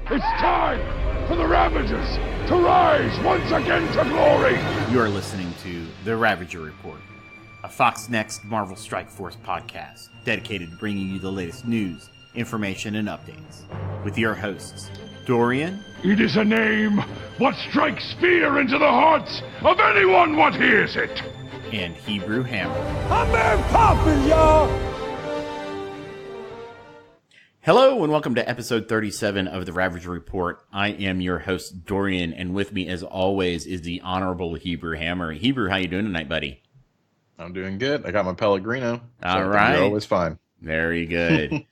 It's time for the Ravagers to rise once again to glory! You are listening to The Ravager Report, a Fox Next Marvel Strike Force podcast dedicated to bringing you the latest news, information, and updates. With your hosts, Dorian. It is a name what strikes fear into the hearts of anyone what hears it! And Hebrew Hammer. I'm Mary Poppins, y'all! Hello and welcome to episode 37 of the Ravager Report. I am your host, Dorian, and with me, as always, is the Honorable Hebrew Hammer. Hebrew, how you doing tonight, buddy? I'm doing good. I got my Pellegrino. All right. You're always fine. Very good.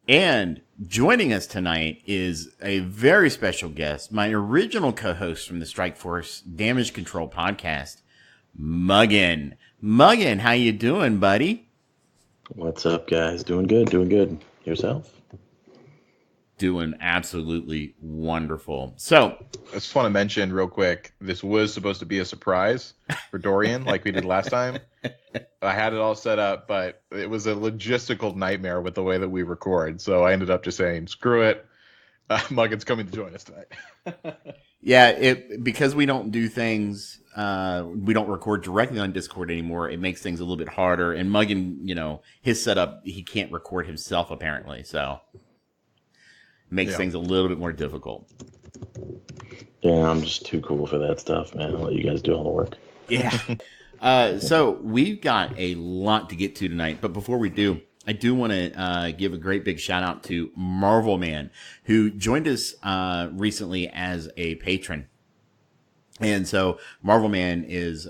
And joining us tonight is a very special guest, my original co-host from the Strike Force Damage Control podcast, Muggin. Muggin, how you doing, buddy? What's up, guys? Doing good, doing good. Yourself? Doing absolutely wonderful. So, I just want to mention real quick, this was supposed to be a surprise for Dorian, like we did last time. I had it all set up, but it was a logistical nightmare with the way that we record. So I ended up just saying, screw it. Muggin's coming to join us tonight. Yeah, because we don't do things, we don't record directly on Discord anymore. It makes things a little bit harder. And Muggin, his setup, he can't record himself apparently, so it makes things a little bit more difficult. Yeah, I'm just too cool for that stuff, man. I'll let you guys do all the work. Yeah. So we've got a lot to get to tonight, but before we do, I do want to give a great big shout out to Marvel Man, who joined us recently as a patron. And so Marvel Man is,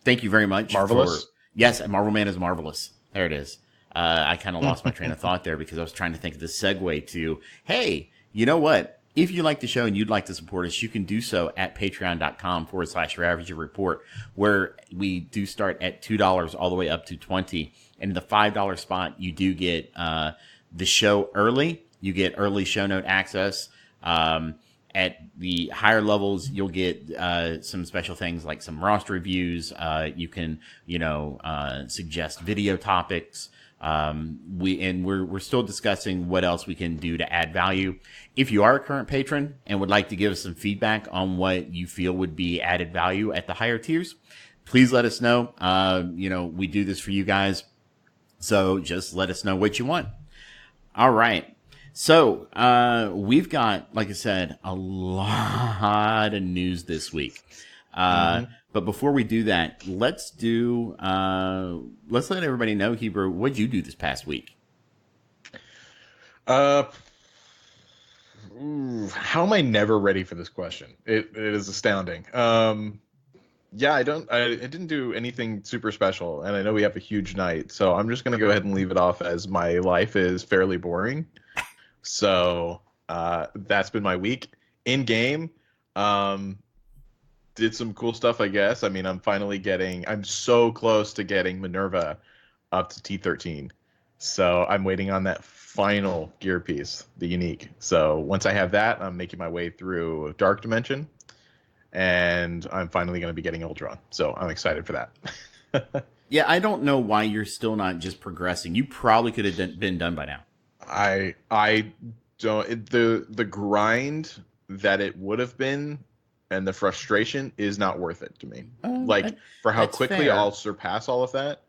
thank you very much. Marvelous? Yes, Marvel Man is marvelous. There it is. I kind of lost my train of thought there because I was trying to think of the segue to, hey, you know what? If you like the show and you'd like to support us, you can do so at patreon.com/Ravager Report, where we do start at $2 all the way up to $20. And in the $5 spot, you do get the show early. You get early show note access. At the higher levels, you'll get some special things like some roster reviews. You can, suggest video topics. We're still discussing what else we can do to add value. If you are a current patron and would like to give us some feedback on what you feel would be added value at the higher tiers, please let us know. We do this for you guys. So just let us know what you want. All right. So, we've got, like I said, a lot of news this week. But before we do that, let's let everybody know, Hebrew, what'd you do this past week? How am I never ready for this question? It is astounding. I didn't do anything super special, and I know we have a huge night, so I'm just going to go ahead and leave it off as my life is fairly boring. So, that's been my week. In game, did some cool stuff, I guess. I mean, I'm so close to getting Minerva up to T13. So I'm waiting on that final gear piece, the unique. So once I have that, I'm making my way through Dark Dimension, and I'm finally going to be getting Ultron. So I'm excited for that. Yeah, I don't know why you're still not just progressing. You probably could have been done by now. I don't. The grind that it would have been and the frustration is not worth it to me. For how quickly fair. I'll surpass all of that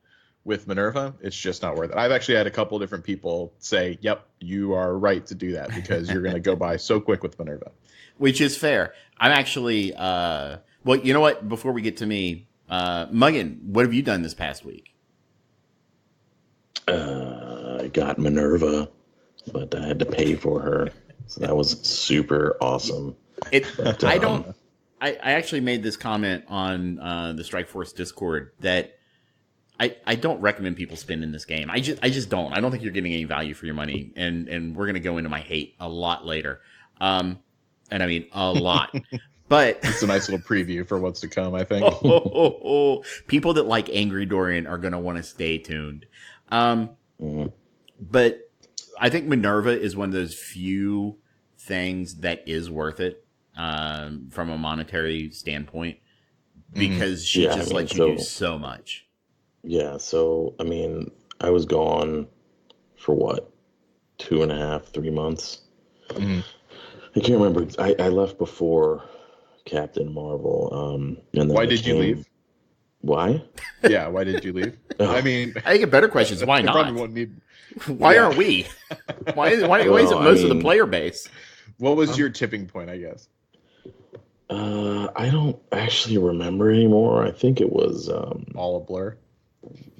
with Minerva, it's just not worth it. I've actually had a couple different people say, yep, you are right to do that because you're going to go by so quick with Minerva. Which is fair. I'm actually, well, you know what? Before we get to me, Muggin, what have you done this past week? I got Minerva, but I had to pay for her. So that was super awesome. I actually made this comment on the Strike Force Discord that I don't recommend people spending this game. I just don't. I don't think you're getting any value for your money, and we're gonna go into my hate a lot later. And I mean a lot. But it's a nice little preview for what's to come, I think. People that like Angry Dorian are gonna want to stay tuned. But I think Minerva is one of those few things that is worth it from a monetary standpoint because she lets you do so much. Yeah, so, I mean, I was gone for what, 2.5, 3 months? Mhm. I can't remember. I left before Captain Marvel. And then Why did you leave? Why? Yeah, why did you leave? Oh, I mean, I think a better question is why I probably not? won't need. Why Yeah. aren't we? Why well, isn't I most of the mean, player base? What was your tipping point? I guess. I don't actually remember anymore. I think it was All a blur.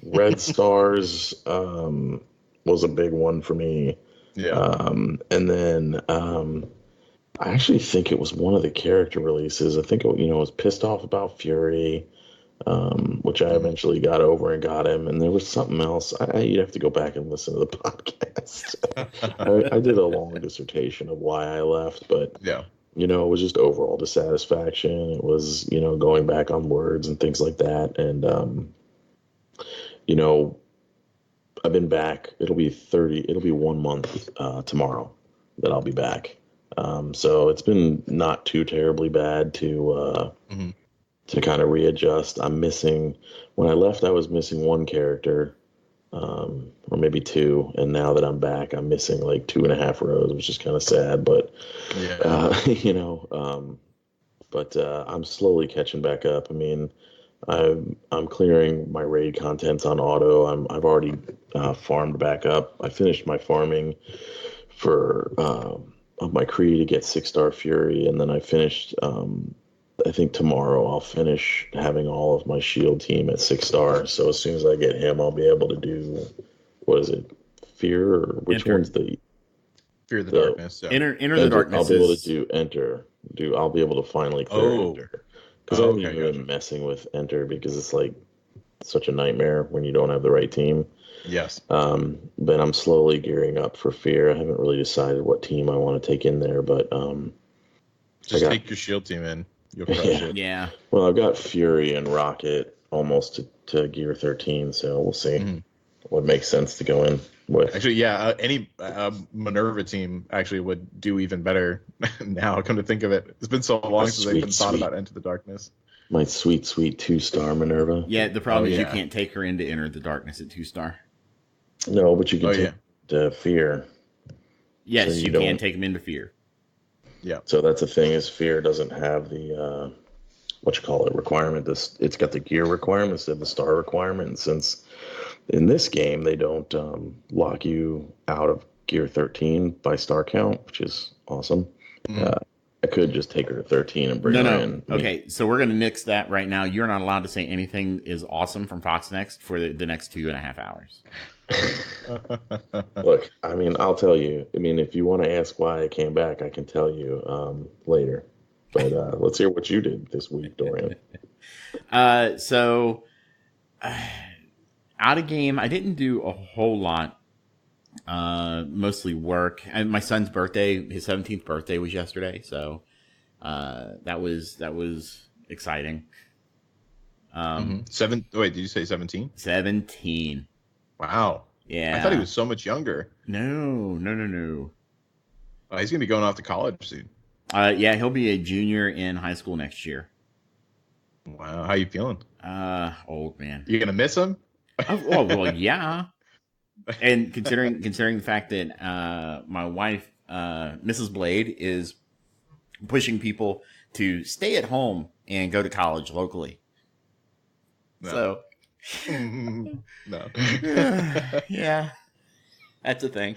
Red Stars was a big one for me. Yeah. And then I actually think it was one of the character releases. I think it was Pissed Off About Fury, which I eventually got over and got him. And there was something else. You'd have to go back and listen to the podcast. I did a long dissertation of why I left, but Yeah. it was just overall dissatisfaction. It was going back on words and things like that. And you know, I've been back. It'll be 1 month tomorrow that I'll be back. So it's been not too terribly bad hmm to kind of readjust. I'm missing when I left, I was missing one character, or maybe two, and now that I'm back, I'm missing like 2.5 rows, which is kind of sad. But Yeah. I'm slowly catching back up. I mean, I'm clearing my raid contents on auto. I've already farmed back up. I finished my farming for of my Kree to get 6-star Fury, and then I finished. I think tomorrow I'll finish having all of my shield team at 6-star. So as soon as I get him, I'll be able to do what is it, Fear, or which Enter. one's the Fear the the- darkness. Yeah. Enter the darkness. I'll be able is- to do Enter. I'll be able to finally clear Oh. Enter. Because I haven't Okay, even been messing with Enter because it's like such a nightmare when you don't have the right team. Yes. But I'm slowly gearing up for Fear. I haven't really decided what team I want to take in there, but Just take your shield team in. You'll crush Yeah. it. Yeah. well, I've got Fury and Rocket almost to gear 13, so we'll see Mhm. what makes sense to go in with. Actually, yeah. Any Minerva team actually would do even better now. Come to think of it, it's been so long since I've even thought about Into the Darkness. My sweet 2-star Minerva. Yeah, the problem is you yeah. can't take her into Enter the Darkness at 2-star. No, but you can Oh, take the Fear. Yes, So you you can don't- take them into Fear. Yeah. So that's the thing is Fear doesn't have the requirement. It's got the gear requirement instead of the star requirement. And since in this game they don't lock you out of gear 13 by star count, which is awesome. Mhm. I could just take her to 13 and bring her in. I mean, Okay, so we're going to nix that right now. You're not allowed to say anything is awesome from Fox Next for the next 2.5 hours. look, I mean, I'll tell you. I mean, if you want to ask why I came back, I can tell you later. But let's hear what you did this week, Dorian. So out of game, I didn't do a whole lot. Mostly work. And my son's birthday, his 17th birthday was yesterday, so that was exciting. Wait, did you say 17? 17. Wow. Yeah. I thought he was so much younger. No. Oh, he's gonna be going off to college soon. Yeah, he'll be a junior in high school next year. Wow. How you feeling? Old man. You gonna miss him? Oh, well, yeah. And considering the fact that my wife, Mrs. Blade, is pushing people to stay at home and go to college locally. No. So, No. yeah, that's a thing.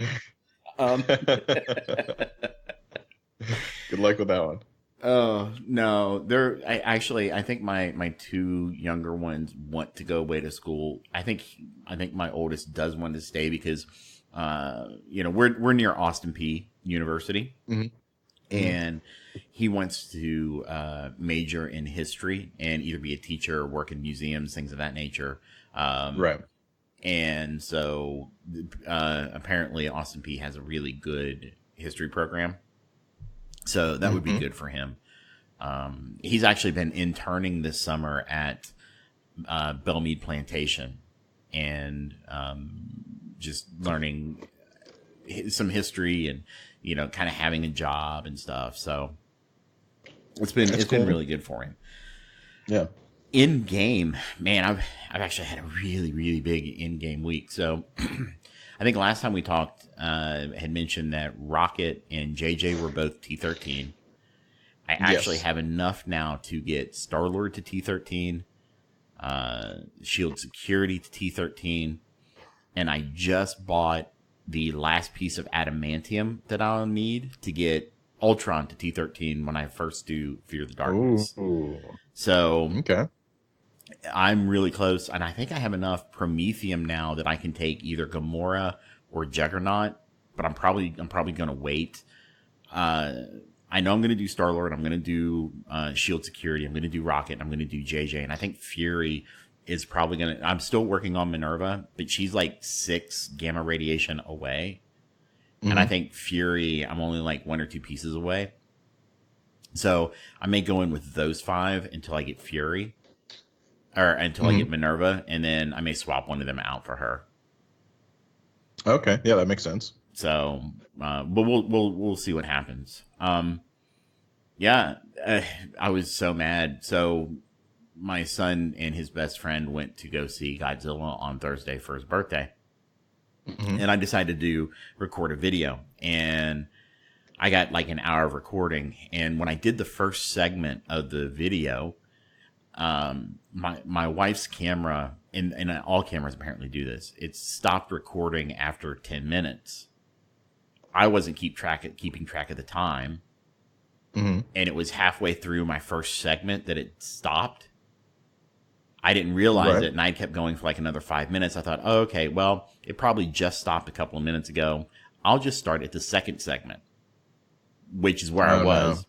Good luck with that one. Oh no, I think my two younger ones want to go away to school. I think my oldest does want to stay because we're near Austin P University, Mhm. and he wants to major in history and either be a teacher or work in museums, things of that nature. Right. And so apparently Austin P has a really good history program. So that would be good for him. He's actually been interning this summer at Belmead Plantation and just learning some history and, kind of having a job and stuff. So it's been really good for him. Yeah. In game, man, I've actually had a really, really big in game week. So I think last time we talked, had mentioned that Rocket and JJ were both T13. I actually have enough now to get Star-Lord to T13, Shield Security to T13, and I just bought the last piece of adamantium that I'll need to get Ultron to T13 when I first do Fear the Darkness. Ooh. So Okay. I'm really close, and I think I have enough Promethium now that I can take either Gamora or Juggernaut, but I'm probably going to wait. I know I'm going to do Star-Lord, I'm going to do Shield Security, I'm going to do Rocket, and I'm going to do JJ, and I think Fury is probably going to... I'm still working on Minerva, but she's like 6 gamma radiation away. Mm-hmm. And I think Fury, I'm only like 1 or 2 pieces away. So I may go in with those 5 until I get Fury. Or until I get Minerva, and then I may swap one of them out for her. Okay, yeah, that makes sense. So, but we'll see what happens. Yeah, I was so mad. So my son and his best friend went to go see Godzilla on Thursday for his birthday. Mm-hmm. And I decided to record a video, and I got like an hour of recording. And when I did the first segment of the video, my wife's camera, and all cameras apparently do this, it stopped recording after 10 minutes. I wasn't keeping track of the time. Mm-hmm. And it was halfway through my first segment that it stopped. I didn't realize it, and I kept going for like another 5 minutes. I thought, oh, okay, well, it probably just stopped a couple of minutes ago. I'll just start at the second segment, which is where I was. No.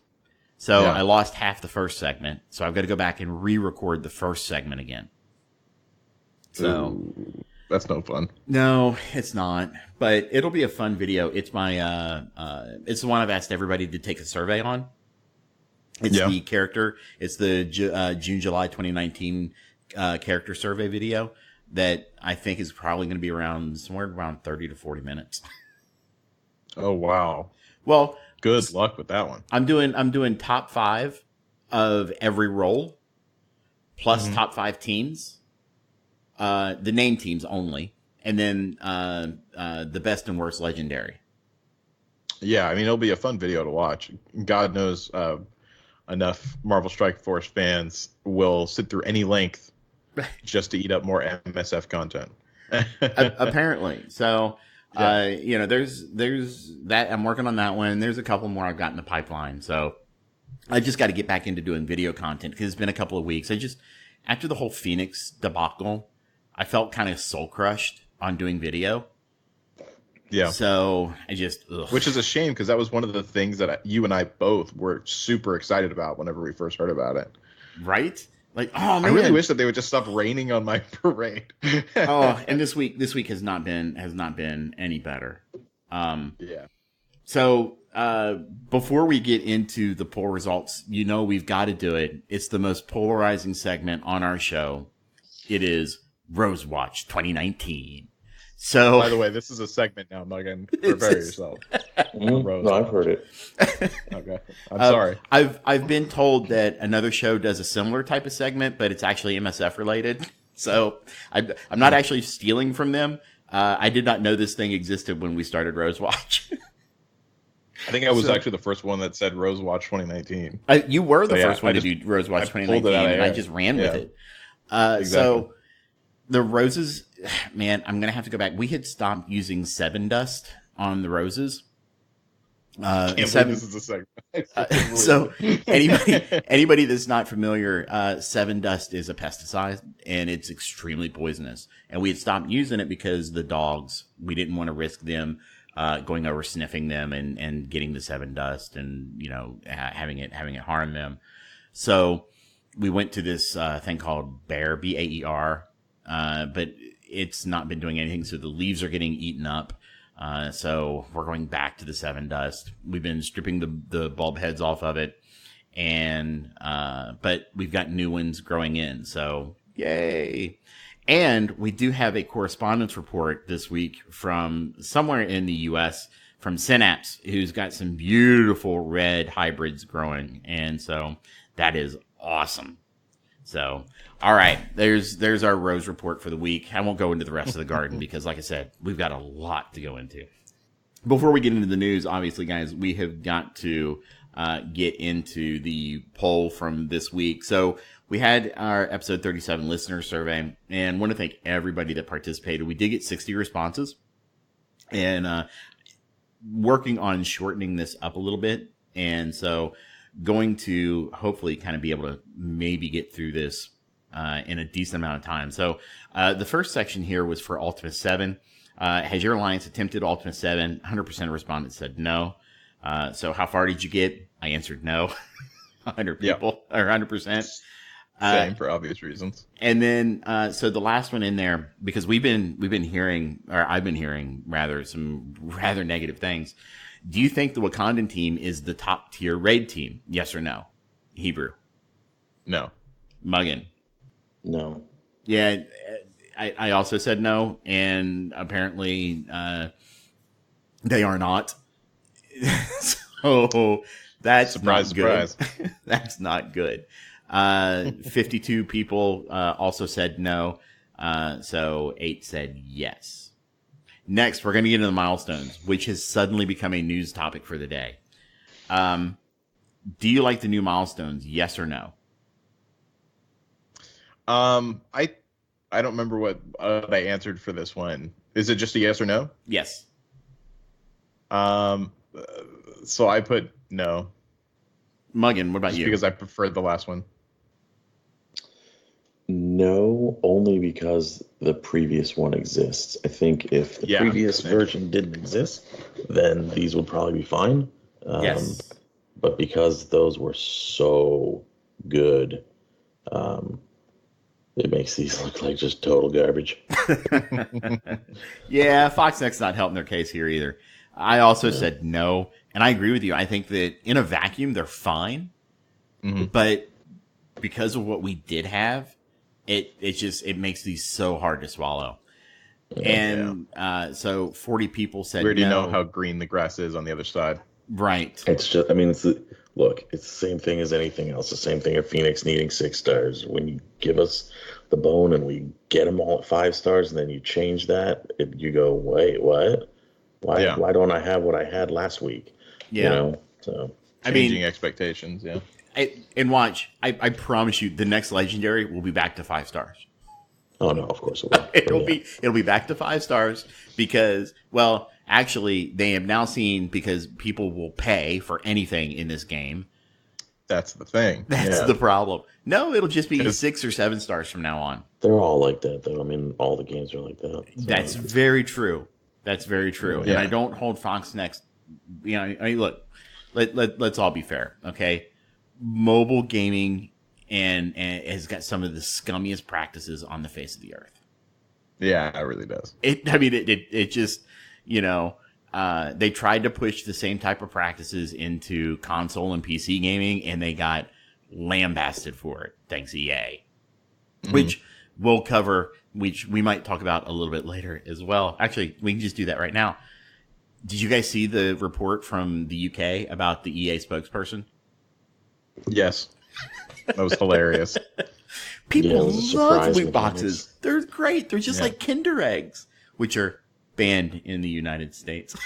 So I lost half the first segment, so I've got to go back and re-record the first segment again. So ooh, that's no fun. No, it's not. But it'll be a fun video. It's my it's the one I've asked everybody to take a survey on. It's the character. It's the June-July 2019 character survey video that I think is probably going to be somewhere around 30 to 40 minutes. Oh wow! Well, good luck with that one. I'm doing top 5 of every role, plus top 5 teams, the name teams only, and then the best and worst legendary. Yeah, I mean, it'll be a fun video to watch. God knows enough Marvel Strike Force fans will sit through any length just to eat up more MSF content. Apparently. So, there's that. I'm working on that one. There's a couple more I've got in the pipeline. So I just got to get back into doing video content because it's been a couple of weeks. After the whole Phoenix debacle, I felt kind of soul crushed on doing video. Yeah. So which is a shame because that was one of the things that you and I both were super excited about whenever we first heard about it. Right? Like, oh man, I really wish that they would just stop raining on my parade. And this week has not been any better. Yeah. So before we get into the poll results, we've got to do it. It's the most polarizing segment on our show. It is Rose Watch 2019. So, by the way, this is a segment now, Muggin. Prepare yourself. No, I've heard it. Okay, I'm sorry. I've been told that another show does a similar type of segment, but it's actually MSF related. So I'm not actually stealing from them. I did not know this thing existed when we started Rose Watch. I think I was actually the first one that said Rose Watch 2019. You were the first one to do Rose Watch 2019, and I just ran with it. Exactly. So the roses, man, I'm going to have to go back. We had stopped using 7 Dust on the roses. This is a segment. So anybody that's not familiar, 7 Dust is a pesticide, and it's extremely poisonous. And we had stopped using it because the dogs, we didn't want to risk them going over sniffing them and getting the 7 Dust and having it harm them. So we went to this thing called Baer, Baer. But it's not been doing anything, so the leaves are getting eaten up. So we're going back to the 7 Dust. We've been stripping the bulb heads off of it, but we've got new ones growing in, so yay. And we do have a correspondence report this week from somewhere in the U.S., from Synapse, who's got some beautiful red hybrids growing, and so that is awesome. So, all right, there's our rose report for the week. I won't go into the rest of the garden because, like I said, we've got a lot to go into. Before we get into the news, obviously, guys, we have got to get into the poll from this week. So we had our episode 37 listener survey, and want to thank everybody that participated. We did get 60 responses, and working on shortening this up a little bit. And so going to hopefully kind of be able to maybe get through this in a decent amount of time. So the first section here was for Ultima 7. Has your alliance attempted Ultima 7? 100% of respondents said no. So how far did you get? I answered no. 100 people, or 100%. Same, for obvious reasons. And then, so the last one in there, because we've been hearing, or I've been hearing rather, some rather negative things. Do you think the Wakandan team is the top tier raid team? Yes or no? Hebrew. No. Muggin. No. Yeah, I also said no, and apparently they are not. So that's surprise, not good. surprise. That's not good. 52 people also said no. So 8 said yes. Next, we're going to get into the milestones, which has suddenly become a news topic for the day. Do you like the new milestones? Yes or no? I don't remember what I answered for this one. Is it just a yes or no? Yes. So I put no. Muggin, what about Just you? because I preferred the last one. No, only because the previous one exists. I think if the previous version didn't exist, then these would probably be fine. Yes. But because those were so good, it makes these look like just total garbage. Yeah, Foxnext's not helping their case here either. I also said no, and I agree with you. I think that in a vacuum, they're fine. Mm-hmm. But because of what we did have, it makes these so hard to swallow. And so 40 people said we already no. know how green the grass is on the other side. Right. It's just, I mean, look, it's the same thing as anything else. The same thing of Phoenix needing 6 stars. When you give us the bone and we get them all at 5 stars, and then you change that, you go, wait, what? Why don't I have what I had last week? Yeah. You know? So changing expectations, yeah. And watch, I promise you, the next legendary will be back to 5 stars. Oh no, of course it will. It'll be back to 5 stars because, well, actually, they have now seen, because people will pay for anything in this game. That's the thing. That's the problem. No, it'll just be 6 or 7 stars from now on. They're all like that, though. I mean, all the games are like that. So. That's very true. That's very true. Yeah. And I don't hold Foxnext. You know, I mean, look, let's all be fair, okay? Mobile gaming and has got some of the scummiest practices on the face of the earth. Yeah, it really does. It just, you know, they tried to push the same type of practices into console and PC gaming, and they got lambasted for it. Thanks, EA. Mm-hmm. Which we'll cover, which we might talk about a little bit later as well. Actually, we can just do that right now. Did you guys see the report from the UK about the EA spokesperson? Yes. That was hilarious. People love loot boxes. They're great. They're just like Kinder Eggs, which are banned in the United States.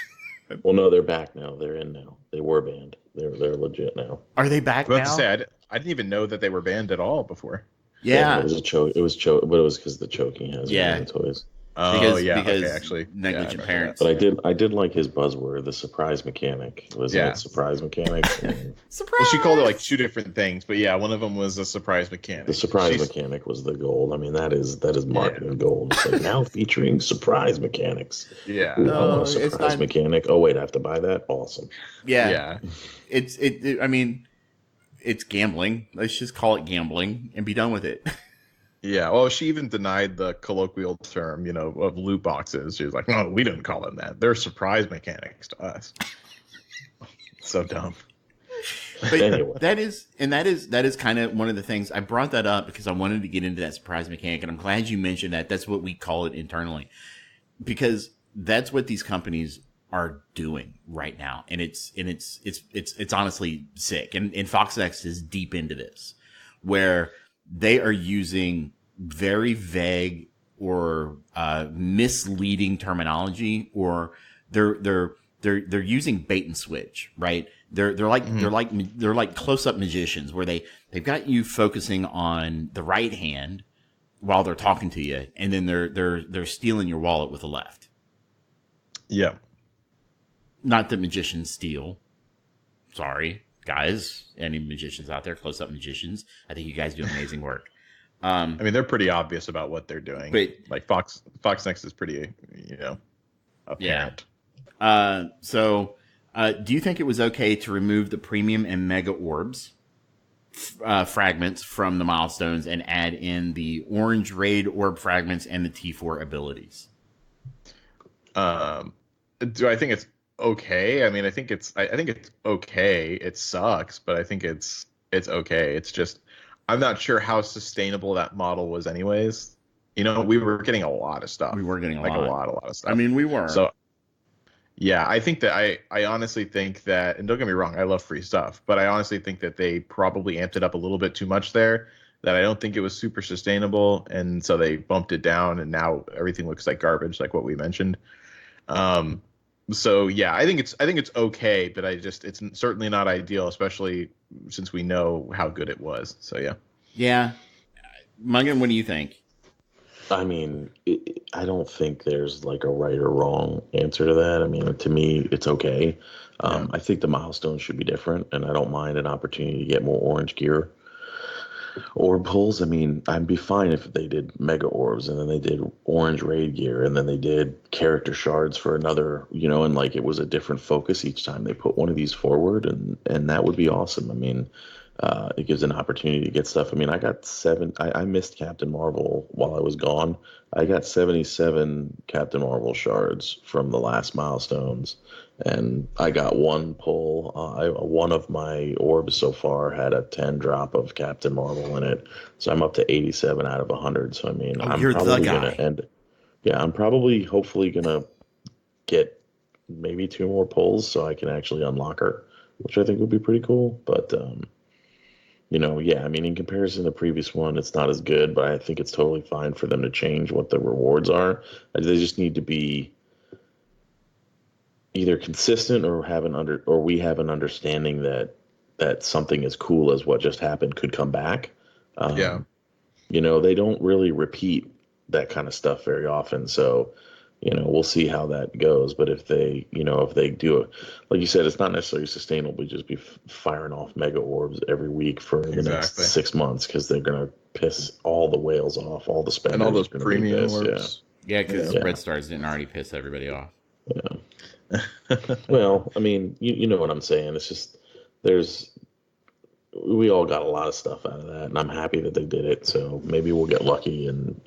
Well, no, they're back now. They're in now. They were banned. They're legit now. Are they back now? I was about to say, I didn't even know that they were banned at all before. Yeah. It was a choke. It was but it was because the choking has in toys. Oh, because okay, actually. Negligent parents. But I did like his buzzword, the surprise mechanic. Was it surprise mechanic? Surprise! Well, she called it like 2 different things, but yeah, one of them was a surprise mechanic. The surprise mechanic was the gold. I mean, that is marketing gold. It's like now featuring surprise mechanics. Yeah. Ooh, I want a surprise mechanic. Oh wait, I have to buy that? Awesome. Yeah. I mean, it's gambling. Let's just call it gambling and be done with it. Yeah, well, she even denied the colloquial term, of loot boxes. She was like, no, we didn't call them that. They're surprise mechanics to us. So dumb. But anyway. that is kind of one of the things. I brought that up because I wanted to get into that surprise mechanic, and I'm glad you mentioned that. That's what we call it internally, because that's what these companies are doing right now, and it's honestly sick. And Fox X is deep into this, where they are using very vague or misleading terminology, or they're using bait and switch, right? They're like close up magicians where they've got you focusing on the right hand while they're talking to you, and then they're stealing your wallet with the left. Yeah. Not that magicians steal. Sorry, guys. Any magicians out there, close up magicians? I think you guys do amazing work. I mean, they're pretty obvious about what they're doing. But like Fox Next is pretty, apparent. Yeah. Do you think it was okay to remove the premium and mega orbs fragments from the milestones and add in the orange raid orb fragments and the T4 abilities? Do I think it's okay? I mean, I think it's okay. It sucks, but I think it's okay. It's just I'm not sure how sustainable that model was anyways. We were getting a lot of stuff. We were getting a lot of stuff. I mean, we were. So yeah, I think that I honestly think that, and don't get me wrong, I love free stuff, but I honestly think that they probably amped it up a little bit too much there, that I don't think it was super sustainable, and so they bumped it down, and now everything looks like garbage, like what we mentioned. So yeah, I think it's okay, but it's certainly not ideal, especially since we know how good it was. So yeah. Yeah. Muggin, what do you think? I mean, I don't think there's like a right or wrong answer to that. I mean, to me, it's okay. I think the milestones should be different, and I don't mind an opportunity to get more orange gear or pulls. I mean, I'd be fine if they did mega orbs and then they did orange raid gear and then they did character shards for another, and like it was a different focus each time they put one of these forward, and that would be awesome. I mean, it gives an opportunity to get stuff. I mean, I got I missed Captain Marvel while I was gone. I got 77 Captain Marvel shards from the last milestones, and I got one pull. One of my orbs so far had a 10 drop of Captain Marvel in it, so I'm up to 87 out of 100. So I mean, I'm probably gonna end. Yeah, I'm probably hopefully gonna get maybe 2 more pulls so I can actually unlock her, which I think would be pretty cool. But yeah, I mean, in comparison to the previous one, it's not as good, but I think it's totally fine for them to change what the rewards are. They just need to be either consistent or we have an understanding that something as cool as what just happened could come back. They don't really repeat that kind of stuff very often, so we'll see how that goes. But if they do it, like you said, it's not necessarily sustainable to just be firing off mega orbs every week for the next 6 months, because they're going to piss all the whales off, all the spenders. And all those premium orbs. Yeah, because Red Stars didn't already piss everybody off. Yeah. Well, I mean, you know what I'm saying. It's just we all got a lot of stuff out of that, and I'm happy that they did it. So maybe we'll get lucky, and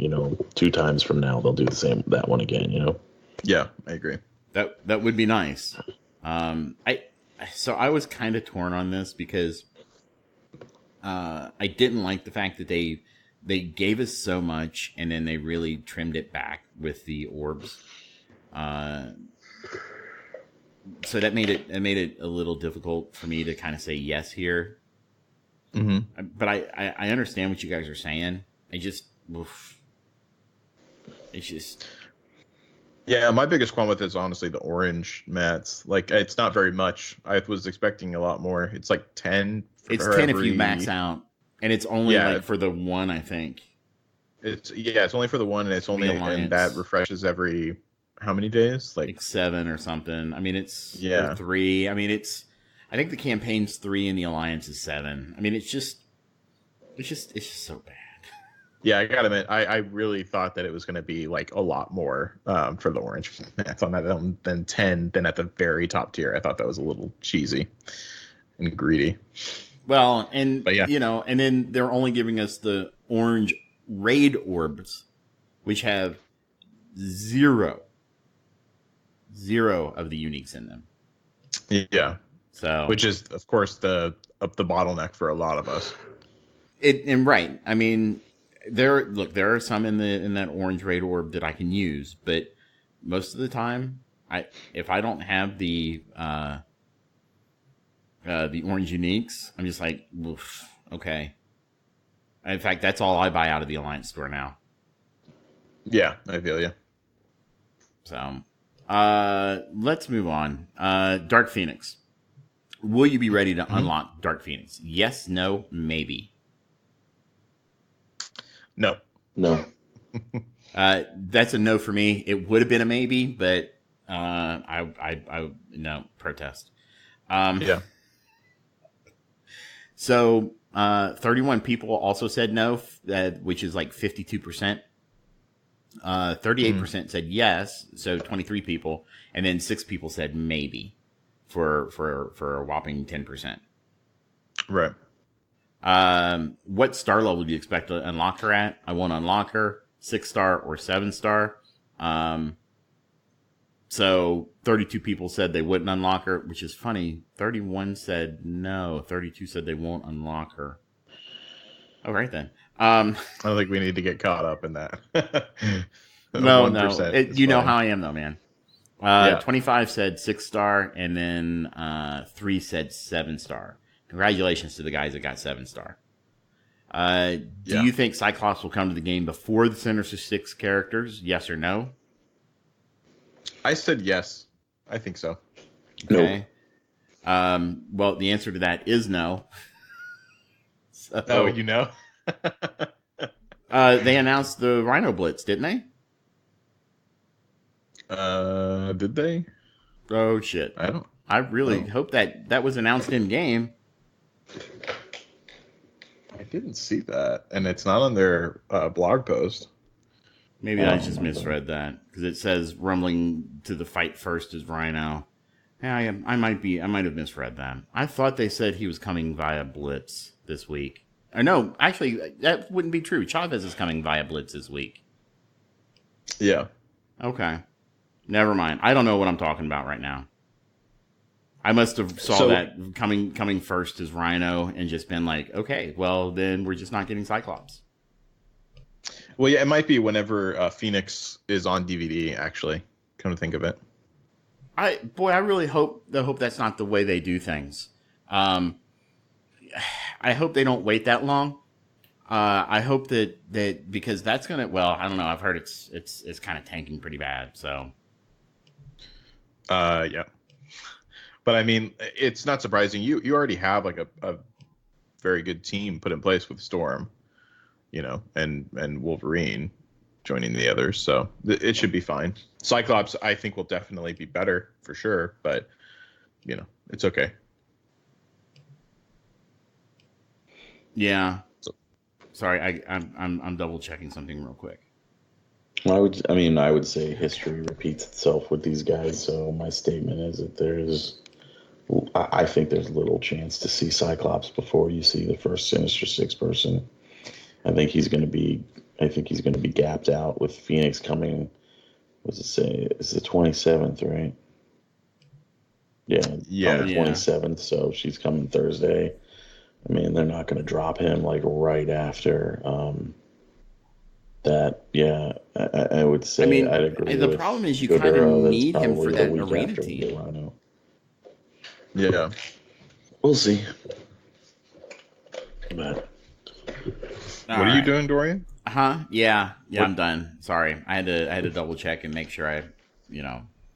2 times from now they'll do that one again. Yeah, I agree. That would be nice. So I was kind of torn on this because I didn't like the fact that they gave us so much and then they really trimmed it back with the orbs. So that made it a little difficult for me to kind of say yes here. Mm-hmm. But I understand what you guys are saying. It's just. Yeah, my biggest qualm with it is honestly the orange mats. Like, it's not very much. I was expecting a lot more. It's like 10. It's 10 if you max out, and it's only for the one, I think. It's only for the one, and it's only, and that refreshes every how many days? Like 7 or something. I mean, it's 3. I mean, I think the campaign's 3 and the alliance is 7. I mean, it's just so bad. Yeah, I gotta admit, I really thought that it was going to be like a lot more for the orange mats on that than 10. Then at the very top tier, I thought that was a little cheesy and greedy. Well, and and then they're only giving us the orange raid orbs, which have 0 of the uniques in them. Yeah. So, which is, of course, the bottleneck for a lot of us. Right. I mean, there are some in that orange raid orb that I can use, but most of the time, if I don't have the orange uniques, I'm just like, oof, okay. In fact, that's all I buy out of the Alliance store now. Yeah, I feel you. So, let's move on. Dark Phoenix. Will you be ready to unlock Dark Phoenix? Yes, no, maybe. No. That's a no for me. It would have been a maybe, but I no protest. Yeah. So 31 people also said no, which is like 52%. 38% said yes, so 23 people, and then 6 people said maybe, for a whopping 10%. Right. What star level do you expect to unlock her at? I won't unlock her 6-star or 7-star. So 32 people said they wouldn't unlock her, which is funny. 31 said no. 32 said they won't unlock her. All right then. I don't think we need to get caught up in that. No. You know how I am though, man. Yeah. 25 said 6-star, and then 3 said 7-star. Congratulations to the guys that got 7-star. Do you think Cyclops will come to the game before the Sinister Six characters? Yes or no? I said yes. I think so. Okay. Nope. Well, the answer to that is no. So, you know? They announced the Rhino Blitz, didn't they? Did they? Oh, shit. I really hope that was announced in game. I didn't see that. And it's not on their blog post. Maybe I just misread that, because it says rumbling to the fight first is Rhino. Yeah, I might have misread that. I thought they said he was coming via Blitz this week. Or no, actually, that wouldn't be true. Chavez is coming via Blitz this week. Yeah. Okay. Never mind. I don't know what I'm talking about right now. I must have saw that coming first is Rhino and just been like, okay, well, then we're just not getting Cyclops. Well, yeah, it might be whenever Phoenix is on DVD, actually, come to think of it. I really hope that's not the way they do things. I hope they don't wait that long. I hope that because that's gonna. Well, I don't know. I've heard it's kind of tanking pretty bad. So. Yeah. But I mean, it's not surprising. You already have like a very good team put in place with Storm, and Wolverine joining the others, so it should be fine. Cyclops, I think, will definitely be better for sure, but it's okay. Yeah. Sorry, I'm double checking something real quick. I would say history repeats itself with these guys. So my statement is that I think there's little chance to see Cyclops before you see the first Sinister Six person. I think he's going to be gapped out with Phoenix coming. What's it say? It's the 27th, right? Yeah. On the 27th. So she's coming Thursday. I mean, they're not going to drop him like right after that. Yeah, I would say. I mean, I'd agree. The problem is you kind of need him for that arena team. Yeah, we'll see. But what are you doing, Dorian? Yeah, I'm done. Sorry, I had to double check and make sure I,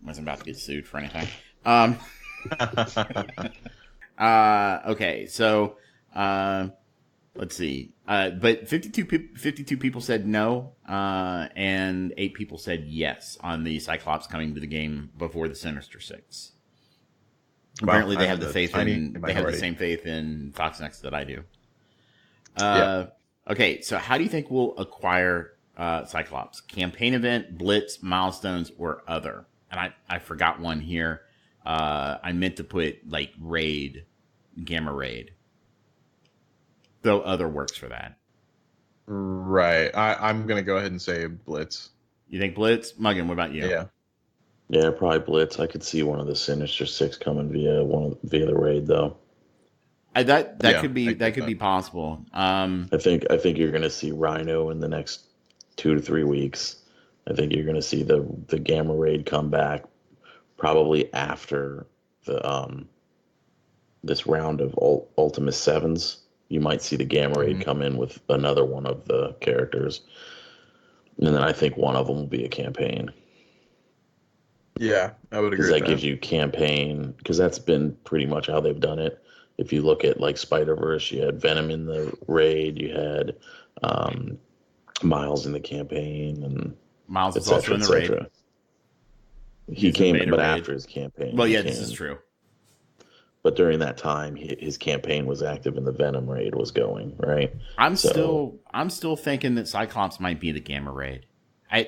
wasn't about to get sued for anything. Okay, so let's see. But 52 people said no, and 8 people said yes on the Cyclops coming to the game before the Sinister Six. Apparently, they have the same faith in Fox Next that I do. Okay, so how do you think we'll acquire Cyclops? Campaign event, Blitz, milestones, or other? And I forgot one here. I meant to put like raid, gamma raid. Though other works for that. Right. I'm going to go ahead and say Blitz. You think Blitz? Muggin, what about you? Yeah, probably Blitz. I could see one of the Sinister Six coming via the raid, though. That could be possible. I think you're going to see Rhino in the next 2 to 3 weeks. I think you're going to see the gamma raid come back probably after the this round of Ultimus Sevens. you might see the Gamma Raid come in with another one of the characters, and then I think one of them will be a campaign. Yeah, I would agree. Because that gives you campaign, because that's been pretty much how they've done it. If you look at like Spider-Verse, you had Venom in the raid, you had Miles in the campaign, and Miles was also in the raid. He came, but after his campaign. Well, yeah, this is true. But during that time, his campaign was active and the Venom raid was going, right? I'm still thinking that Cyclops might be the Gamma Raid.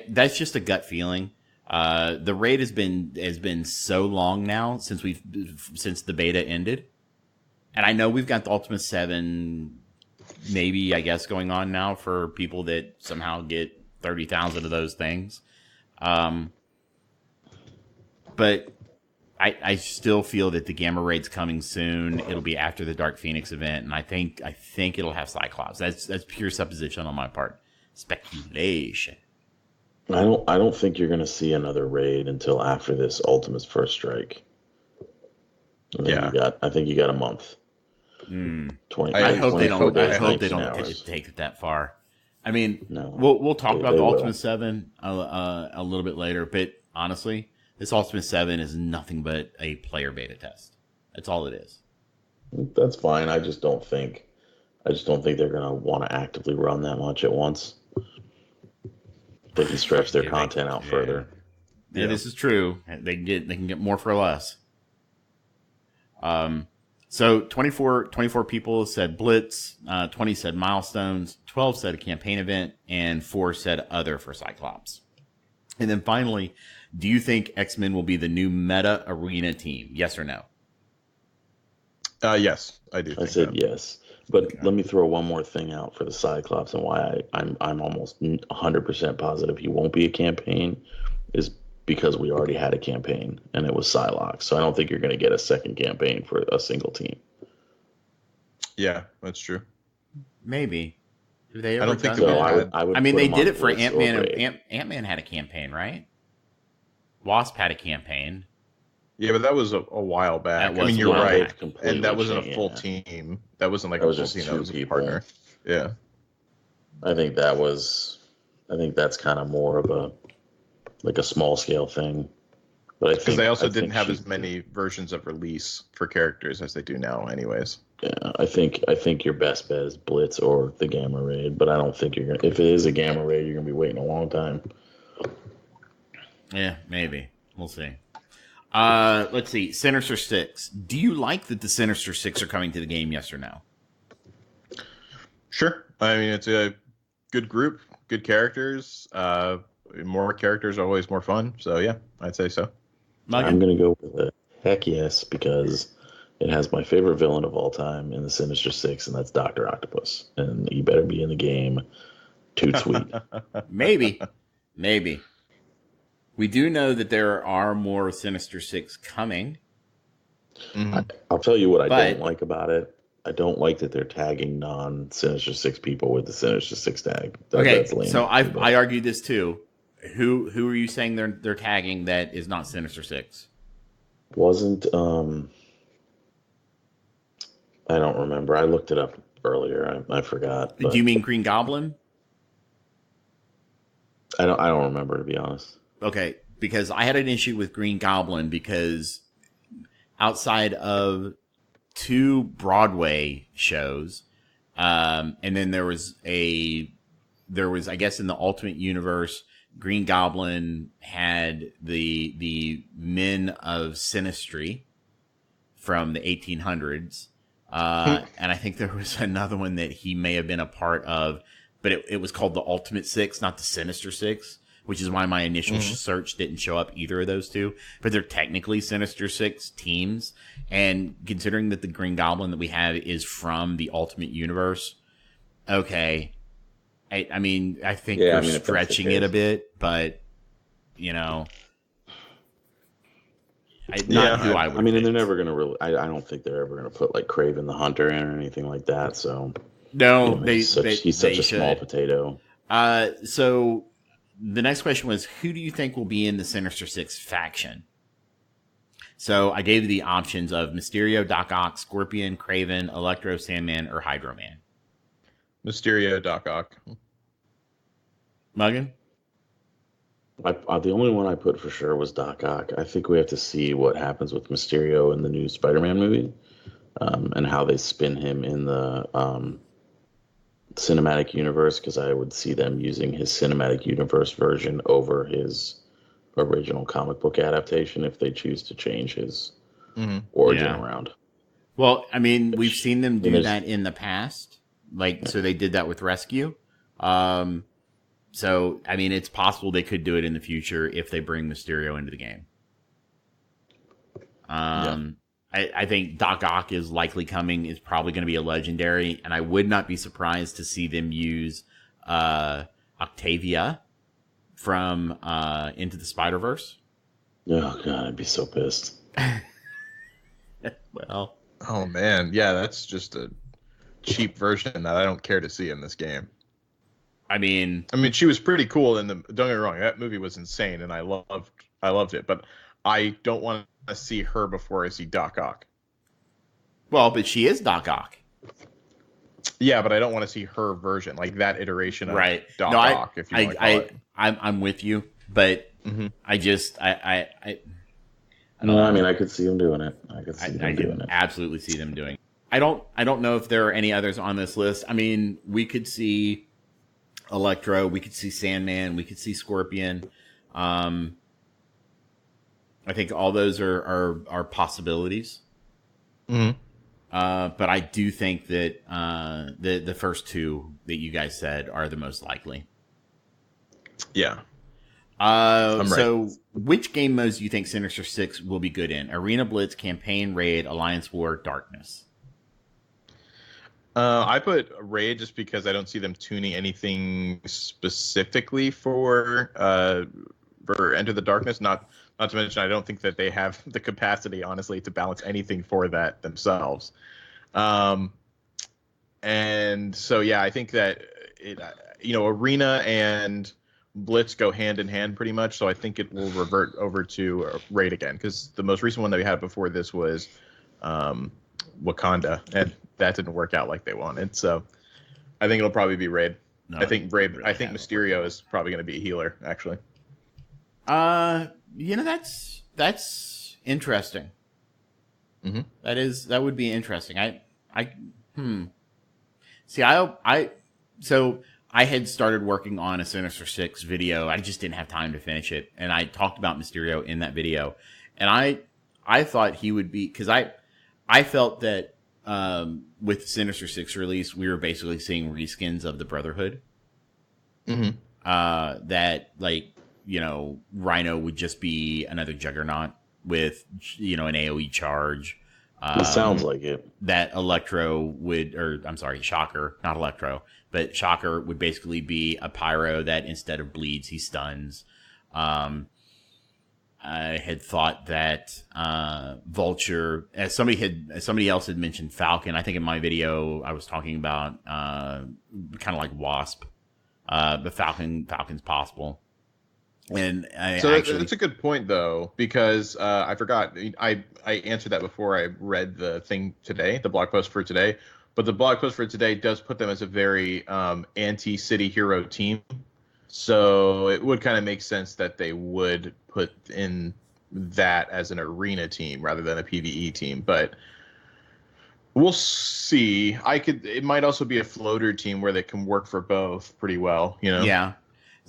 That's just a gut feeling. The raid has been so long now since the beta ended, and I know we've got the Ultimate 7, maybe, I guess, going on now for people that somehow get 30,000 of those things. But I still feel that the Gamma Raid's coming soon. It'll be after the Dark Phoenix event, and I think it'll have Cyclops. That's pure supposition on my part. Speculation. I don't think you're going to see another raid until after this Ultimate's First Strike. I think you got a month. 20, I hope they don't. I hope they don't hours. take it that far. I mean, no, we'll talk about the Ultimate will. 7 a little bit later. But honestly, this Ultimate 7 is nothing but a player beta test. That's all it is. That's fine. I just don't think they're going to want to actively run that much at once. They can stretch their content out further. Yeah, this is true. They can get more for less. So 24 people said Blitz, 20 said milestones, 12 said a campaign event, and 4 said other for Cyclops. And then finally, do you think X-Men will be the new meta arena team? Yes or no? Yes, I do. I said yes. But let me throw one more thing out for the Cyclops and why I'm almost 100% positive he won't be a campaign is because we already had a campaign and it was Psylocke. So I don't think you're going to get a second campaign for a single team. Yeah, that's true. Maybe. Have they ever I don't think done so. that? I mean, they did it for Ant-Man. Ant-Man had a campaign, right? Wasp had a campaign. Yeah, but that was a while back. I mean, you're right. And that wasn't a full team. That wasn't like a full team. That was a partner. Yeah. I think that's kind of more of a small scale thing. But because they also didn't have as many versions of release for characters as they do now, anyways. Yeah, I think your best bet is Blitz or the Gamma Raid, but I don't think you're gonna. If it is a Gamma Raid, you're gonna be waiting a long time. Yeah, maybe we'll see. Let's see. Sinister 6. Do you like that the Sinister 6 are coming to the game? Yes or no? Sure. I mean, it's a good group, good characters. More characters are always more fun. So yeah, I'd say so. Muggin? I'm gonna go with a heck yes because it has my favorite villain of all time in the Sinister 6, and that's Dr. Octopus. And you better be in the game. Toot sweet. Maybe. We do know that there are more Sinister 6 coming. Mm-hmm. I'll tell you what I don't like about it. I don't like that they're tagging non-Sinister 6 people with the Sinister 6 tag. That's lame. So I argued this too. Who are you saying they're tagging that is not Sinister 6? Wasn't I don't remember. I looked it up earlier. I forgot. Do you mean Green Goblin? I don't remember, to be honest. Okay, because I had an issue with Green Goblin because outside of 2 Broadway shows, and then there was I guess in the Ultimate Universe, Green Goblin had the Men of Sinistry from the 1800s, and I think there was another one that he may have been a part of, but it was called the Ultimate 6, not the Sinister 6. Which is why my initial search didn't show up either of those 2. But they're technically Sinister 6 teams. And considering that the Green Goblin that we have is from the Ultimate Universe, okay. I mean, I think they're stretching it a bit, but, you know. Not who I would I mean, and pick. they're never going to really. I don't think they're ever going to put, like, Kraven the Hunter in or anything like that. So. No, he's such a small potato. So. The next question was, who do you think will be in the Sinister 6 faction? So I gave you the options of Mysterio, Doc Ock, Scorpion, Kraven, Electro, Sandman, or Hydro Man. Mysterio, Doc Ock. Muggin? The only one I put for sure was Doc Ock. I think we have to see what happens with Mysterio in the new Spider-Man movie, and how they spin him in the cinematic universe, because I would see them using his cinematic universe version over his original comic book adaptation if they choose to change his origin around. Well, I mean, we've seen them do there's- that in the past. So they did that with Rescue. So, I mean, it's possible they could do it in the future if they bring Mysterio into the game. I think Doc Ock is likely coming. Is probably going to be a legendary, and I would not be surprised to see them use Octavia from Into the Spider-Verse. Oh god, I'd be so pissed. Well, Oh man, yeah, that's just a cheap version that I don't care to see in this game. I mean, she was pretty cool in the. Don't get me wrong, that movie was insane, and I loved it. But I don't want to see her before I see Doc Ock. well, but she is Doc Ock. Yeah, but I don't want to see her version, like that iteration of Right. Doc No, Ock, if you want to call it. I'm with you, but I just I No, I mean I could see him doing it. I could see them doing it. absolutely see them doing it. I don't know if there are any others on this list. I mean, we could see Electro, we could see Sandman, we could see Scorpion. I think all those are possibilities. Mhm. But I do think that the first two that you guys said are the most likely. Yeah. So which game modes do you think Sinister 6 will be good in? Arena, Blitz, Campaign, Raid, Alliance War, Darkness. I put Raid just because I don't see them tuning anything specifically for Enter the Darkness. Not to mention, I don't think that they have the capacity, honestly, to balance anything for that themselves. And so, yeah, I think that Arena and Blitz go hand in hand pretty much. So I think it will revert over to Raid again, because the most recent one that we had before this was Wakanda, and that didn't work out like they wanted. So I think it'll probably be Raid. No, I think Raid. really I think Mysterio is probably going to be a healer, actually. That's interesting. Mm-hmm. That would be interesting. So I had started working on a Sinister 6 video. I just didn't have time to finish it, and I talked about Mysterio in that video, and I thought he would be, because I felt that with Sinister 6 release, we were basically seeing reskins of the Brotherhood. Mm-hmm. That, like, Rhino would just be another Juggernaut with, an AoE charge. It sounds like it. That Shocker, not Electro, but Shocker would basically be a pyro that instead of bleeds, he stuns. I had thought that Vulture, as somebody else had mentioned Falcon. I think in my video I was talking about kind of like Wasp, but Falcon's possible. And that's a good point, though, because I forgot. I answered that before I read the thing today, the blog post for today. But the blog post for today does put them as a very anti-city hero team. So it would kind of make sense that they would put in that as an arena team rather than a PvE team. But we'll see. It might also be a floater team where they can work for both pretty well. Yeah.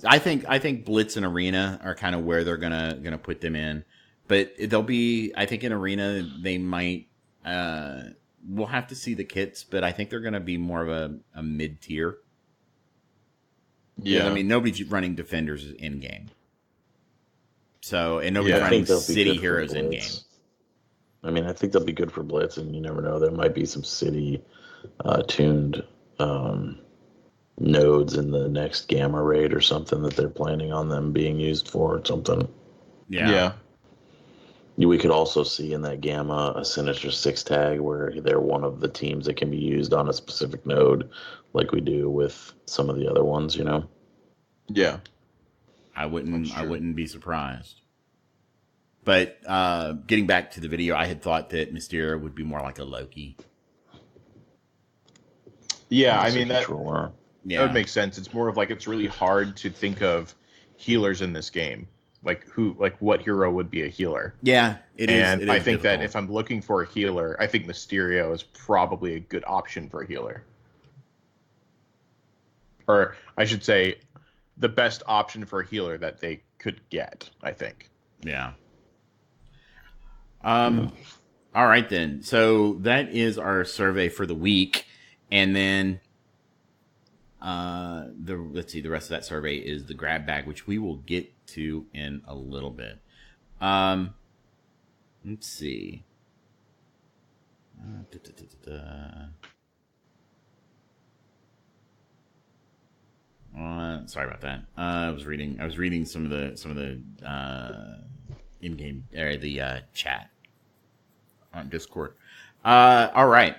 I think Blitz and Arena are kind of where they're gonna put them in, but they'll be. I think in Arena they might. We'll have to see the kits, but I think they're gonna be more of a mid tier. Yeah, I mean nobody's running defenders in game, and nobody's I running think they'll be city good for heroes in Blitz. game. I mean, I think they'll be good for Blitz, and you never know. There might be some city tuned nodes in the next Gamma raid or something that they're planning on them being used for or something. Yeah. We could also see in that Gamma a Sinister 6 tag where they're one of the teams that can be used on a specific node, like we do with some of the other ones, Yeah. I wouldn't be surprised. But getting back to the video, I had thought that Mysterio would be more like a Loki. Yeah, I as a mean that controller. Yeah. would make sense. It's more of like it's really hard to think of healers in this game. Like what hero would be a healer? Yeah, it is. And It I is think that difficult. if I'm looking for a healer, I think Mysterio is probably a good option for a healer. Or I should say, the best option for a healer that they could get, I think. Yeah. All right then. So that is our survey for the week, and then let's see. The rest of that survey is the grab bag, which we will get to in a little bit. Let's see. Sorry about that. I was reading some of the in-game or the chat on Discord. All right.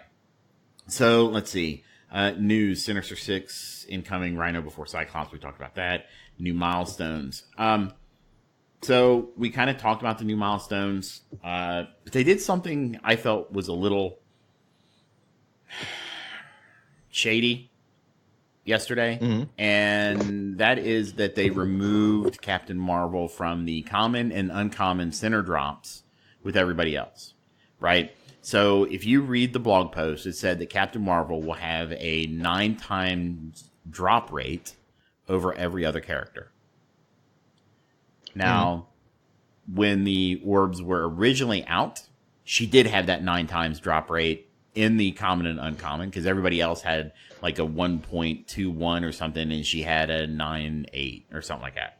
So let's see. News: Sinister 6 incoming. Rhino before Cyclops. We talked about that. New milestones. So we kind of talked about the new milestones. But they did something I felt was a little shady yesterday, and that is that they removed Captain Marvel from the common and uncommon center drops with everybody else, right? So if you read the blog post, it said that Captain Marvel will have a 9 times drop rate over every other character. Now, when the orbs were originally out, she did have that 9 times drop rate in the common and uncommon, because everybody else had like a 1.21 or something, and she had a 9.8 or something like that.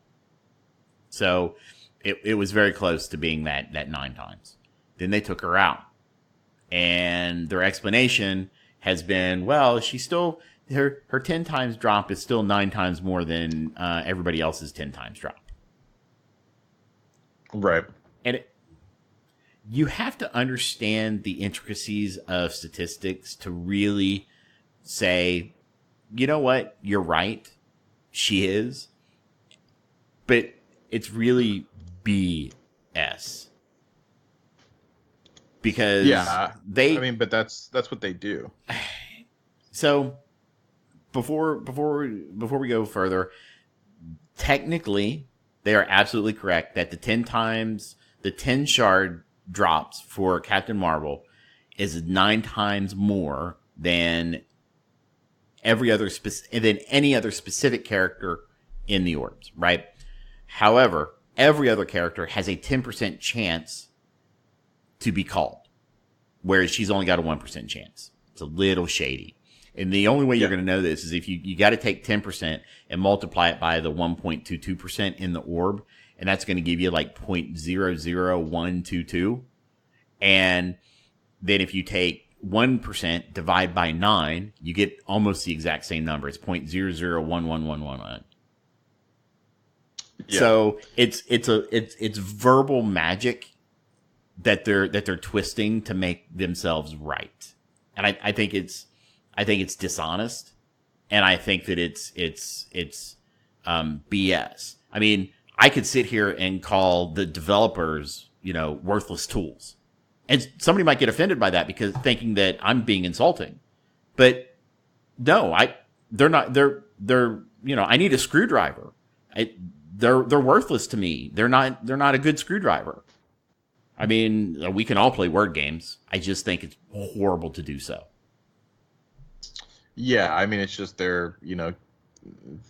So it was very close to being that 9 times. Then they took her out, and their explanation has been, well, she's still her 10 times drop is still 9 times more than everybody else's 10 times drop. Right. And you have to understand the intricacies of statistics to really say, you know what, you're right, she is, but it's really BS. Because but that's what they do. So before we go further, technically they are absolutely correct that the 10 shard drops for Captain Marvel is 9 times more than any other specific character in the orbs, right? However, every other character has a 10% chance to be called, whereas she's only got a 1% chance. It's a little shady. And the only way you're going to know this is if you got to take 10% and multiply it by the 1.22% in the orb, and that's going to give you like 0.00122. And then if you take 1%, divide by 9, you get almost the exact same number. It's 0.0011111. Yeah. So it's verbal magic that they're twisting to make themselves right. And I think it's dishonest, and I think that it's BS. I mean, I could sit here and call the developers, worthless tools, and somebody might get offended by that because thinking that I'm being insulting. But no, they're not. They're I need a screwdriver. They're worthless to me. They're not a good screwdriver. I mean, we can all play word games. I just think it's horrible to do so. Yeah, I mean, it's just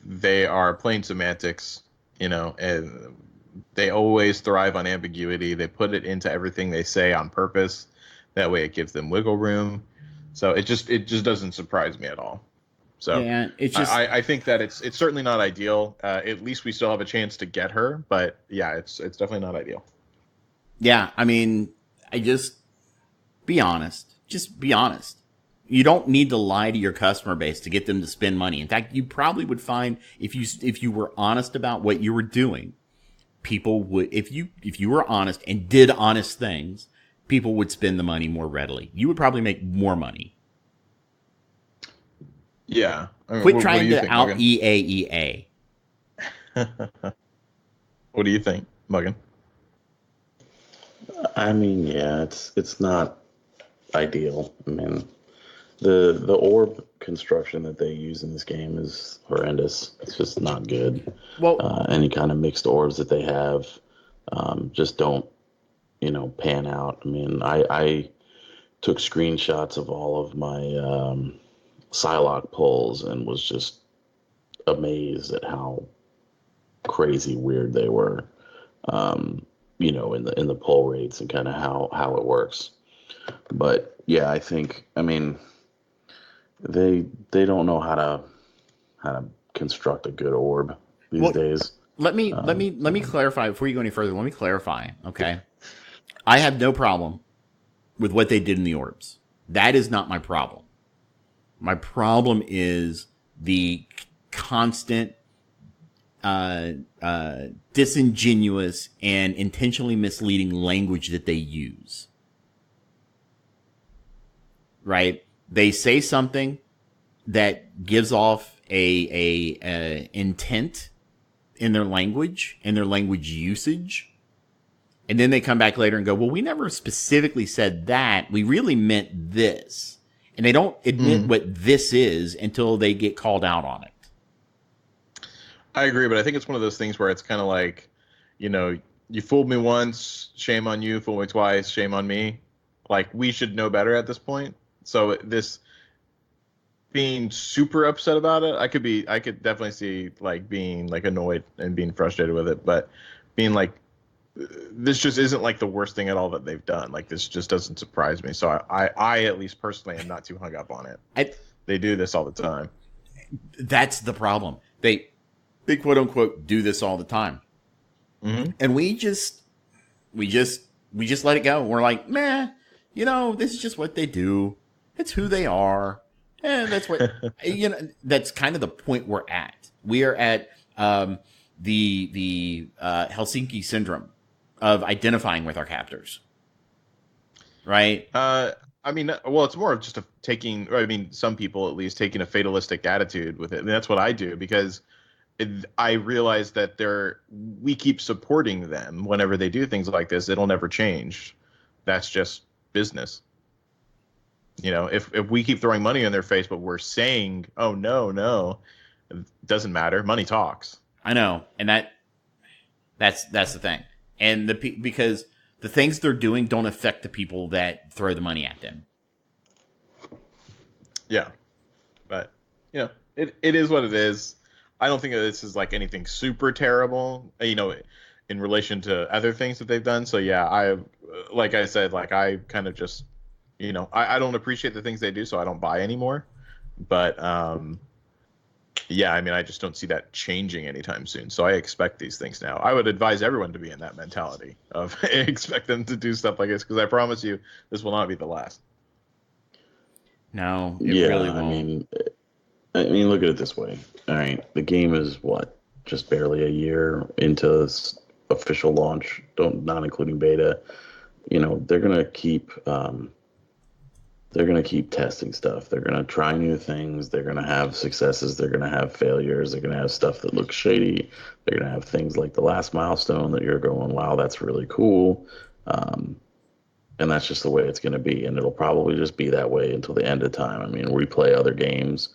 they are playing semantics, and they always thrive on ambiguity. They put it into everything they say on purpose. That way it gives them wiggle room. So it just doesn't surprise me at all. So yeah, it's just, I think that it's certainly not ideal. At least we still have a chance to get her, but yeah, it's definitely not ideal. Yeah, I mean, be honest. Just be honest. You don't need to lie to your customer base to get them to spend money. In fact, you probably would find if you were honest about what you were doing, people would, if you were honest and did honest things, people would spend the money more readily. You would probably make more money. Yeah. I mean, Quit trying to out Muggin? EA. What do you think, Muggin? I mean, yeah, it's not ideal. I mean, The orb construction that they use in this game is horrendous. It's just not good. Well, Any kind of mixed orbs that they have just don't, pan out. I mean, I took screenshots of all of my Psylocke pulls and was just amazed at how crazy weird they were. In the pull rates and kind of how it works. But yeah, I mean, they don't know how to construct a good orb these days. Let me clarify before you go any further. Let me clarify, okay? I have no problem with what they did in the orbs. That is not my problem. My problem is the constant disingenuous and intentionally misleading language that they use. Right? They say something that gives off a intent in their language usage. And then they come back later and go, well, we never specifically said that. We really meant this. And they don't admit what this is until they get called out on it. I agree, but I think it's one of those things where it's kind of like, you fooled me once, shame on you. Fooled me twice, shame on me. Like, we should know better at this point. So this being super upset about it, I could definitely see like being like annoyed and being frustrated with it, but being like, this just isn't like the worst thing at all that they've done. Like, this just doesn't surprise me. So I at least personally am not too hung up on it. They do this all the time. That's the problem. They quote unquote do this all the time. Mm-hmm. And we just let it go. We're like, meh, this is just what they do. It's who they are. And that's what, that's kind of the point we're at. We are at, the Helsinki syndrome of identifying with our captors. Right? I mean, well, it's more of just some people at least taking a fatalistic attitude with it. And that's what I do, because I realize that we keep supporting them whenever they do things like this. It'll never change. That's just business. If we keep throwing money in their face, but we're saying, oh, no, it doesn't matter. Money talks. I know. And that's the thing. And because the things they're doing don't affect the people that throw the money at them. Yeah. But, it is what it is. I don't think that this is like anything super terrible, in relation to other things that they've done. So yeah, like I said, I kind of just, I don't appreciate the things they do, so I don't buy anymore. But yeah, I mean, I just don't see that changing anytime soon. So I expect these things now. I would advise everyone to be in that mentality of expect them to do stuff like this, because I promise you, this will not be the last. No, it really won't. I mean, look at it this way. All right, the game is just barely a year into official launch, not including beta. They're gonna keep testing stuff. They're gonna try new things. They're gonna have successes. They're gonna have failures. They're gonna have stuff that looks shady. They're gonna have things like the last milestone that you're going, wow, that's really cool. And that's just the way it's gonna be. And it'll probably just be that way until the end of time. I mean, we play other games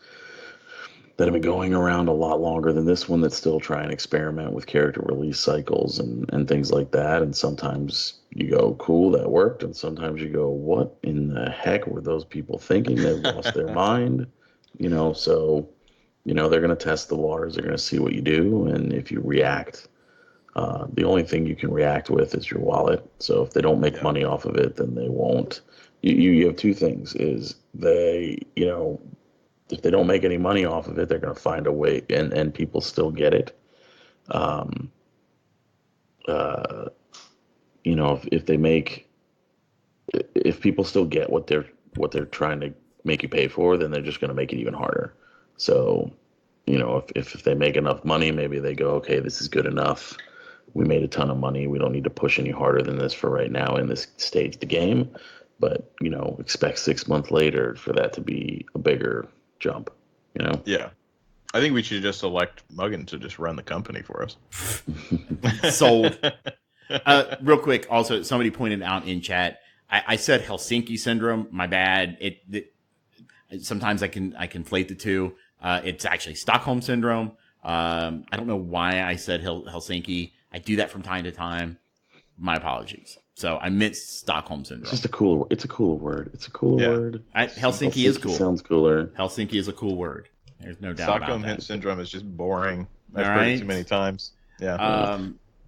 that have been going around a lot longer than this one that still try and experiment with character release cycles and things like that. And sometimes you go, cool, that worked. And sometimes you go, what in the heck were those people thinking? They've lost their mind. So, they're going to test the waters. They're going to see what you do. And if you react, the only thing you can react with is your wallet. So if they don't make money off of it, then they won't. You have two things, is they, if they don't make any money off of it, they're going to find a way, and people still get it. If people still get what they're trying to make you pay for, then they're just going to make it even harder. So, if they make enough money, maybe they go, okay, this is good enough. We made a ton of money. We don't need to push any harder than this for right now in this stage of the game. But, expect 6 months later for that to be a bigger jump, Yeah. I think we should just elect Muggin to just run the company for us. Sold. Real quick, also, somebody pointed out in chat, I said Helsinki syndrome. My bad. sometimes I conflate the two. It's actually Stockholm syndrome. I don't know why I said Helsinki. I do that from time to time. My apologies. So I meant Stockholm syndrome. It's just a cooler. It's a cooler word. It's a cooler word. Helsinki is cool. Sounds cooler. Helsinki is a cool word. There's no doubt Stockholm about that. syndrome is just boring. I've heard it too many times. Yeah.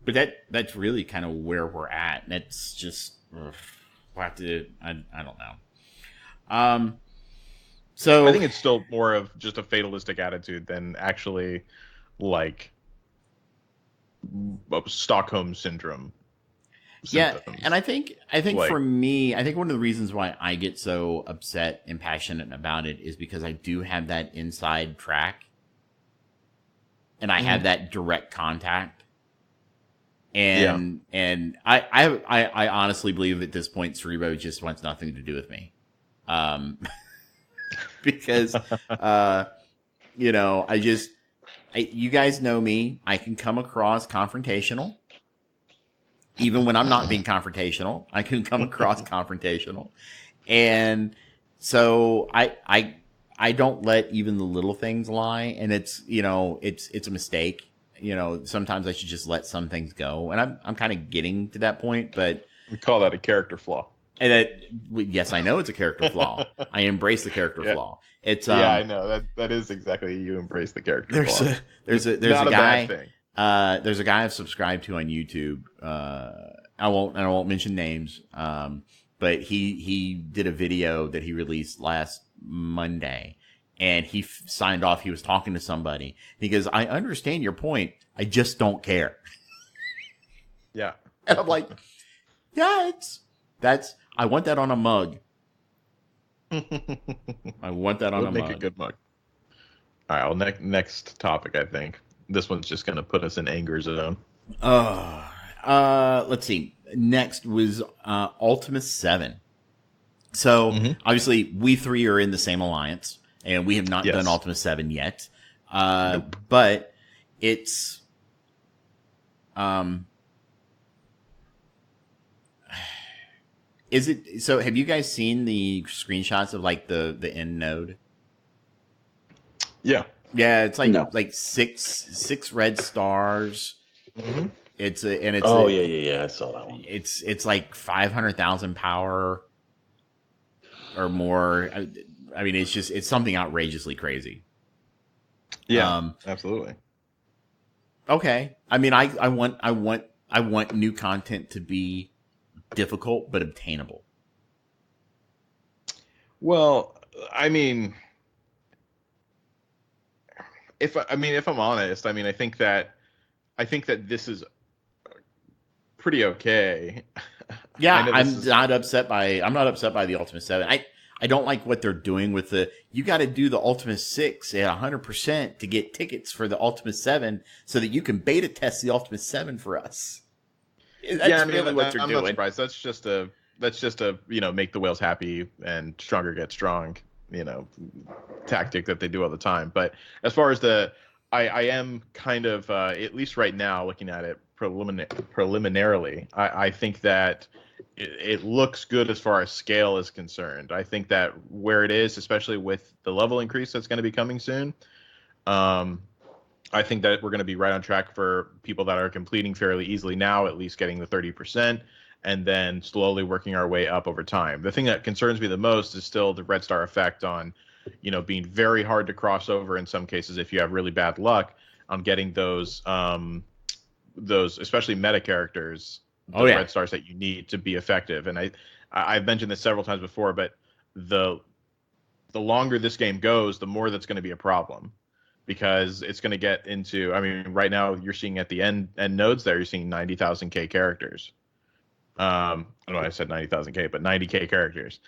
But that's really kind of where we're at. That's just we'll have to. I don't know. So I think it's still more of just a fatalistic attitude than actually like Stockholm syndrome. Symptoms. Yeah, and I think Like- for me, I think one of the reasons why I get so upset and passionate about it is because I do have that inside track, and I have that direct contact, and I honestly believe at this point Cerebo just wants nothing to do with me, because you guys know me, I can come across confrontational. Even when I'm not being confrontational, I can come across confrontational. And so I don't let even the little things lie. And it's a mistake. Sometimes I should just let some things go. And I'm kind of getting to that point, but we call that a character flaw. And yes, I know it's a character flaw. I embrace the character flaw. It's I know that is exactly, you embrace the character flaw. There's a Not guy. Bad thing. There's a guy I've subscribed to on YouTube. I won't mention names. But he did a video that he released last Monday, and he signed off. He was talking to somebody. He goes, "I understand your point. I just don't care." Yeah. And I'm like, yeah, I want that on a mug. I want that on a mug. Make a good mug. All right. Well, next topic, I think. This one's just going to put us in anger zone. Let's see. Next was Ultimus 7. So obviously we three are in the same alliance, and we have not done Ultimus 7 yet. Nope. But it's is it so? Have you guys seen the screenshots of like the end node? Yeah. Yeah, it's like six red stars. Mm-hmm. I saw that one. It's like 500,000 power or more. I mean, it's something outrageously crazy. Yeah, absolutely. Okay, I mean, I want new content to be difficult but obtainable. Well, I mean, if I'm honest, I mean, I think that this is pretty okay. Yeah, I'm not upset by the Ultimate 7. I don't like what they're doing with you got to do the Ultimate 6 at 100% to get tickets for the Ultimate 7 so that you can beta test the Ultimate 7 for us. That's really what they're doing. I'm not surprised. That's just a make the whales happy and stronger get strong, tactic that they do all the time. But as far as I am kind of at least right now looking at it preliminarily, I think that it looks good as far as scale is concerned. I think that where it is, especially with the level increase that's going to be coming soon, I think that we're going to be right on track for people that are completing fairly easily now, at least getting the 30%, and then slowly working our way up over time. The thing that concerns me the most is still the red star effect on, being very hard to cross over in some cases if you have really bad luck on getting those especially meta characters, red stars that you need to be effective. And I've mentioned this several times before, but the longer this game goes, the more that's going to be a problem, because it's going to get into, I mean, right now you're seeing at the end nodes there, you're seeing 90,000 K characters. I don't know why I said 90,000 K, but 90K characters.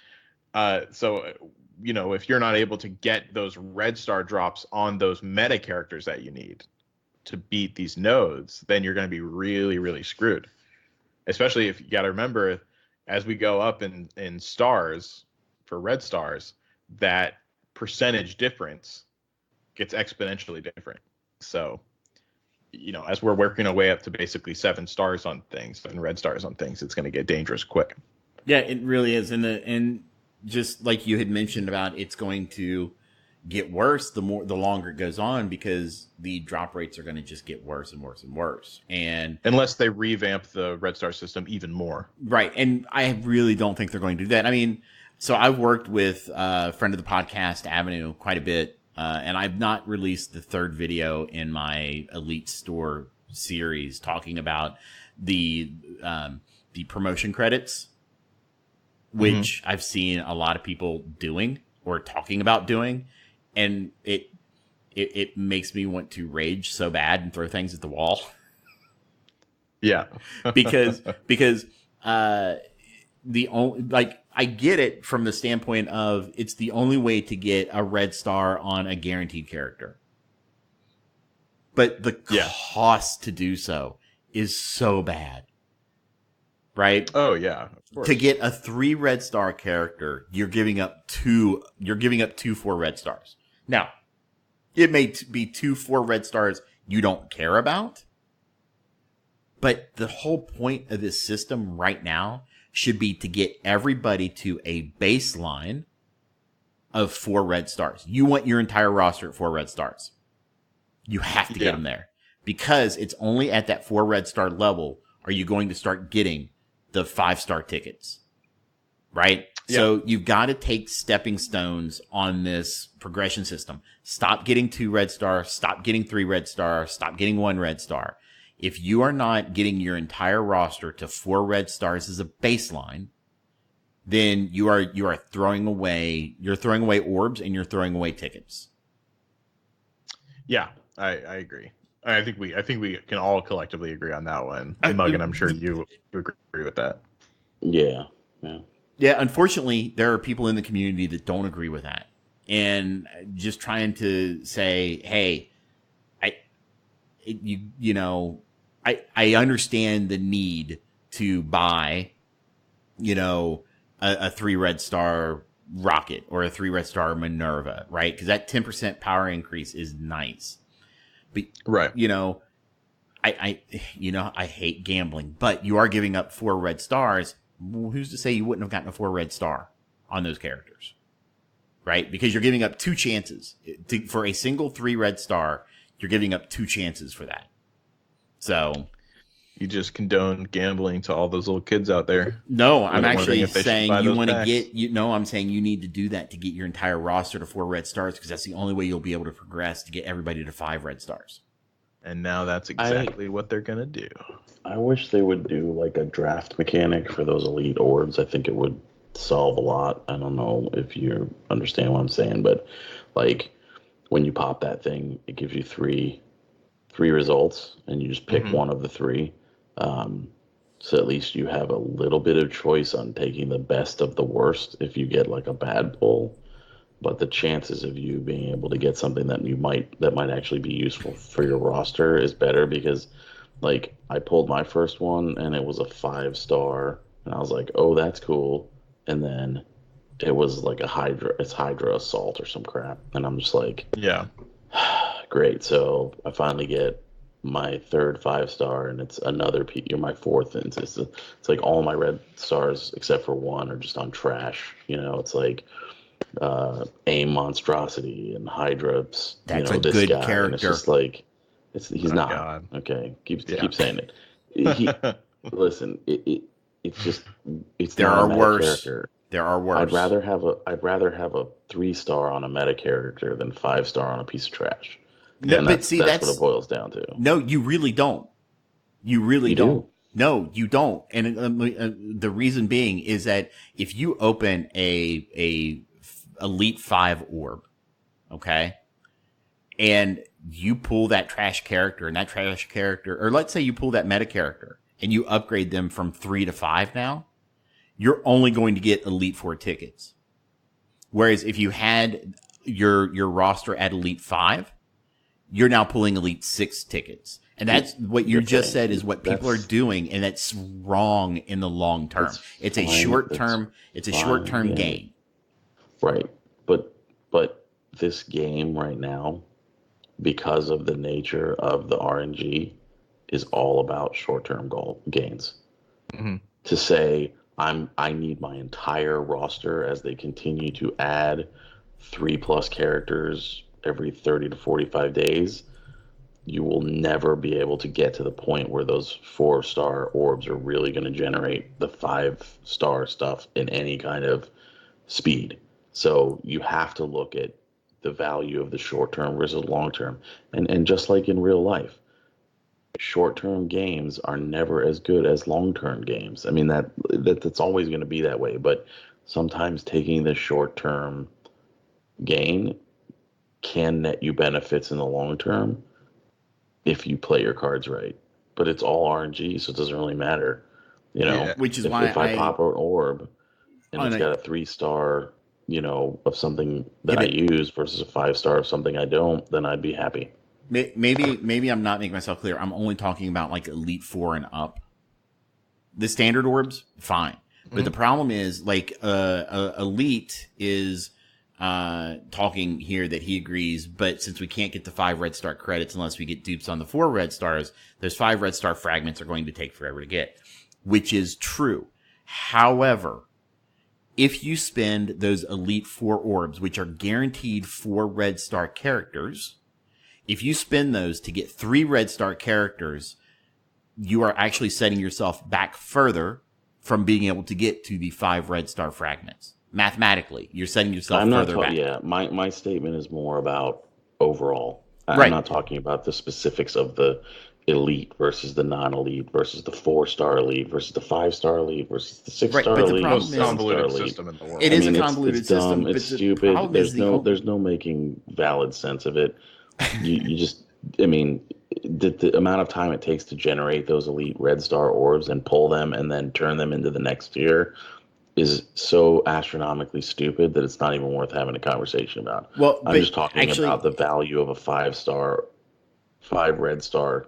So, if you're not able to get those red star drops on those meta characters that you need to beat these nodes, then you're going to be really, really screwed. Especially if you got to remember, as we go up in stars for red stars, that percentage difference gets exponentially different. So, as we're working our way up to basically 7 stars on things and red stars on things, it's going to get dangerous quick. Yeah, it really is. And just like you had mentioned about, it's going to get worse the longer it goes on, because the drop rates are going to just get worse and worse and worse. And unless they revamp the Red Star system even more. Right. And I really don't think they're going to do that. I mean, so I've worked with a friend of the podcast, Avenue, quite a bit. And I've not released the third video in my Elite Store series talking about the promotion credits, which I've seen a lot of people doing or talking about doing. And it makes me want to rage so bad and throw things at the wall. Yeah. because the only, like, I get it from the standpoint of it's the only way to get a red star on a guaranteed character. But the cost to do so is so bad. Right? Oh yeah. Of course. To get a 3 red star character, you're giving up 2 4 red stars. Now, it may be 2 4 red stars you don't care about. But the whole point of this system right now should be to get everybody to a baseline of 4 red stars. You want your entire roster at 4 red stars. You have to get them there. Because it's only at that 4 red star level are you going to start getting the 5-star tickets. Right? Yeah. So you've got to take stepping stones on this progression system. Stop getting 2 red stars. Stop getting 3 red stars. Stop getting 1 red star. If you are not getting your entire roster to 4 red stars as a baseline, then you are throwing away orbs and you're throwing away tickets. Yeah, I agree. I think we can all collectively agree on that one. And Muggin, I'm sure you agree with that. Yeah. Yeah, unfortunately, there are people in the community that don't agree with that. And just trying to say, hey, I understand the need to buy, a 3 red star rocket or a 3 red star Minerva, right? Because that 10% power increase is nice. But, right. I hate gambling, but you are giving up 4 red stars. Well, who's to say you wouldn't have gotten a 4 red star on those characters? Right? Because you're giving up 2 chances for a single 3 red star. You're giving up 2 chances for that. So you just condone gambling to all those little kids out there. No, I'm actually saying you want to get, I'm saying you need to do that to get your entire roster to 4 red stars, because that's the only way you'll be able to progress to get everybody to 5 red stars. And now that's exactly what they're going to do. I wish they would do like a draft mechanic for those elite orbs. I think it would solve a lot. I don't know if you understand what I'm saying, but like when you pop that thing, it gives you three results, and you just pick one of the 3. So at least you have a little bit of choice on taking the best of the worst if you get like a bad pull. But the chances of you being able to get something that might actually be useful for your roster is better, because like I pulled my first one and it was a 5-star and I was like, oh, that's cool. And then it was like Hydra Assault or some crap. And I'm just like, yeah, great. So I finally get my 3rd 5-star, and it's another you're my 4th, and it's like all my red stars except for 1 are just on trash. It's like AIM Monstrosity and Hydra. That's a this good guy, character. And it's just like he's not God. Okay. Keep saying it. Listen, it's there not are a meta worse. Character. There are worse. I'd rather have a 3-star on a meta character than 5-star on a piece of trash. No, and that's what it boils down to. No, you really don't. You really don't. Do. No, you don't. And the reason being is that if you open a Elite 5 orb, okay, and you pull that trash character, and that trash character, or let's say you pull that meta character and you upgrade them from 3 to 5 now, you're only going to get Elite 4 tickets. Whereas if you had your roster at Elite 5, you're now pulling Elite 6 tickets. And that's what you just said is what people are doing, and that's wrong in the long term. It's a short term gain. Right. But this game right now, because of the nature of the RNG, is all about short term goal gains. Mm-hmm. To say, I need my entire roster as they continue to add 3+ characters every 30 to 45 days. You will never be able to get to the point where those 4-star orbs are really going to generate the 5-star stuff in any kind of speed. So you have to look at the value of the short term versus long term. And just like in real life, short term games are never as good as long term games. I mean that's always going to be that way, but sometimes taking the short term gain can net you benefits in the long term if you play your cards right. But it's all RNG, so it doesn't really matter. You know, Yeah. Which is if, why if I pop an orb and Oh, it's no. got a 3-star, of something Yeah, that I but- use versus a 5-star of something I don't, then I'd be happy. Maybe I'm not making myself clear. I'm only talking about like Elite 4 and up. The standard orbs, fine. But the problem is, like, Elite is talking here that he agrees, but since we can't get the 5 red star credits unless we get dupes on the 4 red stars, those 5 red star fragments are going to take forever to get, which is true. However, if you spend those Elite 4 orbs, which are guaranteed 4 red star characters, if you spend those to get 3 red star characters, you are actually setting yourself back further from being able to get to the 5 red star fragments. Mathematically, you're setting yourself further back. Yeah, my statement is more about overall. Right. I'm not talking about the specifics of the elite versus the non-elite versus the 4-star elite versus the 5-star elite versus the 6-star but the elite. problem Most is- convoluted elite. system in the world. It is a it's convoluted dumb, system, it's but the stupid. problem is There's no making valid sense of it. You just, I mean, the amount of time it takes to generate those elite red star orbs and pull them and then turn them into the next tier is so astronomically stupid that it's not even worth having a conversation about. Well, I'm but just talking actually- about the value of a 5-star, 5 red star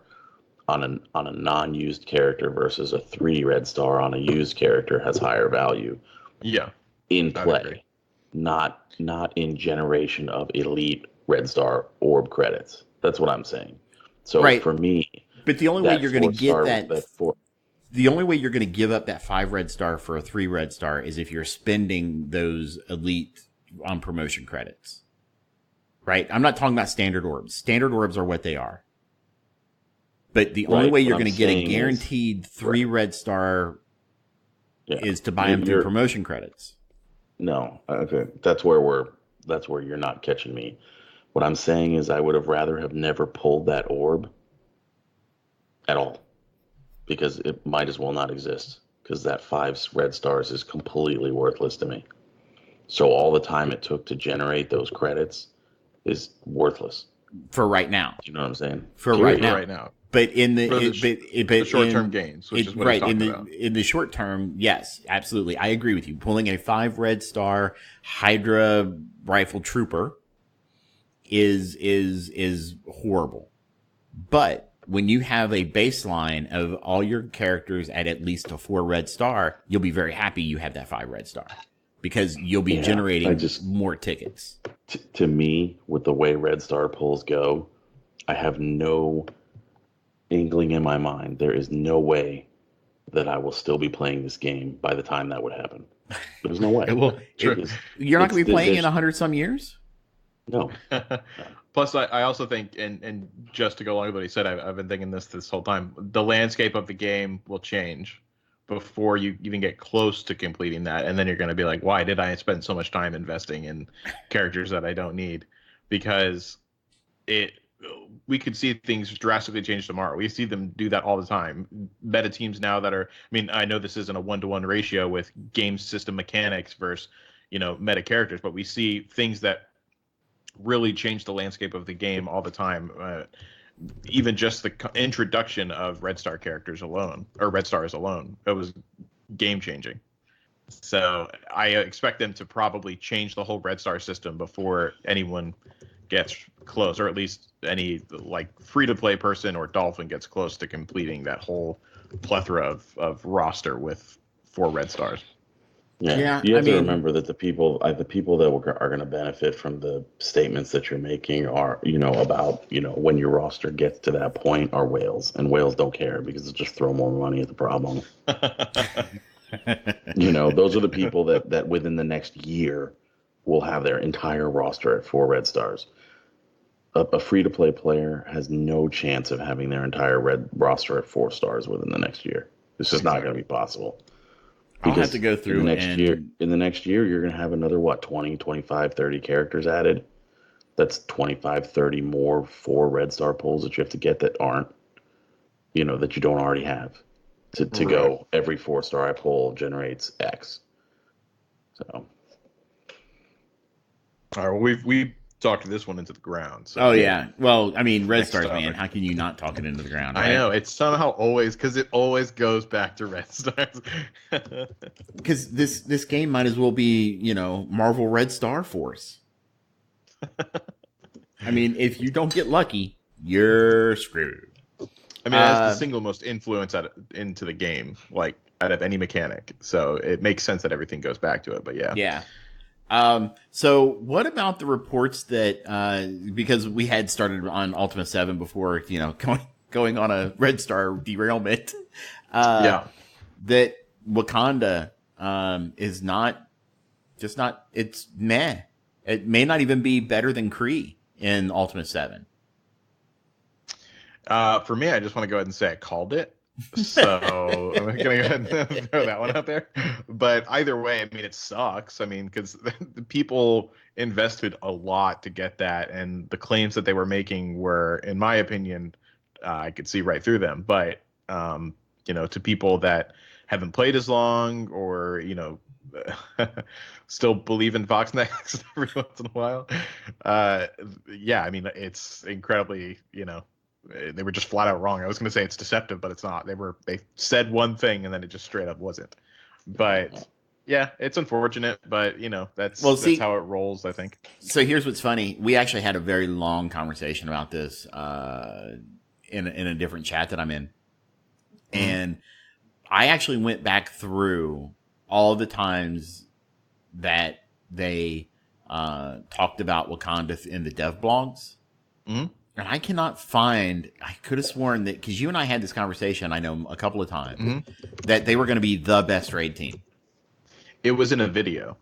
on a non-used character versus a 3 red star on a used character has higher value Yeah. in I play, agree. not in generation of elite red star orb credits. That's what I'm saying. So Right. for me, But the only way that you're going to get 4-star the only way you're going to give up that 5 red star for a 3 red star is if you're spending those elite on promotion credits. Right? I'm not talking about standard orbs. Standard orbs are what they are. But the only Right, way what you're I'm going to get a saying is- guaranteed 3 red star yeah. is to buy them through promotion credits. No, okay, that's where you're not catching me. What I'm saying is I would have rather have never pulled that orb at all, because it might as well not exist, because that 5 red stars is completely worthless to me. So all the time it took to generate those credits is worthless. For right now. You know what I'm saying? For Period. right now. Right now. But in the, For the the short-term gains, which is what he's talking about. In the short term, yes, absolutely, I agree with you. Pulling a 5 red star Hydra rifle trooper is horrible. But when you have a baseline of all your characters at least a 4 red star, you'll be very happy you have that 5 red star because you'll be generating more tickets. To me, with the way red star pulls go, I have no inkling in my mind. There is no way that I will still be playing this game by the time that would happen. There's no way. You're not going to be playing in 100 some years? No. Plus, I also think, and just to go along with what he said, I've been thinking this whole time. The landscape of the game will change before you even get close to completing that, and then you're going to be like, why did I spend so much time investing in characters that I don't need? Because we could see things drastically change tomorrow. We see them do that all the time. Meta teams now that are, I mean, I know this isn't a 1-to-1 ratio with game system mechanics versus, meta characters, but we see things that really change the landscape of the game all the time. Even just the introduction of red star characters alone, or red stars alone, it was game changing. So I expect them to probably change the whole red star system before anyone gets close, or at least any free to play person or Dolphin gets close to completing that whole plethora of roster with 4 red stars. Yeah, you have to remember that the people that are going to benefit from the statements that you're making are, about, when your roster gets to that point are whales, and whales don't care because they'll just throw more money at the problem. Those are the people that within the next year will have their entire roster at 4 red stars. A free-to-play player has no chance of having their entire red roster at 4 stars within the next year. It's just not going to be possible. I'll have to go through in the next year, you're going to have another, 20, 25, 30 characters added. That's 25, 30 more 4 red star pulls that you have to get that aren't, that you don't already have. To go, every 4-star I pull generates X. So. All right, well, we've talked this one into the ground. So yeah. Well, I mean, red Next stars, topic. man. How can you not talk it into the ground? Right? I know it's somehow always because it always goes back to red stars. Because this game might as well be, Marvel Red Star Force. I mean, if you don't get lucky, you're screwed. I mean, it has the single most influence into the game, like out of any mechanic. So it makes sense that everything goes back to it. But yeah. Yeah. So what about the reports that because we had started on Ultima 7 before, going on a Red Star derailment, that Wakanda is not it's meh. It may not even be better than Kree in Ultima 7. For me, I just want to go ahead and say I called it. So I'm going to go ahead and throw that one out there. But either way, I mean, it sucks. I mean, because the people invested a lot to get that. And the claims that they were making were, in my opinion, I could see right through them. But, to people that haven't played as long or, still believe in Fox Next every once in a while. Yeah, I mean, it's incredibly, they were just flat out wrong. I was going to say it's deceptive, but it's not. They said one thing and then it just straight up wasn't. But yeah, it's unfortunate, but that's how it rolls, I think. So here's what's funny. We actually had a very long conversation about this in a different chat that I'm in. And I actually went back through all the times that they talked about Wakanda in the dev blogs. Mm-hmm. And I cannot find, I could have sworn that, because you and I had this conversation, I know, a couple of times, that they were going to be the best raid team. It was in a video.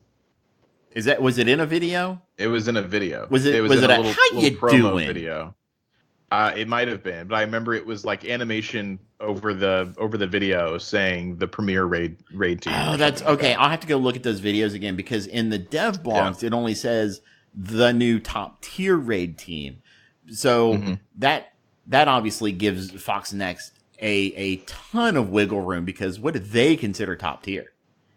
Was it in a video? It was in a video. Was it in a little promo doing? video? It might have been, but I remember it was like animation over the video saying the premier raid team. Oh, that's okay. I'll have to go look at those videos again, because in the dev blogs, it only says the new top tier raid team. So that obviously gives Fox Next a ton of wiggle room, because what do they consider top tier,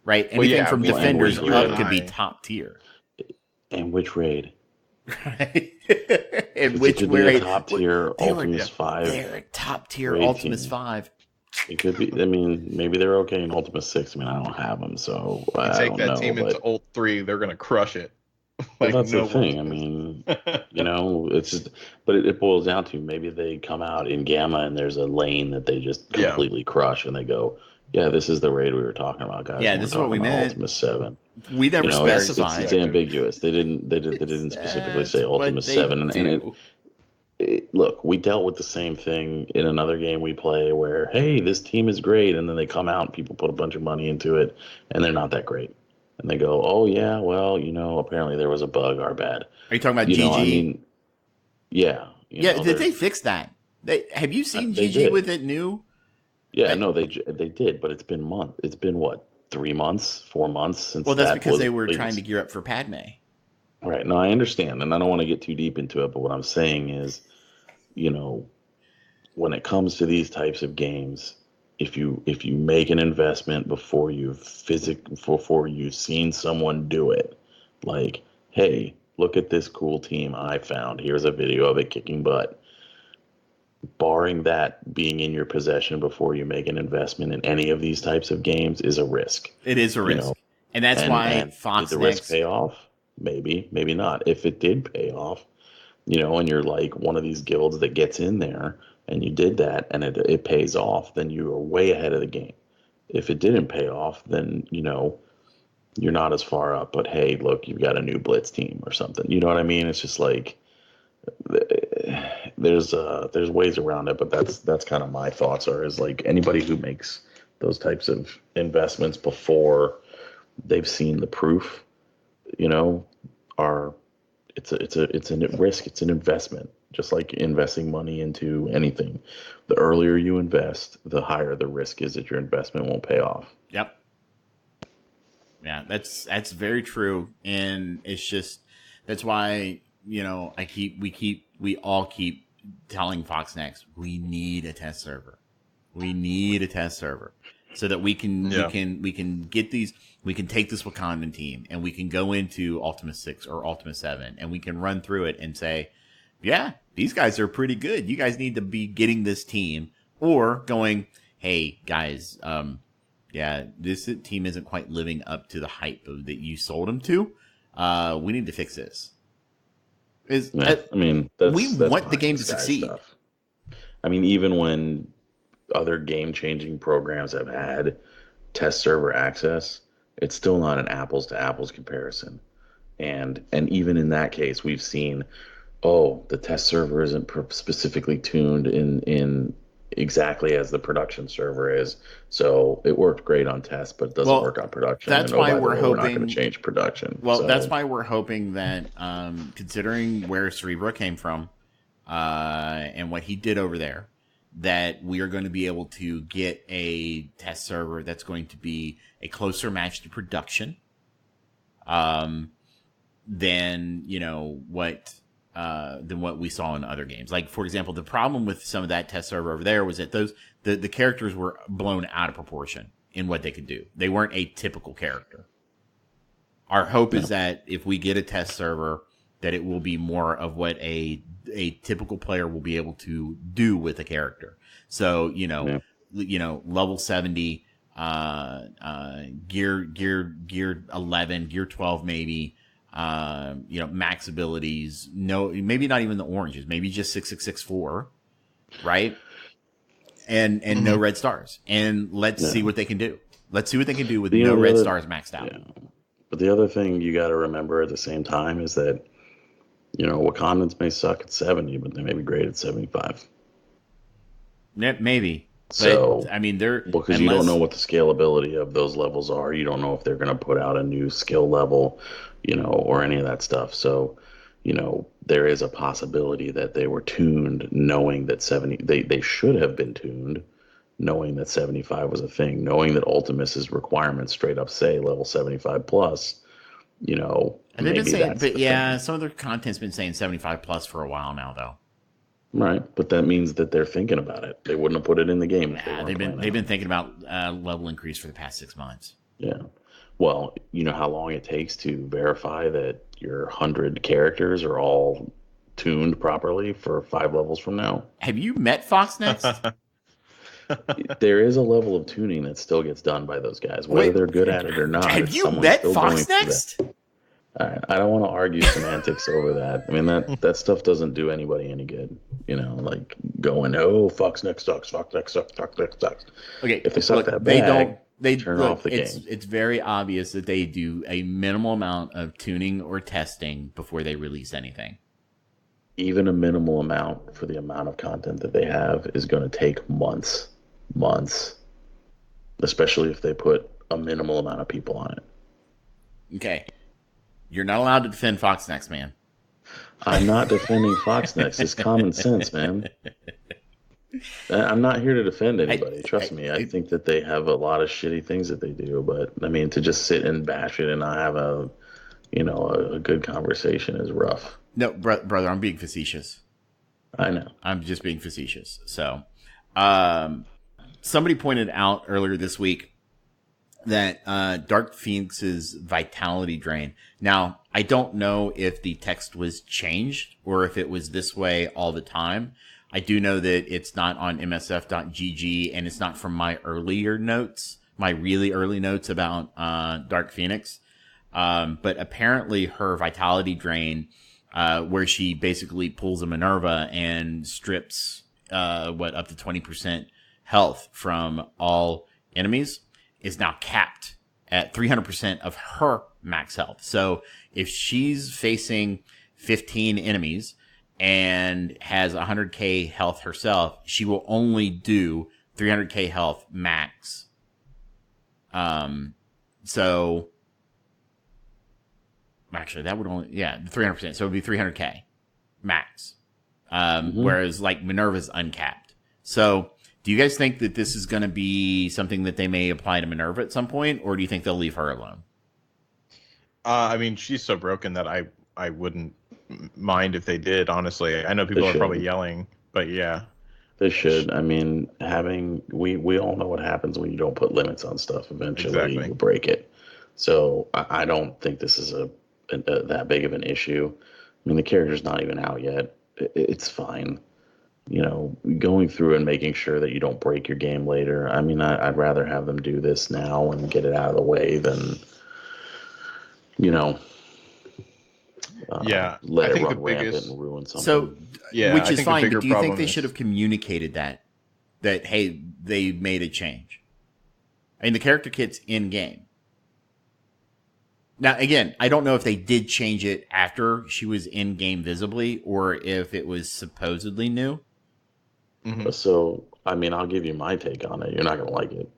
right? Anything from Defenders up could be top tier. And which raid? Right. And which raid? Top tier Ultimus 5. They're a top tier Ultimus 5. It could be. I mean, maybe they're okay in Ultimus 6. I mean, I don't have them, so I take don't that know, team into Ult 3, they're gonna crush it. Well, that's the thing. I mean, it's just, but it boils down to maybe they come out in Gamma and there's a lane that they just completely crush, and they go, "Yeah, this is the raid we were talking about, guys. Yeah, this is what we meant. Ultimus 7. We never specified. It's ambiguous. They didn't specifically say Ultimus 7, and look, we dealt with the same thing in another game we play where, hey, this team is great, and then they come out and people put a bunch of money into it, and they're not that great. And they go, oh, yeah, well, apparently there was a bug, our bad. Are you talking about GG? I mean, yeah. Did they fix that? Have you seen GG with it new? Yeah, no, they did, but it's been months. It's been, what, 3 months, 4 months since Well, that's because they were trying to gear up for Padme. Right. No, I understand, and I don't want to get too deep into it, but what I'm saying is, when it comes to these types of games, if you make an investment before you've seen someone do it, like, hey, look at this cool team I found. Here's a video of it kicking butt. Barring that being in your possession before you make an investment in any of these types of games is a risk. It is a risk. And that's why Fox did the risk pay off? Maybe, maybe not. If it did pay off, and you're like one of these guilds that gets in there and you did that and it pays off, then you are way ahead of the game. If it didn't pay off, then, you're not as far up. But hey, look, you've got a new Blitz team or something. You know what I mean? It's just like there's ways around it, but that's kind of my thoughts is like anybody who makes those types of investments before they've seen the proof, you know, are it's a risk, it's an investment, just like investing money into anything. The earlier you invest, the higher the risk is that your investment won't pay off. Yep. Yeah, that's very true, and it's just that's why we all keep telling Fox Next we need a test server. We need a test server so that we can get these. We can take this Wakandan team and we can go into Ultima 6 or Ultima 7 and we can run through it and say, yeah, these guys are pretty good. You guys need to be getting this team, or going, hey guys, this team isn't quite living up to the hype that you sold them to. We need to fix this. We want the game to succeed. Stuff. I mean, even when other game-changing programs have had test server access, it's still not an apples-to-apples comparison. And even in that case, we've seen, the test server isn't specifically tuned in exactly as the production server is. So it worked great on test, but it doesn't work on production. That's why we're hoping we're not going to change production. Well, that's why we're hoping that, considering where Cerebro came from, and what he did over there, that we are going to be able to get a test server that's going to be a closer match to production, than what we saw in other games. Like, for example, the problem with some of that test server over there was that the characters were blown out of proportion in what they could do. They weren't a typical character. Our hope is that if we get a test server, that it will be more of what a typical player will be able to do with a character. So, level 70, gear 11, gear 12 maybe, max abilities, no, maybe not even the oranges, maybe just 6664, right? And no red stars. And let's see what they can do. Let's see what they can do with no red stars maxed out. Yeah. But the other thing you got to remember at the same time is that, Wakandans may suck at 70, but they may be great at 75. Yeah, maybe. So, but, I mean, because you don't know what the scalability of those levels are. You don't know if they're going to put out a new skill level, or any of that stuff. So, there is a possibility that they were tuned knowing that 70, they should have been tuned knowing that 75 was a thing, knowing that Ultimus's requirements straight up say level 75 plus, and they've been saying, some of their content's been saying 75 plus for a while now, though. Right, but that means that they're thinking about it. They wouldn't have put it in the game. They've been thinking about level increase for the past 6 months. Yeah, well, you know how long it takes to verify that your 100 characters are all tuned properly for 5 levels from now. Have you met Fox Next? There is a level of tuning that still gets done by those guys, whether they're good at it or not. Have you met Fox Next? I don't want to argue semantics over that. I mean, that stuff doesn't do anybody any good. Like going, Fox Next sucks, Fox Next sucks, Fox Next sucks. Okay, if they suck that bag, they turn off the game. It's very obvious that they do a minimal amount of tuning or testing before they release anything. Even a minimal amount for the amount of content that they have is going to take months, especially if they put a minimal amount of people on it. Okay. You're not allowed to defend Fox Next, man. I'm not defending Fox Next. It's common sense, man. I'm not here to defend anybody. Trust me. I think that they have a lot of shitty things that they do, but I mean, to just sit and bash it and not have a good conversation is rough. No, brother, I'm being facetious. I know. I'm just being facetious. So, somebody pointed out earlier this week that Dark Phoenix's vitality drain. Now, I don't know if the text was changed or if it was this way all the time. I do know that it's not on msf.gg and it's not from my earlier notes, my really early notes about Dark Phoenix. But apparently her vitality drain, where she basically pulls a Minerva and strips up to 20% health from all enemies, is now capped at 300% of her max health. So if she's facing 15 enemies and has 100k health herself, she will only do 300k health max So actually, that would only 300%. So it would be 300K max. Whereas like Minerva's uncapped. So do you guys think that this is going to be something that they may apply to Minerva at some point, or do you think they'll leave her alone? I mean, she's so broken that I wouldn't mind if they did. Honestly, I know people are probably yelling, but yeah, they should. I mean, we all know what happens when you don't put limits on stuff. Eventually, you break it. So I don't think this is a that big of an issue. I mean, the character's not even out yet. It's fine. You know, going through and making sure that you don't break your game later. I mean, I'd rather have them do this now and get it out of the way than, you know, let it run rampant and ruin something. So, which is fine, but do you think they should have communicated that hey, they made a change? I mean, the character kit's in game. Now, again, I don't know if they did change it after she was in game visibly or if it was supposedly new. So, I mean, I'll give you my take on it. You're not going to like it.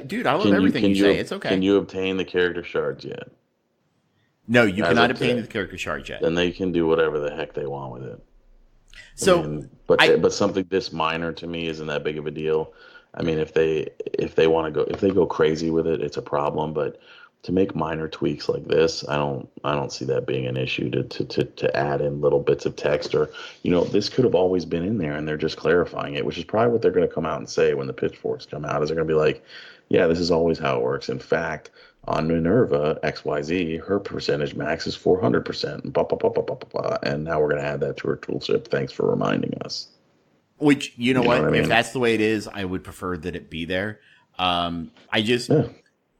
Dude, I love everything you say. It's okay. Can you obtain the character shards yet? No, you cannot obtain the character shards yet. Then they can do whatever the heck they want with it. So, I mean, but something this minor to me isn't that big of a deal. I mean, if they want to go, if they go crazy with it, it's a problem. But to make minor tweaks like this, I don't see that being an issue to add in little bits of text, or, you know, this could have always been in there and they're just clarifying it, which is probably what they're going to come out and say when the pitchforks come out. Is they're going to be like, yeah, this is always how it works. In fact, on Minerva XYZ, her percentage max is 400%, blah, blah, blah, blah, blah, blah, blah, and now we're going to add that to her tooltip. Thanks for reminding us. Which, you know what? I mean? If that's the way it is, I would prefer that it be there.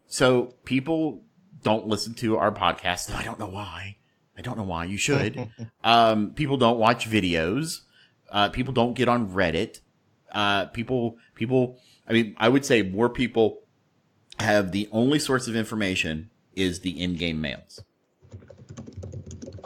So people don't listen to our podcast. I don't know why. You should. People don't watch videos. People don't get on Reddit. People, I mean, I would say more people have the only source of information is the in-game mails.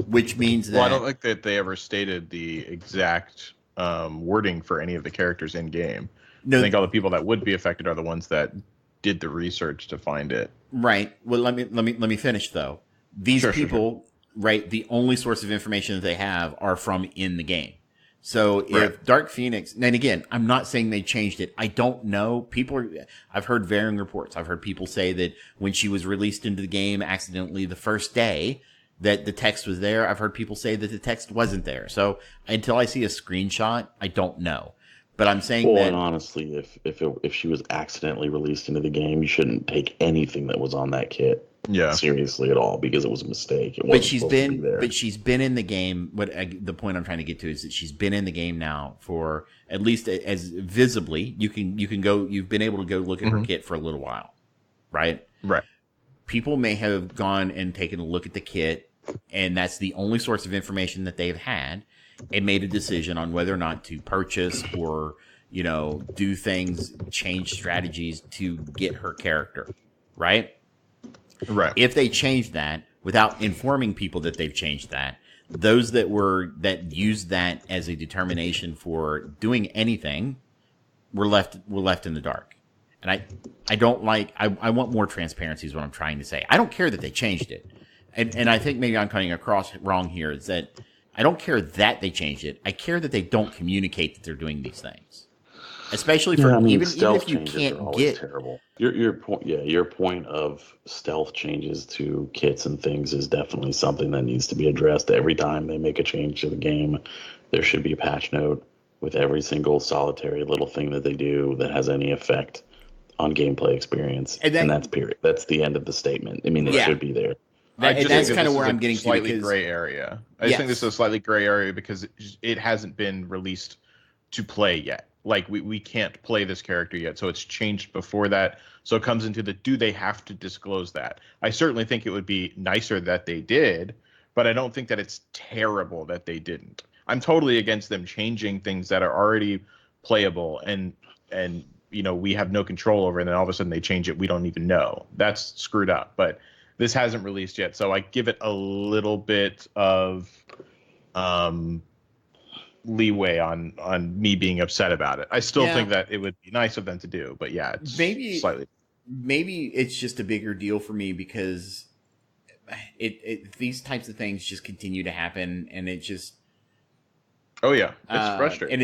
Which means that... Well, I don't think that they ever stated the exact wording for any of the characters in-game. No, I think all the people that would be affected are the ones that did the research to find it. Right. Well, let me finish though. These people, right? The only source of information that they have are from in the game. So if Dark Phoenix, and again, I'm not saying they changed it. I don't know. I've heard varying reports. I've heard people say that when she was released into the game accidentally the first day, that the text was there. I've heard people say that the text wasn't there. So until I see a screenshot, I don't know. But I'm saying that... and honestly, if she was accidentally released into the game, you shouldn't take anything that was on that kit seriously at all, because it was a mistake. It wasn't supposed to be there. But she's been in the game. The point I'm trying to get to is that she's been in the game now for at least as visibly. You can go. You've been able to go look at her kit for a little while, right? Right. People may have gone and taken a look at the kit, and that's the only source of information that they've had, and made a decision on whether or not to purchase or, you know, do things, change strategies to get her character, right? Right. If they change that without informing people that they've changed that, those that used that as a determination for doing anything were left in the dark. And I don't like, I want more transparency is what I'm trying to say. I don't care that they changed it. And I think maybe I'm coming across wrong here, is that I don't care that they changed it. I care that they don't communicate that they're doing these things. Especially for even if you can't get terrible. Your point of stealth changes to kits and things is definitely something that needs to be addressed. Every time they make a change to the game, there should be a patch note with every single solitary little thing that they do that has any effect on gameplay experience. And that's period. That's the end of the statement. I mean, it should be there. That's kind of where I'm getting to. Slightly gray area. I think this is a slightly gray area because it hasn't been released to play yet. Like we can't play this character yet, so it's changed before that. So it comes into do they have to disclose that? I certainly think it would be nicer that they did, but I don't think that it's terrible that they didn't. I'm totally against them changing things that are already playable and you know, we have no control over, and then all of a sudden they change it. We don't even know. That's screwed up. But this hasn't released yet, so I give it a little bit of leeway on me being upset about it. I still think that it would be nice of them to do, but it's maybe slightly. maybe it's just a bigger deal for me because these types of things just continue to happen, and it just. Oh yeah, it's frustrating, and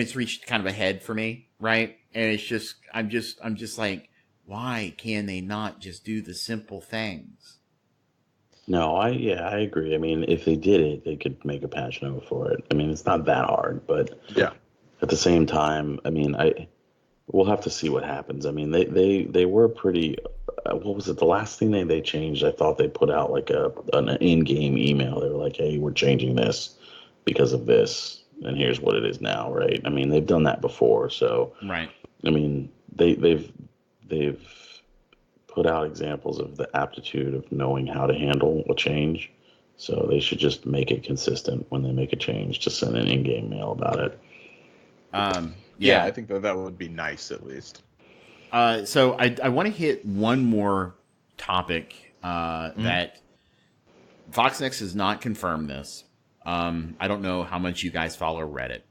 it's reached kind of a head for me, right? And it's just, I'm just like, why can they not just do the simple things? No, I agree. I mean, if they did it, they could make a patch note for it. I mean, it's not that hard, but yeah. At the same time, I mean, we'll have to see what happens. I mean, they were pretty. What was it? The last thing they changed, I thought they put out like an in-game email. They were like, "Hey, we're changing this because of this, and here's what it is now." Right? I mean, they've done that before, so right. I mean, they've put out examples of the aptitude of knowing how to handle a change. So they should just make it consistent when they make a change. Just send an in-game mail about it. Yeah, I think that would be nice at least. So I want to hit one more topic that Foxnex has not confirmed this. I don't know how much you guys follow Reddit,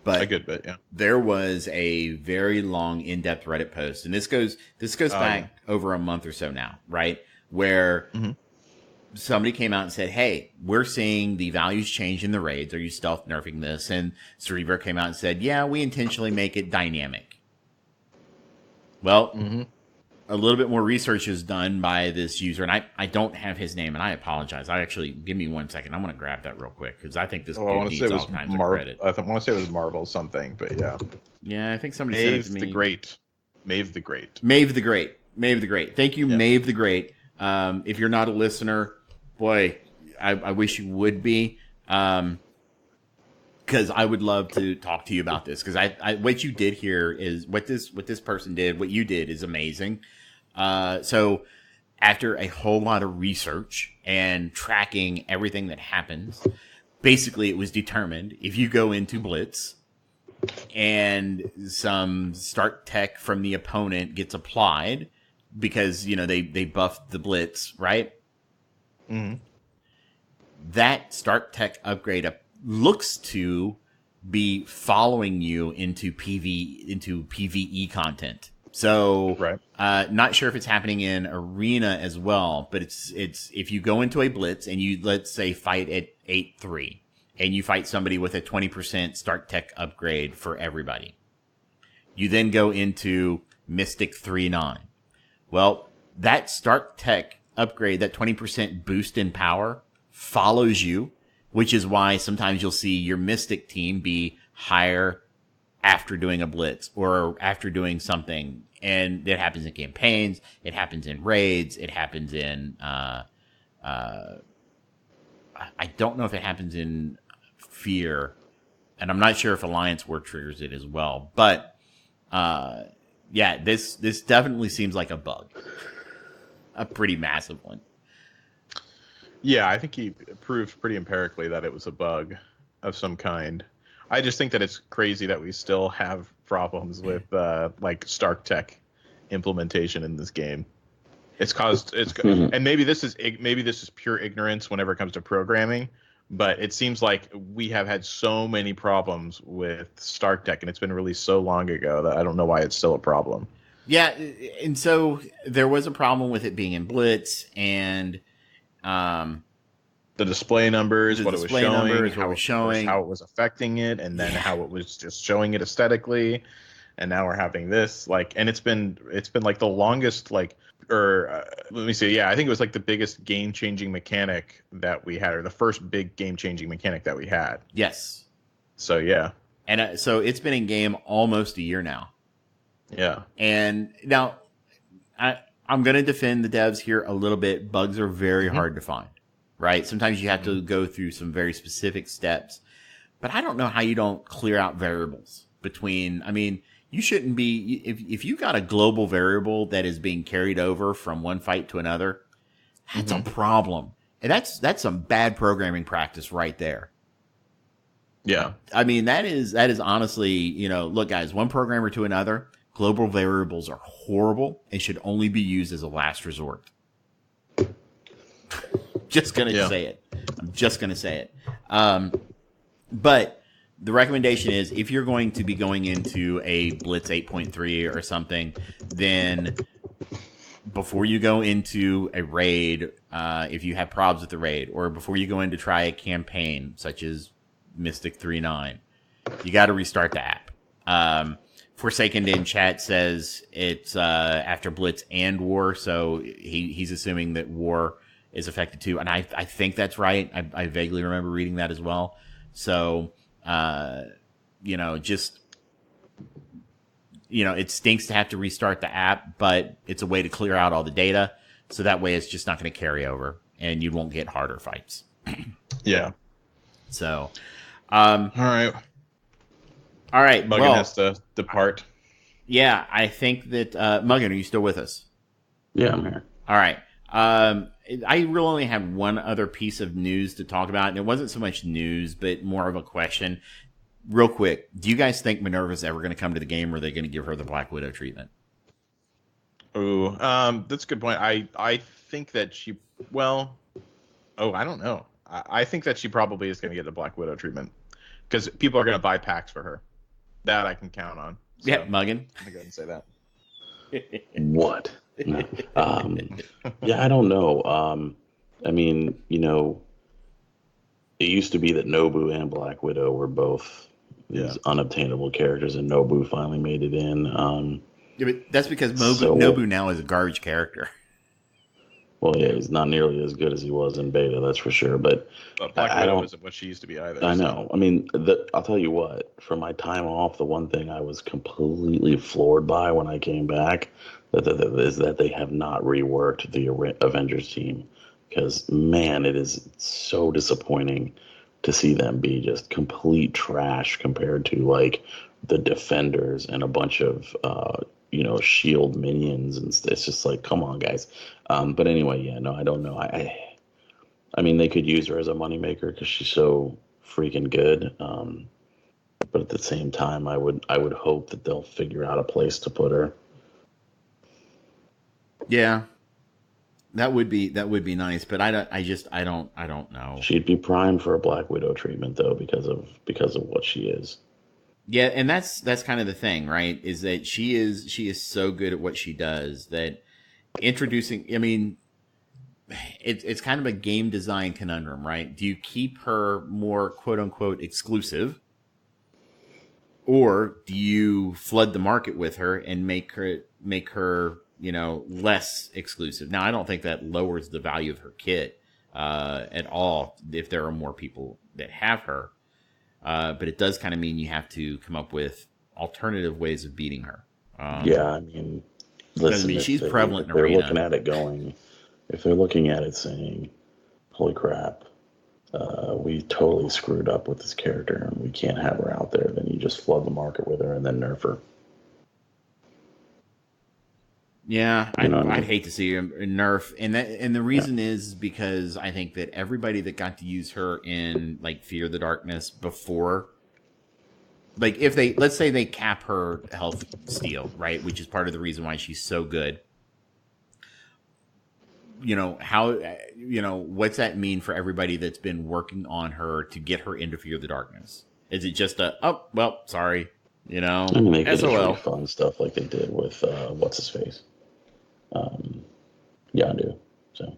but a good bit, yeah. There was a very long, in-depth Reddit post, and this goes back over a month or so now, right? Where somebody came out and said, "Hey, we're seeing the values change in the raids. Are you stealth nerfing this?" And Cerebro came out and said, "Yeah, we intentionally make it dynamic." Well, a little bit more research is done by this user, and I don't have his name, and I apologize. Give me 1 second. I'm going to grab that real quick because I think this I want to say it was credit. I want to say it was Marvel something, but yeah. Yeah, I think somebody said it to me. Maeve the Great. Maeve the Great. Thank you, Maeve the Great. If you're not a listener, boy, I wish you would be. Because I would love to talk to you about this. Because I what you did here is what this person did. What you did is amazing. So after a whole lot of research and tracking everything that happens, basically it was determined if you go into Blitz and some start tech from the opponent gets applied because they buffed the Blitz, right? Mm-hmm. That start tech upgrade looks to be following you into PvE content. So, right. Not sure if it's happening in Arena as well, but it's if you go into a Blitz and you, let's say, fight at 8-3 and you fight somebody with a 20% start tech upgrade for everybody. You then go into Mystic 3-9. Well, that start tech upgrade, that 20% boost in power follows you, which is why sometimes you'll see your Mystic team be higher after doing a Blitz or after doing something. And it happens in campaigns. It happens in raids. It happens in, I don't know if it happens in Fear. And I'm not sure if Alliance War triggers it as well. But, yeah, this definitely seems like a bug. A pretty massive one. Yeah, I think he proved pretty empirically that it was a bug of some kind. I just think that it's crazy that we still have problems with like Stark Tech implementation in this game. And maybe this is pure ignorance whenever it comes to programming, but it seems like we have had so many problems with Stark Tech, and it's been released so long ago that I don't know why it's still a problem. Yeah, and so there was a problem with it being in Blitz, and the display numbers, what it was showing, how it was affecting it, and then how it was just showing it aesthetically. And now we're having this, and it's been like the longest, let me see. Yeah, I think it was like the biggest game-changing mechanic that we had, or the first big game-changing mechanic that we had. Yes. So, yeah. And so it's been in game almost a year now. Yeah. And now I'm going to defend the devs here a little bit. Bugs are very hard to find, right? Sometimes you have to go through some very specific steps. But I don't know how you don't clear out variables between, you shouldn't be, if you got a global variable that is being carried over from one fight to another, that's a problem. And that's some bad programming practice right there. Yeah. That is honestly, look guys, one programmer to another, global variables are horrible and should only be used as a last resort. Just gonna say it. I'm just gonna say it. But the recommendation is if you're going to be going into a Blitz 8.3 or something, then before you go into a raid, if you have problems with the raid, or before you go in to try a campaign such as Mystic 3.9, you got to restart the app. Forsaken in chat says it's after Blitz and War, so he's assuming that War is affected too, and I think that's right. I vaguely remember reading that as well. So, just it stinks to have to restart the app, but it's a way to clear out all the data, so that way it's just not going to carry over, and you won't get harder fights. Yeah. So, all right. Muggin has to depart. Yeah, I think that Muggin, are you still with us? Yeah, I'm here. All right. I really only have one other piece of news to talk about, and it wasn't so much news, but more of a question. Real quick, do you guys think Minerva's ever going to come to the game, or are they going to give her the Black Widow treatment? Ooh, that's a good point. I think that she, I don't know. I think that she probably is going to get the Black Widow treatment because people are going to buy packs for her. That I can count on. So, yeah, Muggin. I'm going to go and say that. What? Yeah, I don't know. I mean, it used to be that Nobu and Black Widow were both these unobtainable characters, and Nobu finally made it in. Yeah, but that's because Nobu now is a garbage character. Well, yeah, he's not nearly as good as he was in beta, that's for sure. But Black Widow isn't what she used to be either. I know. I mean, I'll tell you what. From my time off, the one thing I was completely floored by when I came back is that they have not reworked the Avengers team. Because, man, it is so disappointing to see them be just complete trash compared to, like, the Defenders and a bunch of, Shield minions. And it's just like, come on, guys. But anyway, yeah, no, I don't know. I mean, they could use her as a moneymaker because she's so freaking good. But at the same time, I would hope that they'll figure out a place to put her. Yeah. That would be nice, but I don't know. She'd be primed for a Black Widow treatment though because of what she is. Yeah, and that's kind of the thing, right? Is that she is so good at what she does that introducing, I mean, it's kind of a game design conundrum, right? Do you keep her more quote unquote exclusive, or do you flood the market with her and make her less exclusive? Now, I don't think that lowers the value of her kit at all if there are more people that have her. But it does kind of mean you have to come up with alternative ways of beating her. Yeah, I mean, listen, she's prevalent in arena. arena. If they're looking at it saying, holy crap, we totally screwed up with this character and we can't have her out there, then you just flood the market with her and then nerf her. Yeah, I'd hate to see her nerf, and the reason is because I think that everybody that got to use her in like Fear the Darkness before, like let's say they cap her health steal, right, which is part of the reason why she's so good. What's that mean for everybody that's been working on her to get her into Fear the Darkness? Is it just sorry, I mean, they could just SOL. refund stuff like they did with what's his face. Yondu. So.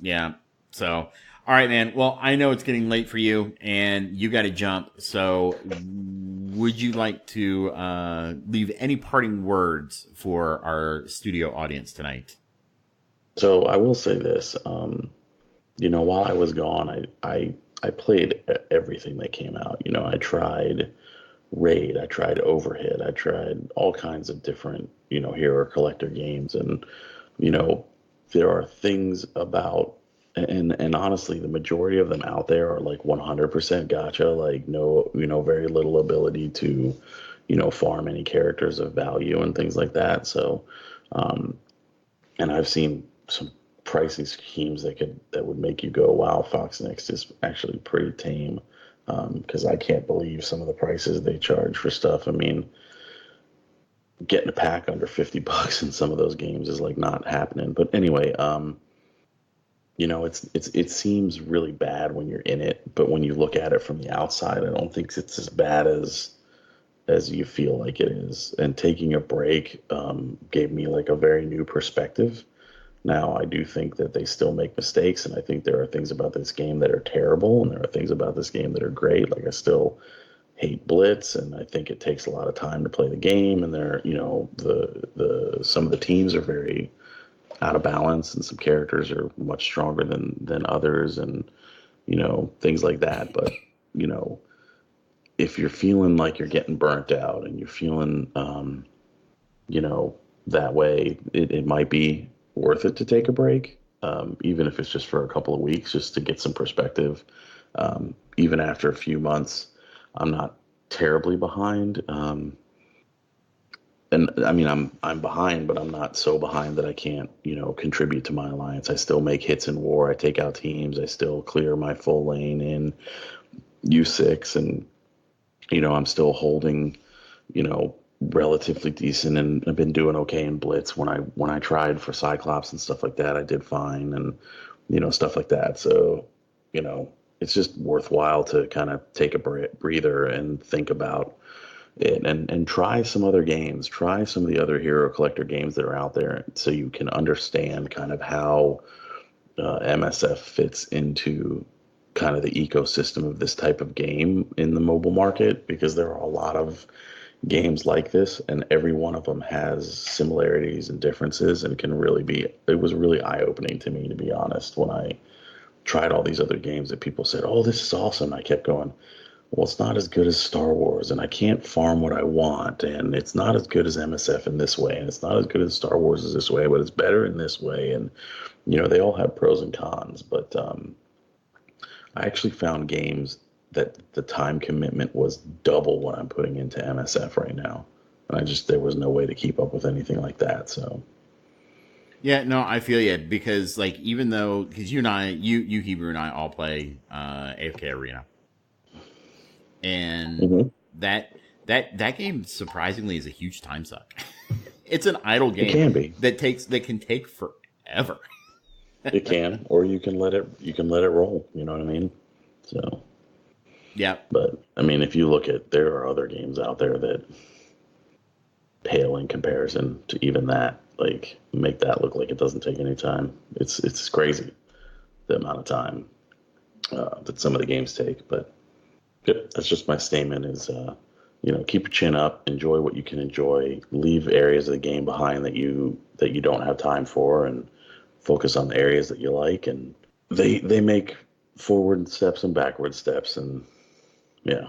Yeah. So, all right, man. Well, I know it's getting late for you, and you got to jump. So, would you like to leave any parting words for our studio audience tonight? So I will say this. While I was gone, I played everything that came out. I tried Raid, I tried Overhead, I tried all kinds of different, hero collector games. And, there are things about, and honestly, the majority of them out there are like 100% gacha, like no, very little ability to, farm any characters of value and things like that. So, and I've seen some pricing schemes that would make you go, wow, Fox Next is actually pretty tame. Because I can't believe some of the prices they charge for stuff. I mean, getting a pack under $50 in some of those games is like not happening. But anyway, it seems really bad when you're in it, but when you look at it from the outside, I don't think it's as bad as you feel like it is. And taking a break gave me like a very new perspective. Now, I do think that they still make mistakes, and I think there are things about this game that are terrible, and there are things about this game that are great. Like, I still hate Blitz, and I think it takes a lot of time to play the game, and the some of the teams are very out of balance, and some characters are much stronger than others, and things like that. But you know, if you're feeling like you're getting burnt out, and you're feeling that way, it might be worth it to take a break, even if it's just for a couple of weeks, just to get some perspective. Even after a few months, I'm not terribly behind. And I mean, I'm behind, but I'm not so behind that I can't, contribute to my alliance. I still make hits in war. I take out teams. I still clear my full lane in U6, and I'm still holding, relatively decent, and I've been doing okay in Blitz. When I tried for Cyclops and stuff like that, I did fine, and stuff like that. So, it's just worthwhile to kind of take a breather and think about it, and try some other games, try some of the other hero collector games that are out there, so you can understand kind of how MSF fits into kind of the ecosystem of this type of game in the mobile market, because there are a lot of games like this, and every one of them has similarities and differences, and it was really eye-opening to me, to be honest, when I tried all these other games that people said, oh, this is awesome. I kept going, well, it's not as good as Star Wars, and I can't farm what I want, and it's not as good as MSF in this way, and it's not as good as Star Wars is this way, but it's better in this way. And they all have pros and cons, but I actually found games that the time commitment was double what I'm putting into MSF right now, and there was no way to keep up with anything like that. So yeah, no, I feel you, because because you Hebrew and I all play AFK Arena, and that game surprisingly is a huge time suck. It's an idle game. It can be. that can take forever. It can, or you can let it roll. You know what I mean? So yeah. But I mean, if you look at, there are other games out there that pale in comparison to even that. Like, make that look like it doesn't take any time. It's crazy the amount of time that some of the games take. But that's just my statement: is keep your chin up, enjoy what you can enjoy, leave areas of the game behind that you don't have time for, and focus on the areas that you like. And they make forward steps and backward steps, and yeah,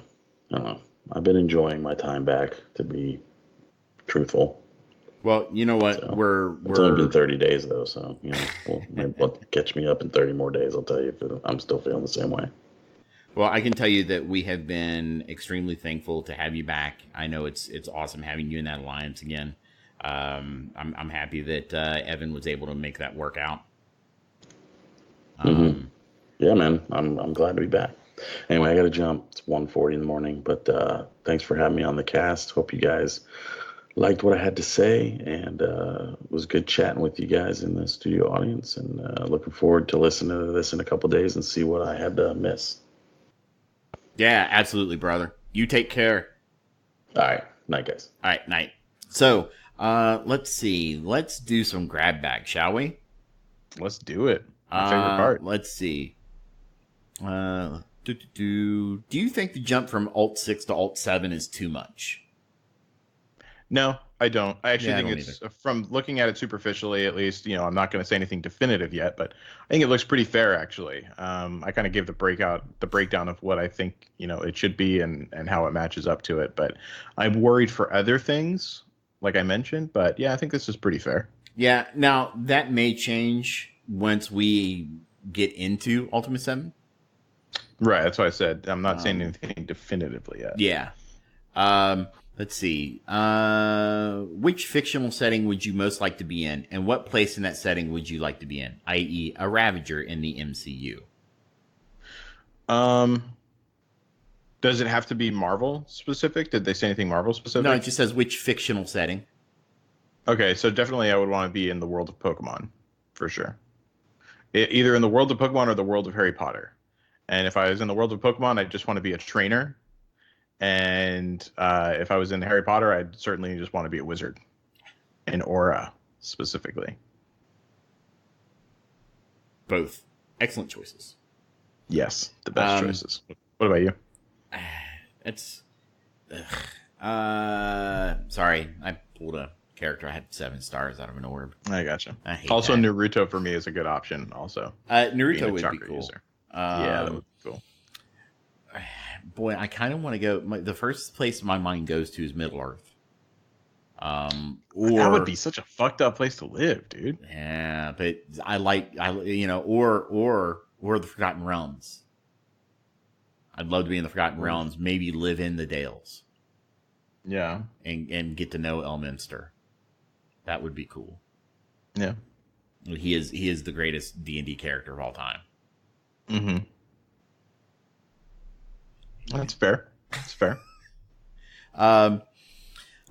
I don't know. I've been enjoying my time back, to be truthful. Well, you know what? So, it's only been 30 days though, so well, catch me up in 30 more days. I'll tell you if I'm still feeling the same way. Well, I can tell you that we have been extremely thankful to have you back. I know it's awesome having you in that alliance again. I'm happy that Evan was able to make that work out. Yeah, man, I'm glad to be back. Anyway, I got to jump. It's 1:40 in the morning, but thanks for having me on the cast. Hope you guys liked what I had to say, and it was good chatting with you guys in the studio audience, and looking forward to listening to this in a couple days and see what I had to miss. Yeah, absolutely, brother. You take care. All right. Night, guys. All right, night. So, let's see. Let's do some grab bag, shall we? Let's do it. My favorite part. Let's see. Do you think the jump from Alt 6 to Alt 7 is too much? No, I don't. I actually think it's, from looking at it superficially, at least, I'm not going to say anything definitive yet, but I think it looks pretty fair, actually. I kind of gave the breakdown of what I think, it should be, and how it matches up to it. But I'm worried for other things, like I mentioned. But yeah, I think this is pretty fair. Yeah. Now, that may change once we get into Ultimate 7. Right. That's what I said. I'm not saying anything definitively yet. Yeah. Let's see. Which fictional setting would you most like to be in, and what place in that setting would you like to be in, i.e. a Ravager in the MCU? Does it have to be Marvel specific? Did they say anything Marvel specific? No, it just says which fictional setting. Okay, so definitely I would want to be in the world of Pokemon, for sure. Either in the world of Pokemon or the world of Harry Potter. And if I was in the world of Pokemon, I just want to be a trainer. And if I was in Harry Potter, I'd certainly just want to be a wizard. An aura, specifically. Both excellent choices. Yes, the best choices. What about you? It's sorry, I pulled a character. I had 7 stars out of an orb. I gotcha. I hate also, that. Naruto for me is a good option. Also, Naruto would be chakra cool. user. Yeah, that would be cool. Boy, I kind of want to go. The first place my mind goes to is Middle Earth. Or That would be such a fucked up place to live, dude. yeah, but or the Forgotten Realms. I'd love to be in the Forgotten Realms. Maybe live in the Dales. Yeah, and get to know Elminster. That would be cool. yeah. He is the greatest D&D character of all time. Mm-hmm. That's fair. That's fair.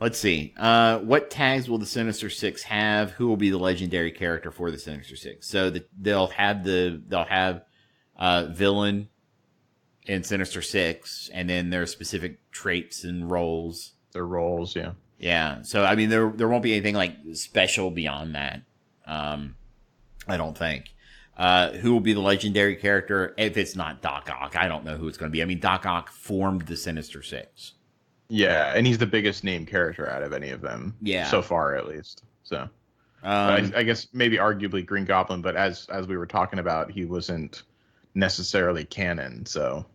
Let's see. What tags will the Sinister Six have? Who will be the legendary character for the Sinister Six? So they'll have villain in Sinister Six, and then there are specific traits and roles. Their roles, yeah. Yeah. So I mean, there won't be anything like special beyond that. I don't think. Who will be the legendary character? If it's not Doc Ock, I don't know who it's going to be. I mean, Doc Ock formed the Sinister Six. Yeah, and he's the biggest named character out of any of them. Yeah. So far, at least. So, I guess maybe arguably Green Goblin, but as we were talking about, he wasn't necessarily canon. So,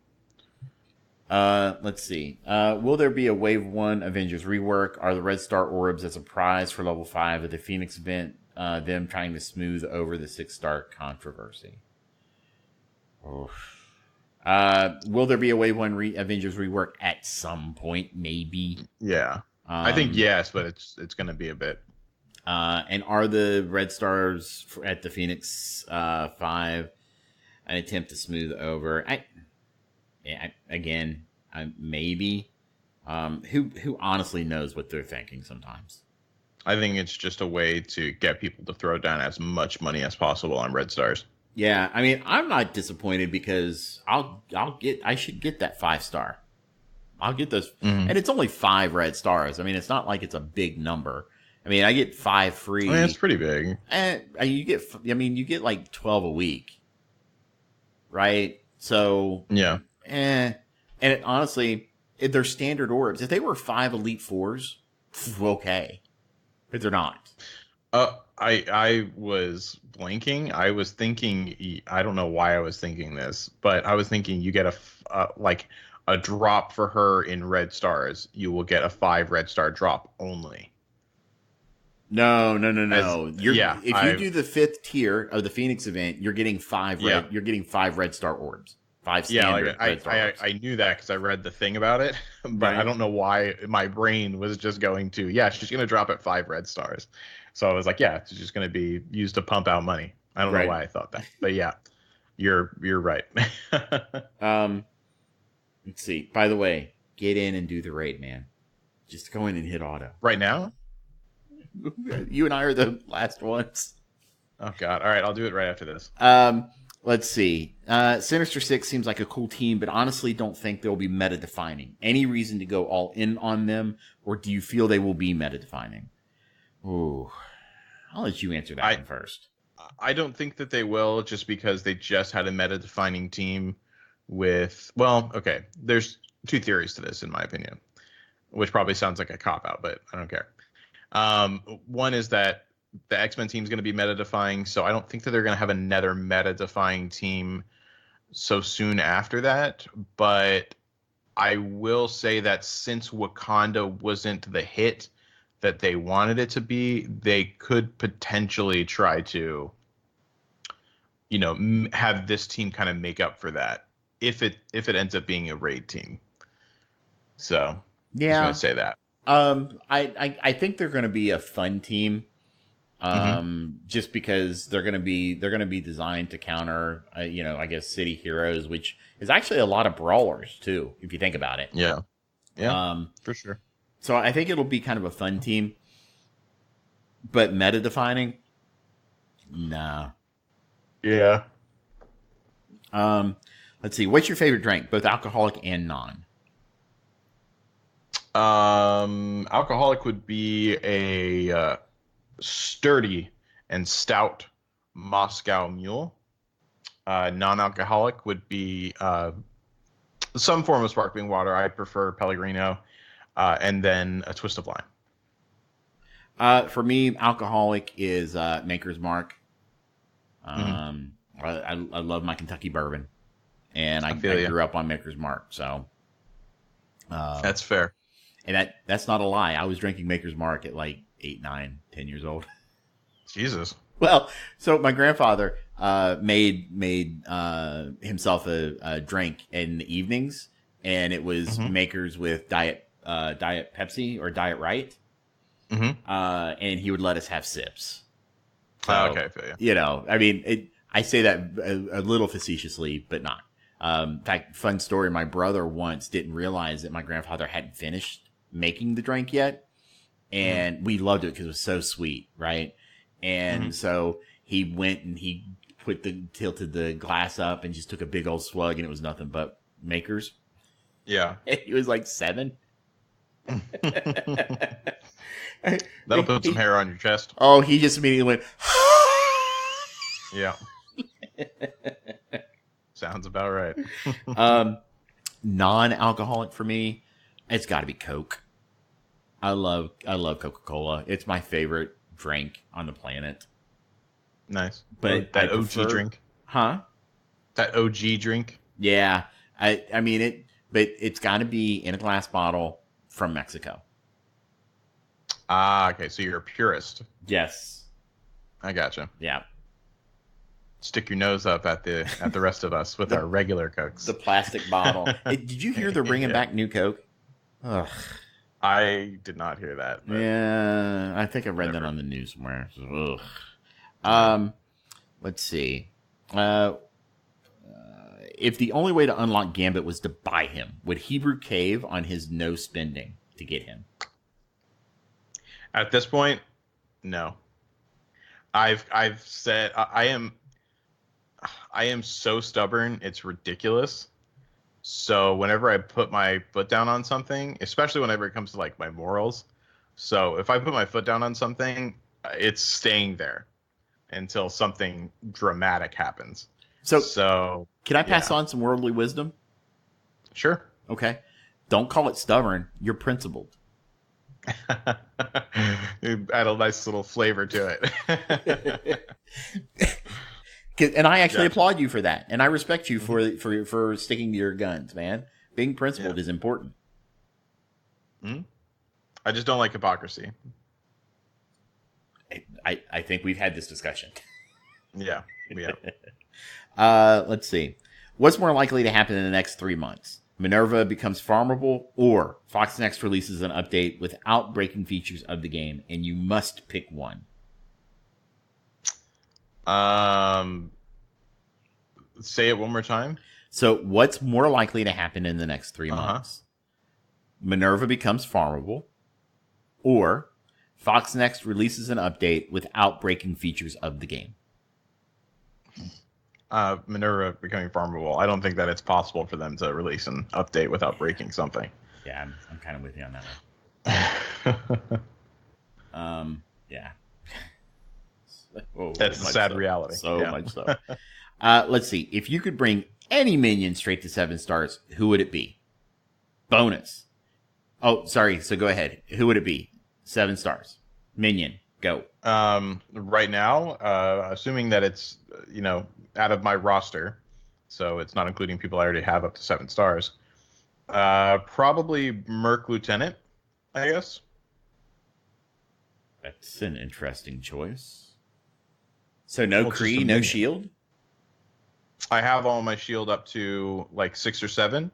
let's see. Will there be a Wave 1 Avengers rework? Are the Red Star Orbs as a prize for level 5 of the Phoenix event? Them trying to smooth over the 6-star controversy. Oof. Will there be a Wave 1 Avengers rework at some point? Maybe. Yeah. I think yes, but it's going to be a bit. And are the Red Stars at the Phoenix 5 an attempt to smooth over? Maybe. Who honestly knows what they're thinking sometimes? I think it's just a way to get people to throw down as much money as possible on Red Stars. Yeah, I mean, I'm not disappointed because I should get that 5-star. I'll get those, and it's only 5 Red Stars. I mean, it's not like it's a big number. I mean, I get 5 free. I mean, it's pretty big. And you get like 12 a week, right? So yeah, and honestly, if they're standard orbs, if they were 5 Elite Fours, okay, but they're not. I was blanking. I was thinking. I don't know why I was thinking this, but I was thinking you get a drop for her in Red Stars. You will get a 5 Red Star drop only. No. If you do the 5th tier of the Phoenix event, you're getting 5 red. You're getting 5 Red Star orbs. 5 standard Red Star orbs. I knew that because I read the thing about it, but right. I don't know why my brain was just going to. Yeah, she's going to drop at 5 Red Stars. So I was like, yeah, it's just going to be used to pump out money. I don't know why I thought that, but yeah, you're right. Let's see. By the way, get in and do the raid, man. Just go in and hit auto right now. You and I are the last ones. Oh God! All right, I'll do it right after this. Let's see. Sinister Six seems like a cool team, but honestly, don't think they'll be meta defining. Any reason to go all in on them, or do you feel they will be meta defining? Ooh, I'll let you answer that one first. I don't think that they will, just because they just had a meta-defining team with. Well, okay. There's 2 theories to this, in my opinion, which probably sounds like a cop-out, but I don't care. One is that the X-Men team is going to be meta-defying, so I don't think that they're going to have another meta-defying team so soon after that. But I will say that since Wakanda wasn't the hit that they wanted it to be, they could potentially try to, have this team kind of make up for that if it ends up being a raid team. So yeah, just gonna say that. I think they're going to be a fun team, just because they're going to be designed to counter, I guess City Heroes, which is actually a lot of brawlers too, if you think about it. Yeah, for sure. So I think it'll be kind of a fun team, but meta defining, nah. Yeah. Let's see. What's your favorite drink, both alcoholic and non? Alcoholic would be a sturdy and stout Moscow Mule. Non-alcoholic would be some form of sparkling water. I prefer Pellegrino, and then a twist of lime. For me, alcoholic is Maker's Mark. I love my Kentucky bourbon, and I grew up on Maker's Mark, so That's fair. And that's not a lie. I was drinking Maker's Mark at like 8, 9, 10 years old. Jesus. Well, so my grandfather made himself a drink in the evenings, and it was Makers with Diet Pepsi or Diet Right. And he would let us have sips. So, Okay, I feel you. You know, I mean, I say that a little facetiously, but not. In fact, fun story, my brother once didn't realize that my grandfather hadn't finished making the drink yet. And we loved it because it was so sweet, right? And so he went and he tilted the glass up and just took a big old swig, and it was nothing but Makers. Yeah. And he was like 7. That'll put some hair on your chest. Oh, he just immediately went, Yeah. Sounds about right. Non-alcoholic for me, it's got to be Coke. I love Coca-Cola. It's my favorite drink on the planet. Nice. But that I OG prefer, drink. Huh? That OG drink. Yeah. I mean it, but it's got to be in a glass bottle from Mexico. Ah, okay. So you're a purist. Yes. I gotcha. Yeah. Stick your nose up at the rest of us with our regular Cokes. The plastic bottle. Hey, did you hear they're bringing back new Coke? Ugh. I did not hear that. But Yeah, I think I read that on the news somewhere. Ugh. Let's see. If the only way to unlock Gambit was to buy him, would Hebrew cave on his no spending to get him? At this point, no. I've said I am so stubborn, it's ridiculous. So whenever I put my foot down on something, especially whenever it comes to like my morals, so if I put my foot down on something, it's staying there until something dramatic happens. So can I pass on some worldly wisdom? Sure. Okay. Don't call it stubborn. You're principled. You add a nice little flavor to it. And I actually applaud you for that, and I respect you for sticking to your guns, man. Being principled is important. I just don't like hypocrisy. I think we've had this discussion. Yeah. Let's see. What's more likely to happen in the next 3 months? Minerva becomes farmable, or Fox Next releases an update without breaking features of the game, and you must pick one. Say it one more time. So what's more likely to happen in the next 3 months? Minerva becomes farmable, or Fox Next releases an update without breaking features of the game. Minerva becoming farmable. I don't think that it's possible for them to release an update without breaking something. Yeah, I'm kind of with you on that one. Yeah. That's the sad reality. Much so. Let's see. If you could bring any minion straight to 7 stars, who would it be? Bonus. Oh, sorry. So go ahead. Who would it be? 7 stars. Minion. Go. Right now, assuming that it's, out of my roster, so it's not including people I already have up to 7 stars, probably Merc Lieutenant, I guess. That's an interesting choice. So no Kree, no shield? I have all my shield up to like 6 or 7.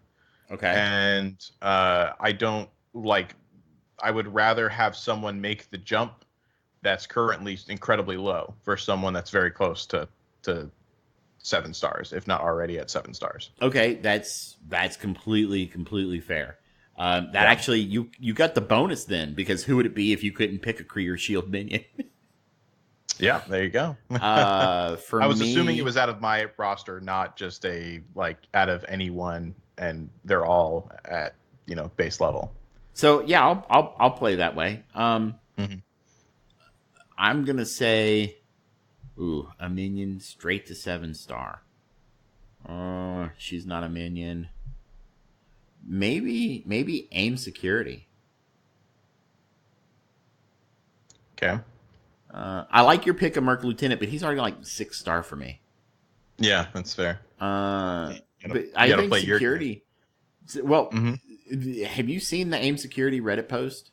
Okay. And I don't like. I would rather have someone make the jump that's currently incredibly low for someone that's very close to 7 stars, if not already at 7 stars. Okay, that's completely fair. Actually, you got the bonus then, because who would it be if you couldn't pick a Kree or shield minion? Yeah, there you go. For I was me, assuming it was out of my roster, not just out of anyone, and they're all at base level. So yeah, I'll play that way. Mhm. I'm gonna say, a minion straight to 7-star. She's not a minion. Maybe aim security. Okay. I like your pick of Merc Lieutenant, but he's already like 6-star for me. Yeah, that's fair. But I think security. Well, have you seen the aim security Reddit post?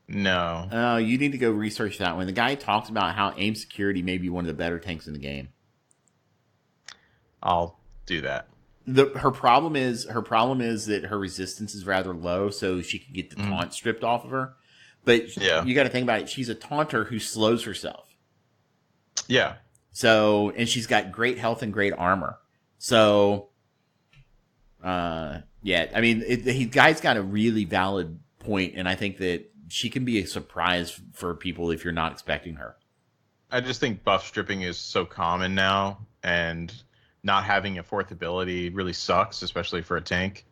No. Oh, you need to go research that one. The guy talks about how aim security may be one of the better tanks in the game. I'll do that. Her problem is that her resistance is rather low, so she can get the taunt stripped off of her. But you got to think about it. She's a taunter who slows herself. Yeah. So, and she's got great health and great armor. So, yeah, I mean, the guy's got a really valid point, and I think that she can be a surprise for people if you're not expecting her. I just think buff stripping is so common now, and not having a fourth ability really sucks, especially for a tank.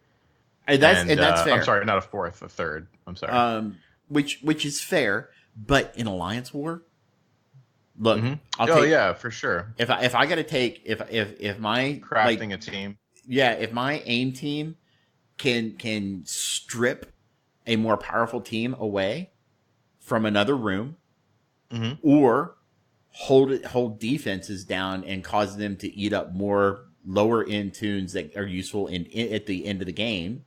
And that's fair. I'm sorry, not a fourth, a third. I'm sorry. Which is fair, but in Alliance War, look, yeah, for sure. If I got to take if my crafting a team, if my aim team can strip a more powerful team away from another room, or hold defenses down and cause them to eat up more lower end tunes that are useful at the end of the game,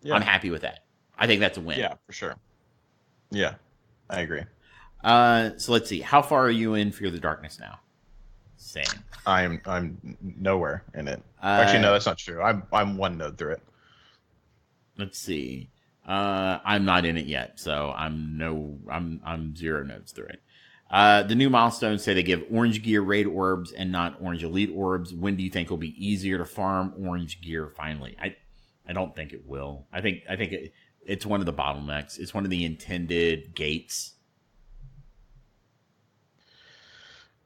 I'm happy with that. I think that's a win. Yeah, for sure. Yeah, I agree. So let's see. How far are you in Fear the Darkness now? Same. I'm nowhere in it. Actually, no, that's not true. I'm one node through it. Let's see. I'm not in it yet, so I'm 0 nodes through it. The new milestones say they give orange gear raid orbs and not orange elite orbs. When do you think it'll be easier to farm orange gear finally? I don't think it will. I think it's one of the bottlenecks. It's one of the intended gates.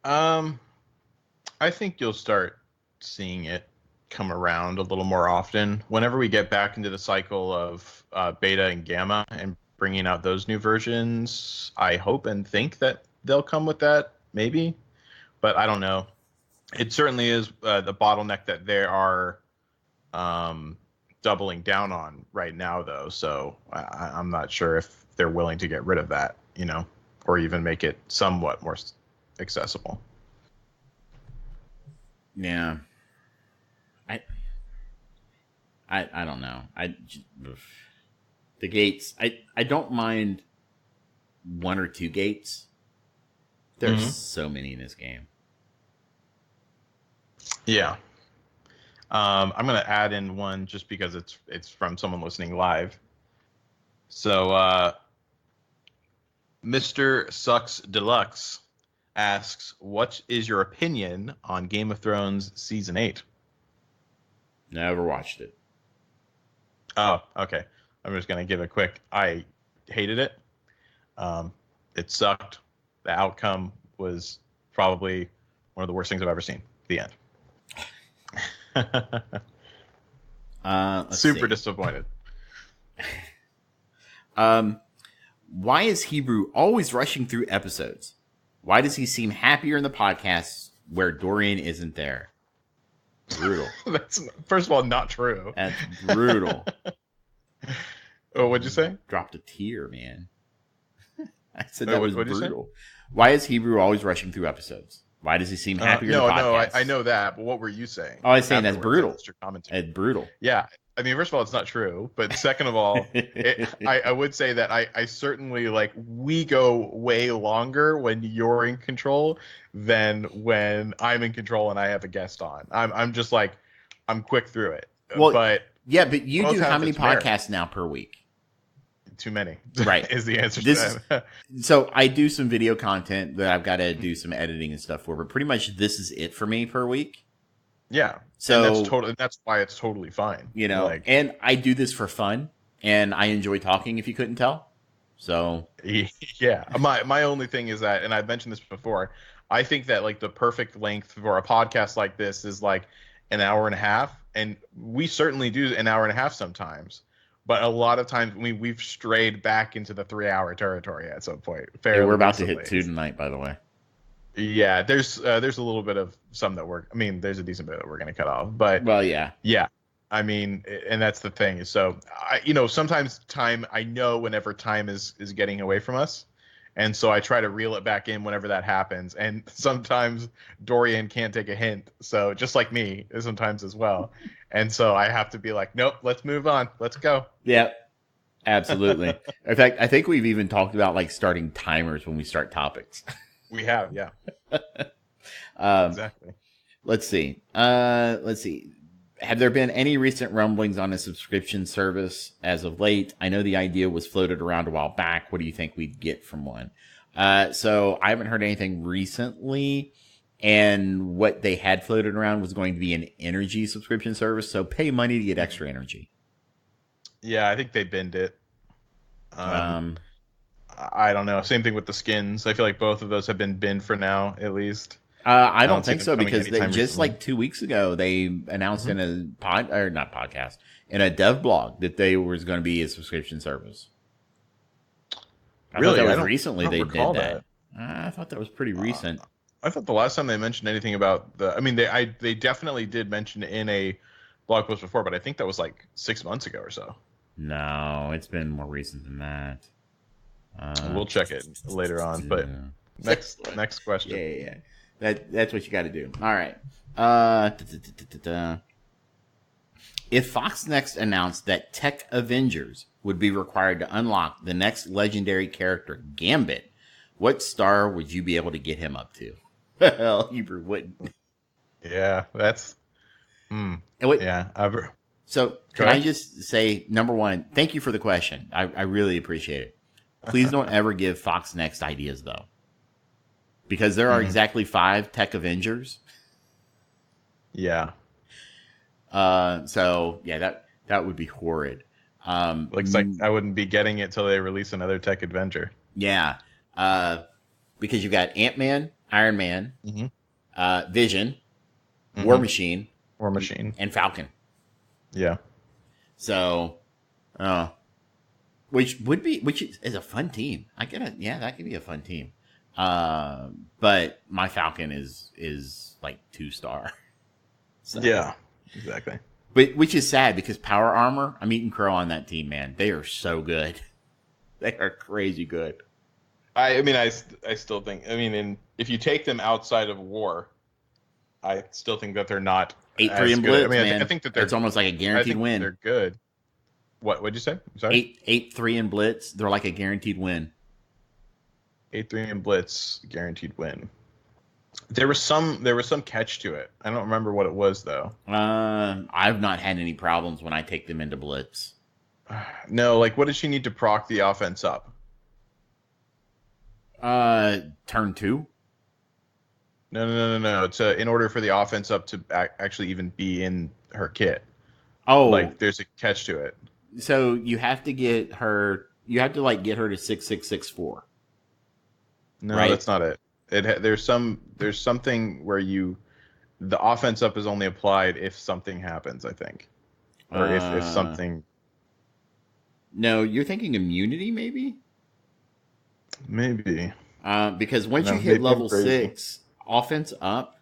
I think you'll start seeing it come around a little more often whenever we get back into the cycle of beta and gamma and bringing out those new versions. I hope and think that they'll come with that, maybe, but I don't know. It certainly is the bottleneck that they are doubling down on right now, though. So I'm not sure if they're willing to get rid of that, or even make it somewhat more accessible. Yeah. I don't know. The gates. I don't mind 1 or 2 gates. There's so many in this game. Yeah. I'm gonna add in one just because it's from someone listening live. So Mr. Sucks Deluxe asks, what is your opinion on Game of Thrones Season 8? Never watched it. Oh, okay. I'm just going to give a quick, I hated it. It sucked. The outcome was probably one of the worst things I've ever seen. The end. Super disappointed. Why is Hebrew always rushing through episodes? Why does he seem happier in the podcasts where Dorian isn't there? Brutal. That's, first of all, not true. That's brutal. Oh, what'd you say? Dropped a tear, man. I said that was brutal. You Why is Hebrew always rushing through episodes? Why does he seem happier in the podcasts? No, I know that, but what were you saying? Oh, I was saying that's brutal. That's your commentary. It's brutal. Yeah. I mean, first of all, it's not true. But second of all, I would say that I certainly, we go way longer when you're in control than when I'm in control and I have a guest on. I'm just I'm quick through it. Well, but yeah, but you do how many podcasts now per week? Too many. Right. Is the answer to that. So I do some video content that I've got to do some editing and stuff for, but pretty much this is it for me per week. Yeah. So and that's why it's totally fine. And I do this for fun and I enjoy talking, if you couldn't tell. So Yeah. My only thing is that, and I've mentioned this before, I think that like the perfect length for a podcast like this is like an hour and a half, and we certainly do an hour and a half sometimes. But a lot of times we've strayed back into the 3 hour territory at some point. yeah, we're about Recently. to hit 2 tonight, by the way. Yeah, there's a little bit of some that there's a decent bit that we're going to cut off, but Well, yeah. I mean, and that's the thing. So sometimes I know whenever time is getting away from us, and so I try to reel it back in whenever that happens. And sometimes Dorian can't take a hint, so just like me, sometimes as well. And so I have to be like, nope, let's move on, let's go. Yeah, absolutely. In fact, I think we've even talked about like starting timers when we start topics. We have, yeah. Exactly. Let's see. Have there been any recent rumblings on a subscription service as of late? I know the idea was floated around a while back. What do you think we'd get from one? So I haven't heard anything recently. And what they had floated around was going to be an energy subscription service. So pay money to get extra energy. Yeah, I think they binned it. I don't know. Same thing with the skins. I feel like both of those have been binned for now, at least. I don't think so, because they just recently. like 2 weeks ago, they announced in a in a dev blog that they was going to be a subscription service. Really? I thought that I was recently they did recall that. I thought that was pretty recent. I thought the last time they mentioned anything about they definitely did mention it in a blog post before, but I think that was like 6 months ago or so. No, it's been more recent than that. We'll check it later on, but next question. Yeah. That's what you got to do. All right. If Fox Next announced that Tech Avengers would be required to unlock the next legendary character, Gambit, what star would you be able to get him up to? Well, you wouldn't. Yeah, that's. Yeah. So can I just say, number one, thank you for the question. I really appreciate it. Please don't ever give Fox Next ideas, though. Because there are exactly 5 Tech Avengers. Yeah. So yeah, that would be horrid. Looks like I wouldn't be getting it till they release another Tech Adventure. Yeah. Because you've got Ant-Man, Iron Man, Vision, War Machine, and Falcon. Yeah. So, which is a fun team. That could be a fun team. But my Falcon is like 2-star. So. Yeah, exactly. But which is sad because Power Armor, I'm eating crow on that team, man. They are so good. They are crazy good. I still think. If you take them outside of War, I still think that they're not 8-3 and Blitz, man. I think that it's almost like a guaranteed win. They're good. What'd you say? I'm sorry. 8-3 and Blitz. They're like a guaranteed win. 8-3 and Blitz, guaranteed win. There was some catch to it. I don't remember what it was though. I've not had any problems when I take them into Blitz. No, like what does she need to proc the offense up? Turn 2. No. It's in order for the offense up to actually even be in her kit. Oh, like there's a catch to it. So you have to get her. You have to get her to 6664. No, right? That's not it. There's something where the offense up is only applied if something happens, I think, or if something. No, you're thinking immunity, maybe. Maybe. Because once you hit level 6, offense up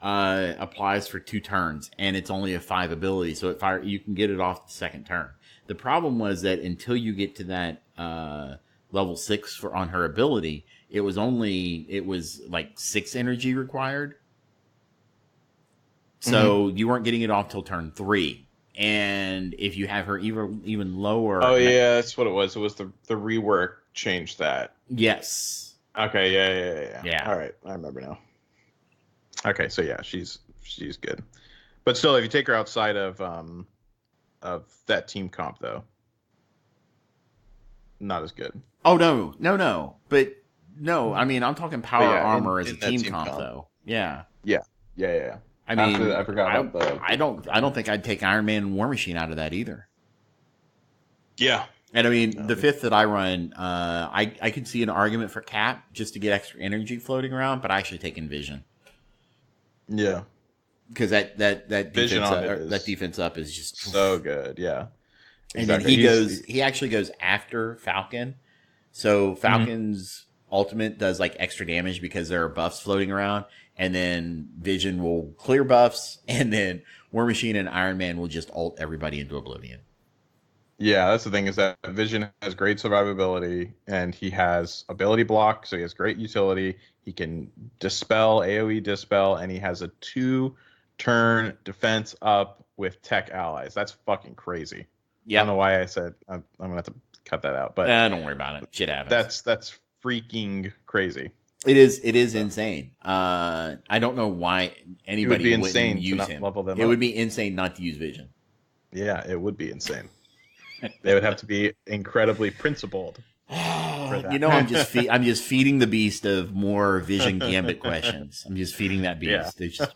applies for 2 turns, and it's only a 5 ability, so you can get it off the second turn. The problem was that until you get to that level 6 on her ability, it was like 6 energy required. So you weren't getting it off till turn 3. And if you have her even lower. Oh yeah, that's what it was. It was the rework changed that. Yes. Okay. Yeah. All right, I remember now. Okay, so yeah, she's good, but still, if you take her outside of that team comp though, not as good. Oh no. But no, I'm talking power armor as a team comp though. Yeah. I mean, I forgot about the. I don't think I'd take Iron Man and War Machine out of that either. Yeah, And I mean, the 5th that I run, I could see an argument for Cap just to get extra energy floating around, but I actually take Envision. Yeah. Because that Vision defense on it up, is that defense up is just so good. Yeah. And then he actually goes after Falcon. So Falcon's ultimate does like extra damage because there are buffs floating around, and then Vision will clear buffs, and then War Machine and Iron Man will just ult everybody into oblivion. Yeah, that's the thing, is that Vision has great survivability, and he has ability block, so he has great utility. He can dispel, AoE dispel, and he has a 2-turn defense up with tech allies. That's fucking crazy. Yeah, I don't know why I said I'm gonna have to cut that out, but don't worry about it. Shit happens. That's freaking crazy. It is insane. I don't know why anybody it would be insane use to not him. level them it up. would be insane not to use Vision. Yeah, it would be insane. They would have to be incredibly principled. You know, I'm just feeding the beast of more Vision Gambit questions. I'm just feeding that beast. Yeah. It's just,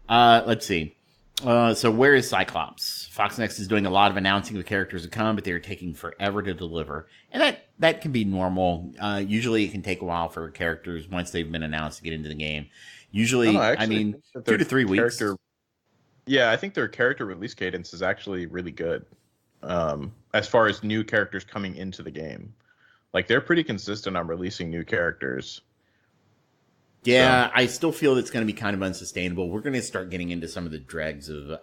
let's see. So where is Cyclops? Foxnext is doing a lot of announcing of characters to come, but they are taking forever to deliver. And that can be normal. Usually it can take a while for characters, once they've been announced, to get into the game. Usually, I mean, 2 to 3 weeks. Yeah, I think their character release cadence is actually really good. As far as new characters coming into the game. Like, they're pretty consistent on releasing new characters. Yeah, so I still feel it's going to be kind of unsustainable. We're going to start getting into some of the dregs of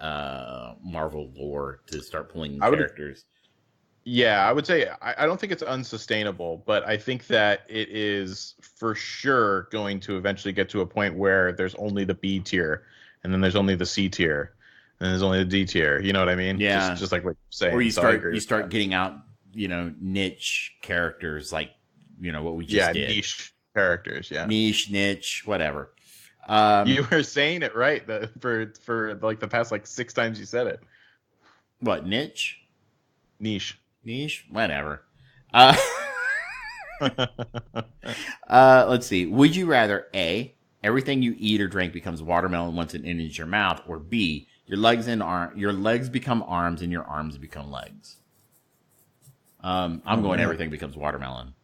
Marvel lore to start pulling characters. Yeah, I would say I don't think it's unsustainable, but I think that it is for sure going to eventually get to a point where there's only the B tier, and then there's only the C tier, and there's only the D tier. You know what I mean? Yeah. Just like what you're saying. Or you start getting out, niche characters like, what we just did. Niche characters. Yeah. Niche, whatever. You were saying it right for like the past 6 times you said it. What, niche? Niche, whatever. Let's see. Would you rather A, everything you eat or drink becomes watermelon once it enters your mouth, or B, your legs become arms and your arms become legs? I'm going everything becomes watermelon.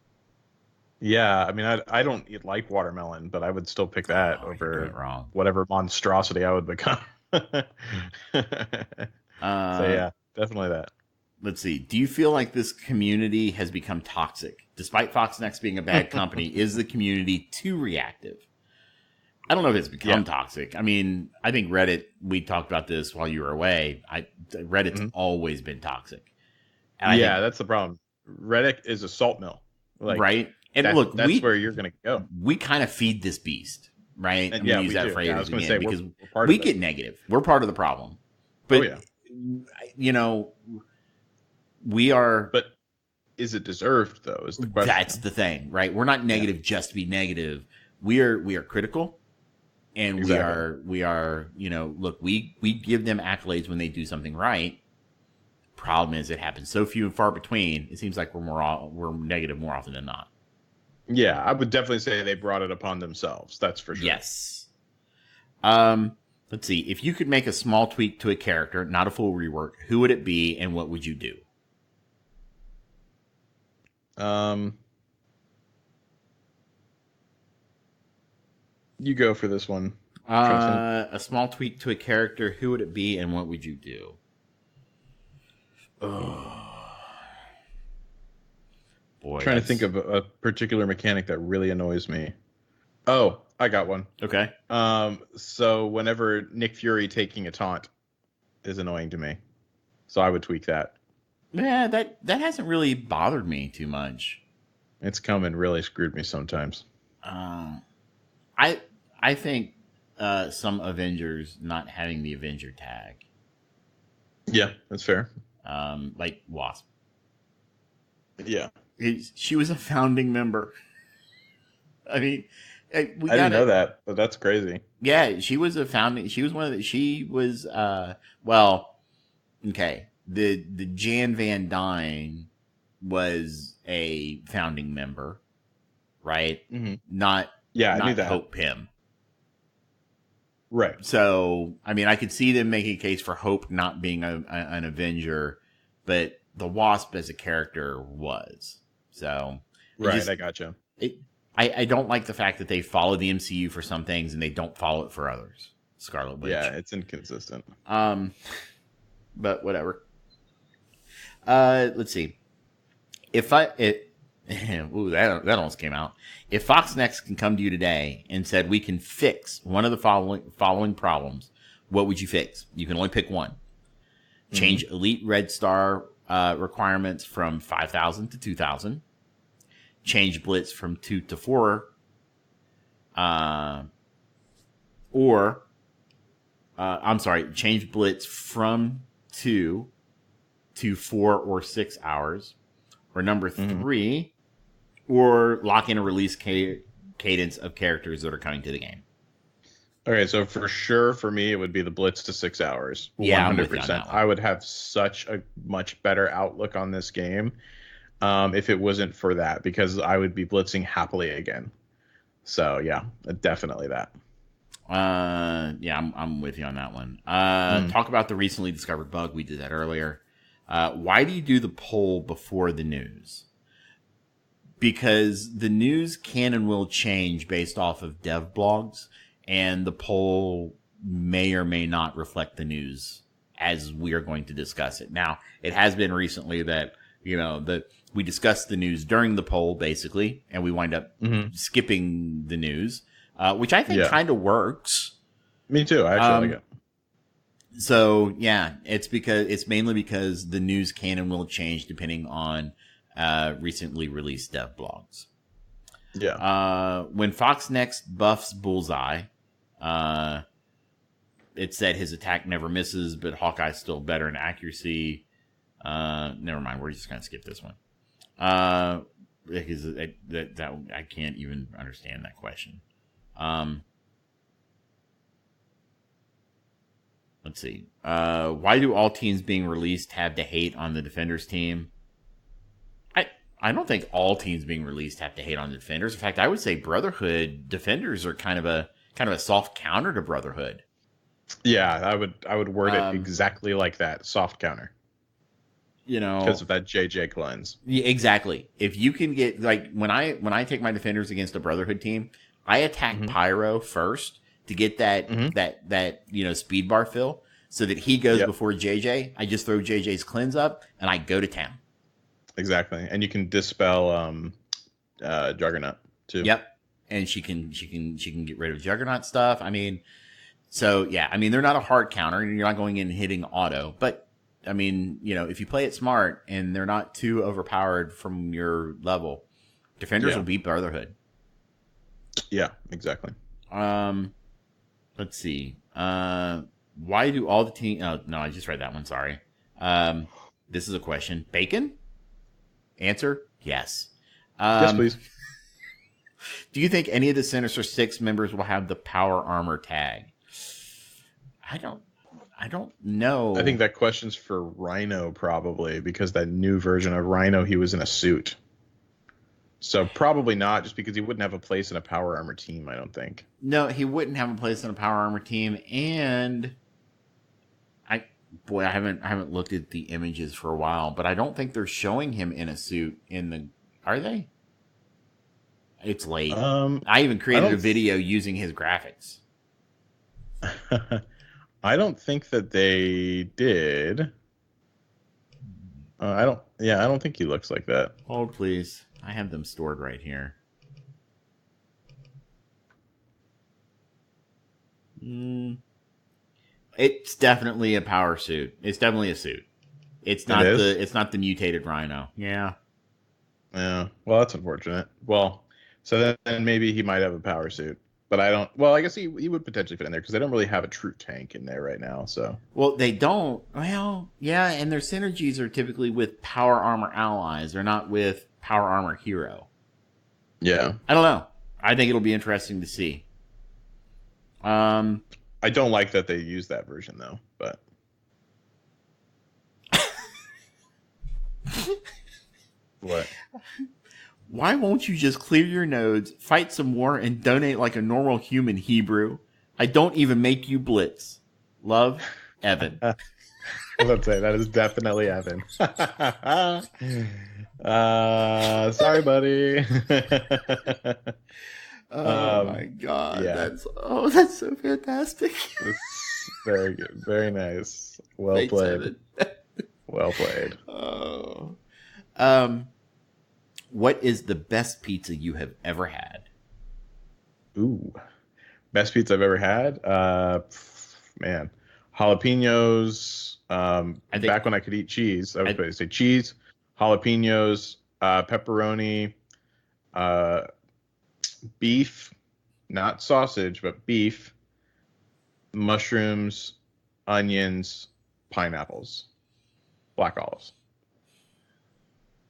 Yeah, I mean, I don't like watermelon, but I would still pick that over whatever monstrosity I would become. So yeah, definitely that. Let's see. Do you feel like this community has become toxic? Despite Foxnext being a bad company, is the community too reactive? I don't know if it's become toxic. I mean, I think Reddit, we talked about this while you were away. Reddit's always been toxic. And that's the problem. Reddit is a salt mill. Right? And that's where you're going to go. We kind of feed this beast, right? And use that phrase I was going to say, because we're part we of get negative. We're part of the problem. But, we are. But is it deserved, though, is the question. That's the thing, right? We're not negative just to be negative. We are critical. And we are, look, we give them accolades when they do something right. Problem is, it happens so few and far between. It seems like we're negative more often than not. Yeah, I would definitely say they brought it upon themselves. That's for sure. Yes. Let's see. If you could make a small tweak to a character, not a full rework, who would it be, and what would you do? You go for this one. A small tweak to a character, who would it be, and what would you do? Boy, trying to think of a particular mechanic that really annoys me. Oh, I got one. Okay. So whenever Nick Fury taking a taunt is annoying to me, so I would tweak that. Yeah, that hasn't really bothered me too much. It's come and really screwed me sometimes. I think some Avengers not having the Avenger tag. Yeah, that's fair. Like Wasp. Yeah. She was a founding member. I mean, I didn't know that, but that's crazy. Yeah, she was a founding. She was one of the. She was okay. The Jan Van Dyne was a founding member, right? Mm-hmm. Not I knew that. Hope Pym. Right. So, I mean, I could see them making a case for Hope not being an Avenger, but the Wasp as a character was. So Right, I gotcha. I don't like the fact that they follow the MCU for some things and they don't follow it for others. Scarlet Witch. Yeah, it's inconsistent. But whatever. Let's see. Ooh, that almost came out. If Fox Next can come to you today and said we can fix one of the following problems, what would you fix? You can only pick one. Change Elite Red Star requirements from 5,000 to 2,000. Change Blitz from 2 to 4. Change Blitz from 2 to 4 or 6 hours. Or number 3, or lock in a release cadence of characters that are coming to the game. Okay, so for sure, for me, it would be the Blitz to 6 hours. Yeah, 100%. I would have such a much better outlook on this game if it wasn't for that, because I would be blitzing happily again. So yeah, definitely that. Yeah, I'm with you on that one. Talk about the recently discovered bug. We did that earlier. Why do you do the poll before the news? Because the news can and will change based off of dev blogs, and the poll may or may not reflect the news as we are going to discuss it. Now, it has been recently that, that we discussed the news during the poll, basically, and we wind up skipping the news, which I think kind of works. Me too. I actually like it. So yeah, it's mainly because the news can and will change depending on recently released dev blogs. Yeah. When Fox Next buffs Bullseye, it said his attack never misses, but Hawkeye's still better in accuracy. Never mind. We're just gonna skip this one. Because that I can't even understand that question. Let's see. Why do all teams being released have to hate on the Defenders team? I don't think all teams being released have to hate on the Defenders. In fact, I would say Brotherhood Defenders are kind of a soft counter to Brotherhood. Yeah, I would word it exactly like that, soft counter. Because of that JJ cleanse. Yeah, exactly. If you can get when I take my Defenders against a Brotherhood team, I attack Pyro first to get that speed bar fill, so that he goes before JJ. I just throw JJ's cleanse up and I go to town. Exactly, and you can dispel Juggernaut too. Yep, and she can get rid of Juggernaut stuff. I mean, so yeah, I mean they're not a hard counter, and you're not going in and hitting auto. But I mean, if you play it smart and they're not too overpowered from your level, Defenders will beat Brotherhood. Yeah, exactly. Let's see. Why do all the teams... Oh, no, I just read that one. Sorry. This is a question. Bacon? Answer? Yes. Yes, please. Do you think any of the Sinister Six members will have the power armor tag? I don't know. I think that question's for Rhino, probably, because that new version of Rhino, he was in a suit. So probably not, just because he wouldn't have a place in a power armor team, I don't think. No, he wouldn't have a place in a power armor team, and I haven't looked at the images for a while, but I don't think they're showing him in a suit are they? It's late. I even created a video using his graphics. I don't think that they did. I don't think he looks like that. Hold, please. I have them stored right here. It's definitely a power suit. It's definitely a suit. It's not the mutated Rhino. Yeah. Yeah. Well, that's unfortunate. Well, so then maybe he might have a power suit. But I don't... Well, I guess he would potentially fit in there, because they don't really have a true tank in there right now, so... Well, they don't. Well, yeah, and their synergies are typically with power armor allies. They're not with power armor hero. Yeah. I don't know. I think it'll be interesting to see. I don't like that they use that version, though, but... What? Why won't you just clear your nodes, fight some more, and donate like a normal human, Hebrew? I don't even make you blitz. Love, Evan. Let's say that is definitely Evan. Sorry, buddy. Oh my god, yeah, that's so fantastic. it's very good, very nice. Well Thanks, played. Evan. Well played. Oh. What is the best pizza you have ever had? Ooh, best pizza I've ever had. Man, jalapenos. I think Back when I could eat cheese, I was going to say cheese, jalapenos, pepperoni, beef, not sausage, but beef, mushrooms, onions, pineapples, black olives.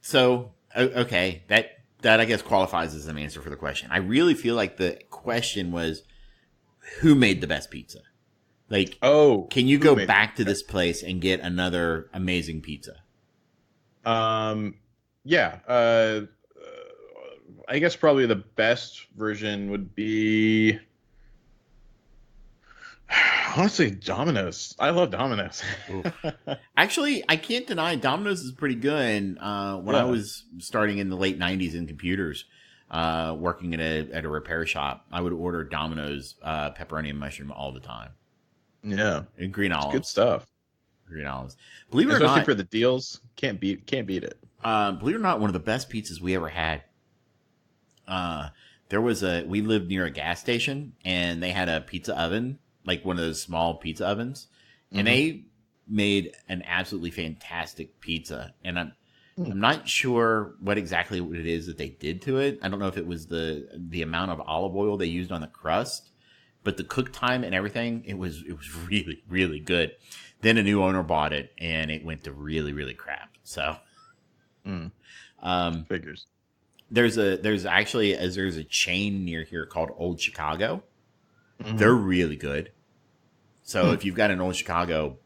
so. Okay, that I guess qualifies as an answer for the question. I really feel like the question was, who made the best pizza? Like, can you go back to this place and get another amazing pizza? Yeah. I guess probably the best version would be, honestly, Domino's. I love Domino's. Actually, I can't deny Domino's is pretty good. When I was starting in the late '90s in computers, working at a repair shop, I would order Domino's pepperoni and mushroom all the time. Yeah, and green olives. Good stuff. Green olives. Believe it Especially or not, for the deals, can't beat it. Believe it or not, one of the best pizzas we ever had. We lived near a gas station, and they had a pizza oven, like one of those small pizza ovens, and they made an absolutely fantastic pizza. And I'm not sure what exactly it is that they did to it. I don't know if it was the amount of olive oil they used on the crust, but the cook time and everything, it was really, really good. Then a new owner bought it, and it went to really, really crap. So, Figures. There's a chain near here called Old Chicago. They're really good. So if you've got an Old Chicago,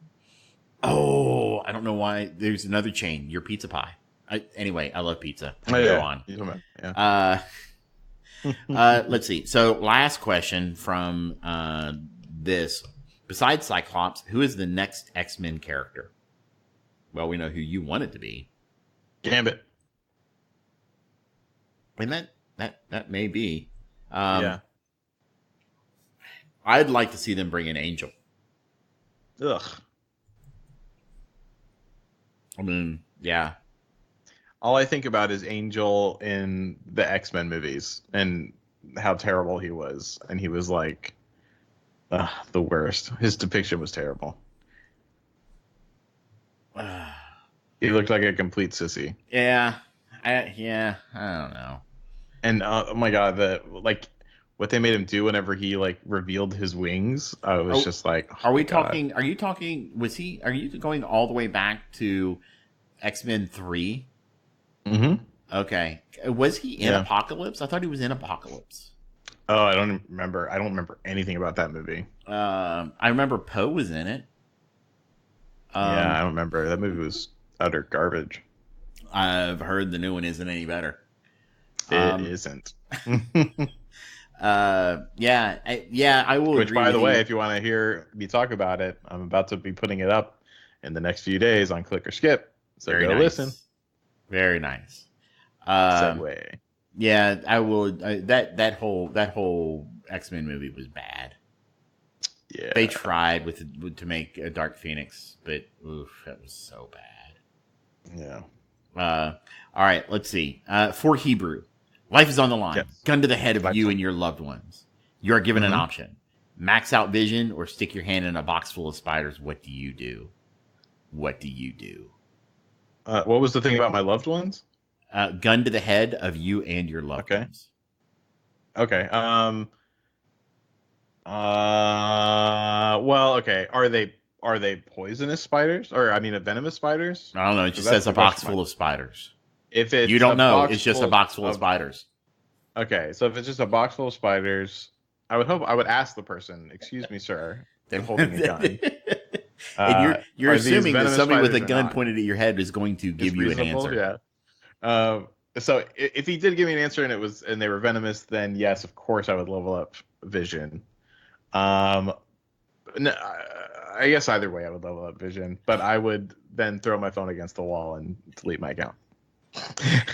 I don't know why. There's another chain, Your Pizza Pie. Anyway, I love pizza. Go on. Yeah. Let's see. So last question from this. Besides Cyclops, who is the next X-Men character? Well, we know who you want it to be. Gambit. And that may be. Yeah. I'd like to see them bring in Angel. Ugh. I mean, yeah. All I think about is Angel in the X-Men movies and how terrible he was. And he was like the worst. His depiction was terrible. He looked like a complete sissy. Yeah. I don't know. And oh my god, what they made him do whenever he revealed his wings, I was just like, are you talking, are you going all the way back to X-Men 3? Mm-hmm. Okay. Was he in Apocalypse? I thought he was in Apocalypse. Oh, I don't remember. I don't remember anything about that movie. I remember Poe was in it. Yeah, I don't remember. That movie was utter garbage. I've heard the new one isn't any better. It isn't. I will. Which, by the way, if you want to hear me talk about it, I'm about to be putting it up in the next few days on Click or Skip. So go listen. Very nice. Segue. Yeah, I will. That whole X-Men movie was bad. Yeah, they tried to make a Dark Phoenix, but oof, that was so bad. Yeah. All right, let's see. For Hebrew, life is on the line. Yes. Gun to the head of you and your loved ones. You are given an option: max out vision or stick your hand in a box full of spiders. What do you do? What do you do? What was the thing about my loved ones? Gun to the head of you and your loved ones. Okay. Well, okay. Are they poisonous spiders, or venomous spiders? I don't know. It just says a box full of spiders. If it's you don't know, it's just a box full of spiders. Okay, so if it's just a box full of spiders, I would ask the person, "Excuse me, sir, I'm holding a gun." And you're assuming that somebody with a gun pointed at your head is going to give you an answer. Yeah. So if he did give me an answer and they were venomous, then yes, of course I would level up vision. No, I guess either way I would level up Vision, but I would then throw my phone against the wall and delete my account.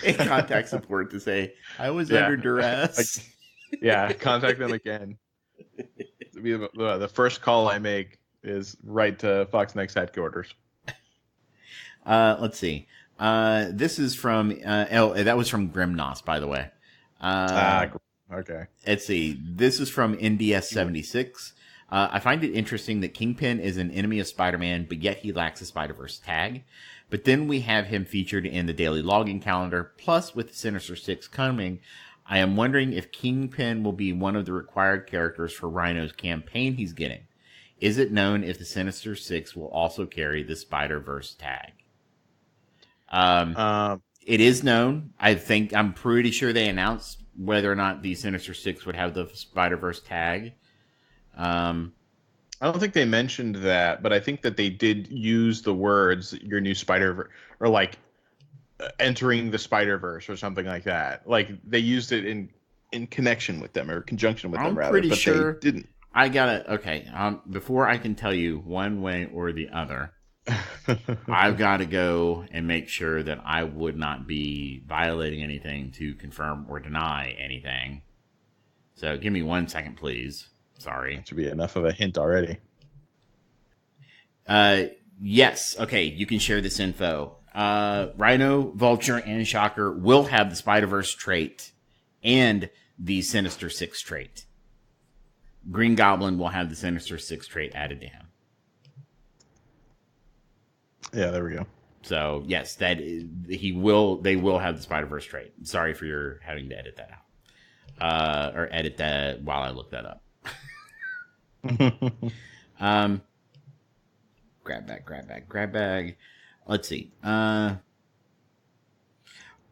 And contact support to say, I was Yeah. under duress. Yeah, contact them again. The first call I make is right to Fox Next headquarters. Let's see. This is from, that was from Grimnos, by the way. Okay. Let's see. This is from NDS76. I find it interesting that Kingpin is an enemy of Spider-Man, but yet he lacks a Spider-Verse tag. But then we have him featured in the daily login calendar. Plus, with the Sinister Six coming, I am wondering if Kingpin will be one of the required characters for Rhino's campaign he's getting. Is it known if the Sinister Six will also carry the Spider-Verse tag? It is known. I'm pretty sure they announced whether or not the Sinister Six would have the Spider-Verse tag. I don't think they mentioned that, but I think that they did use the words "your new Spider-Verse" or like entering the Spider-Verse or something like that. Like they used it in connection with them or conjunction with them, rather. Pretty but sure they didn't. I gotta okay. Before I can tell you one way or the other, I've got to go and make sure that I would not be violating anything to confirm or deny anything. So give me 1 second, please. Sorry. That should be enough of a hint already. Yes. Okay, you can share this info. Rhino, Vulture, and Shocker will have the Spider-Verse trait and the Sinister Six trait. Green Goblin will have the Sinister Six trait added to him. Yeah, there we go. So yes, they will have the Spider-Verse trait. Sorry for your having to edit that out. Or edit that while I look that up. Grab bag. Let's see.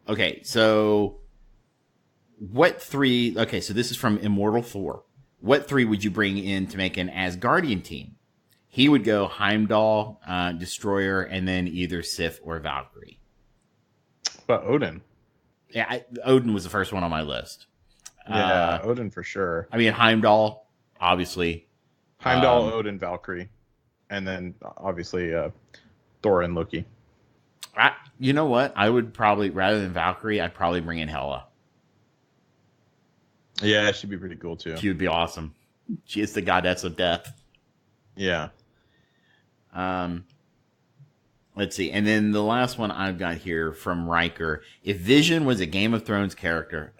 Okay, so what three? Okay, so this is from Immortal 4. What three would you bring in to make an Asgardian team? He would go Heimdall, Destroyer, and then either Sif or Valkyrie. But Odin. Yeah, Odin was the first one on my list. Yeah, Odin for sure. I mean, Heimdall, obviously. Heimdall, Odin, Valkyrie. And then, obviously, Thor and Loki. You know what? I would probably, rather than Valkyrie, I'd probably bring in Hela. Yeah, she'd be pretty cool, too. She would be awesome. She is the goddess of death. Yeah. Let's see. And then the last one I've got here from Riker. If Vision was a Game of Thrones character,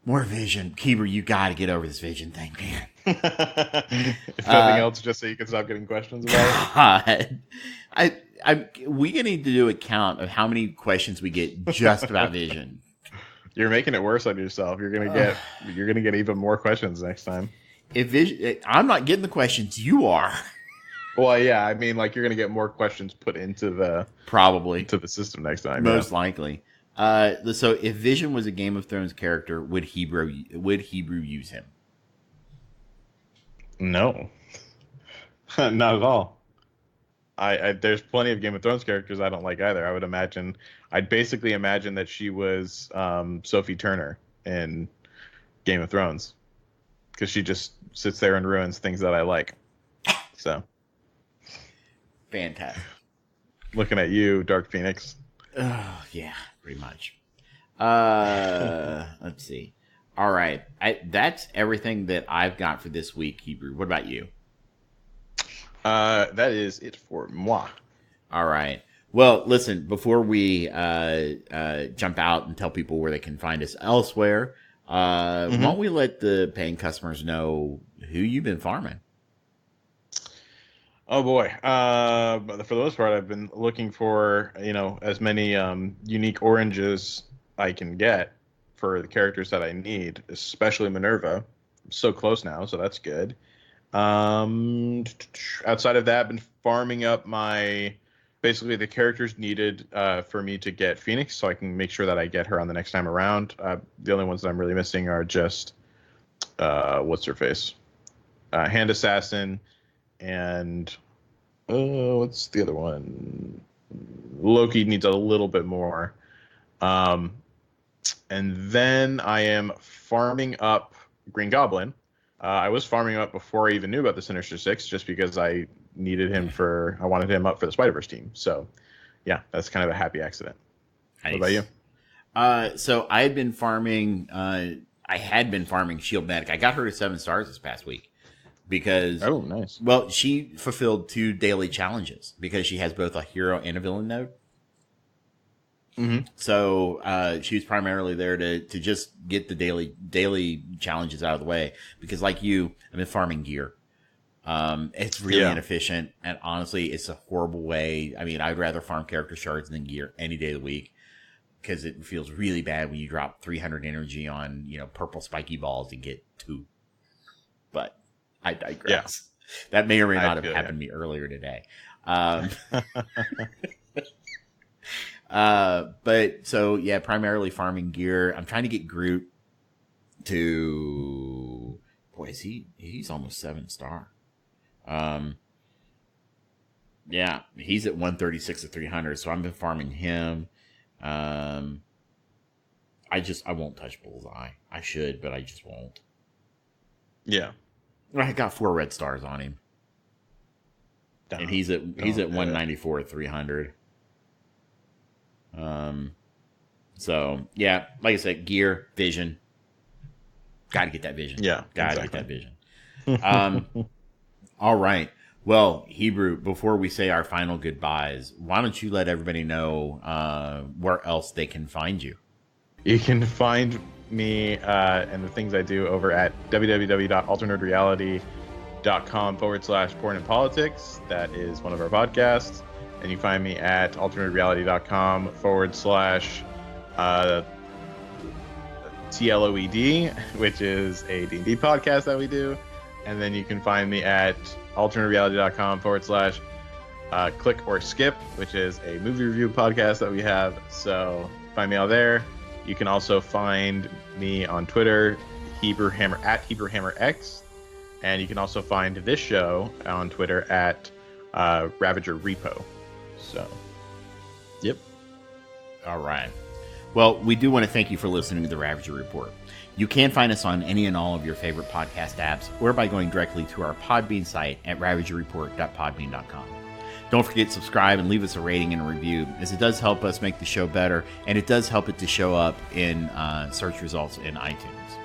more Vision. Keeper, you got to get over this Vision thing, man. If nothing else, just so you can stop getting questions about it. God. We need to do a count of how many questions we get just about Vision. You're making it worse on yourself. You're gonna get even more questions next time. If Vision, I'm not getting the questions. You are. Well, yeah. I mean, like you're gonna get more questions put into the the system next time. Most likely. So if Vision was a Game of Thrones character, would Hebrew use him? No, not at all. There's plenty of Game of Thrones characters I don't like either. I'd basically imagine that she was Sophie Turner in Game of Thrones because she just sits there and ruins things that I like. So fantastic. Looking at you, Dark Phoenix. Oh yeah, pretty much. Let's see. All right, that's everything that I've got for this week, Hebrew. What about you? That is it for moi. All right. Well, listen, before we jump out and tell people where they can find us elsewhere, why don't we let the paying customers know who you've been farming? Oh boy. But for the most part, I've been looking for, as many unique oranges I can get for the characters that I need, especially Minerva. I'm so close now, so that's good. Outside of that, I've been farming up basically the characters needed for me to get Phoenix, so I can make sure that I get her on the next time around. The only ones that I'm really missing are just what's her face, Hand Assassin, and what's the other one? Loki needs a little bit more. And then I am farming up Green Goblin. I was farming him up before I even knew about the Sinister Six, just because I needed him I wanted him up for the Spider-Verse team. So, yeah, that's kind of a happy accident. Nice. What about you? So I had been farming. I had been farming Shield Medic. I got her to 7 stars this past week because nice. Well, she fulfilled 2 daily challenges because she has both a hero and a villain node. Mm-hmm. So she was primarily there to just get the daily challenges out of the way because, like you, I've been farming gear. It's really inefficient, and honestly, it's a horrible way. I mean, I'd rather farm character shards than gear any day of the week because it feels really bad when you drop 300 energy on purple spiky balls and get 2. But I digress. Yeah. That may or may not have happened to me earlier today. But so yeah, primarily farming gear. I'm trying to get Groot to, he's almost 7 star. Yeah, he's at 136 of 300. So I've been farming him. I won't touch Bullseye. I should, but I just won't. Yeah. I got 4 red stars on him. And he's at 194 at 300. So yeah, like I said, gear, vision. Got to get that vision. Yeah, got to get that vision. All right. Well, Hebrew, before we say our final goodbyes, why don't you let everybody know where else they can find you? You can find me and the things I do over at www.alternatereality.com/porn and politics. That is one of our podcasts. And you find me at alternatereality.com /TLOED, which is a D&D podcast that we do. And then you can find me at alternatereality.com /Click or Skip, which is a movie review podcast that we have. So find me out there. You can also find me on Twitter, HebrewHammerX. And you can also find this show on Twitter at Ravager Repo. So, yep. All right. Well, we do want to thank you for listening to the Ravager Report. You can find us on any and all of your favorite podcast apps or by going directly to our Podbean site at ravagerreport.podbean.com. Don't forget to subscribe and leave us a rating and a review, as it does help us make the show better, and it does help it to show up in search results in iTunes.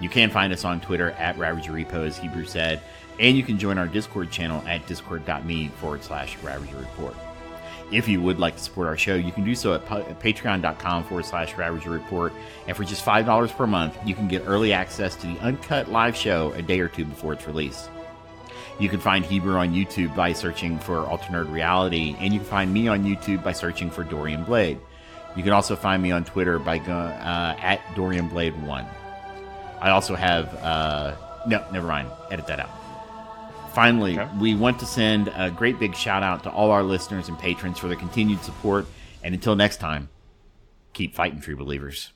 You can find us on Twitter at RavagerRepo, as Hebrew said, and you can join our Discord channel at discord.me/RavagerReport. If you would like to support our show, you can do so at patreon.com/RavagerReport. And for just $5 per month, you can get early access to the uncut live show a day or 2 before its release. You can find Hebrew on YouTube by searching for Alternate Reality, and you can find me on YouTube by searching for Dorian Blade. You can also find me on Twitter by at Dorian Blade 1. I also have no, never mind. Edit that out. Finally, we want to send a great big shout out to all our listeners and patrons for their continued support. And until next time, keep fighting, true believers.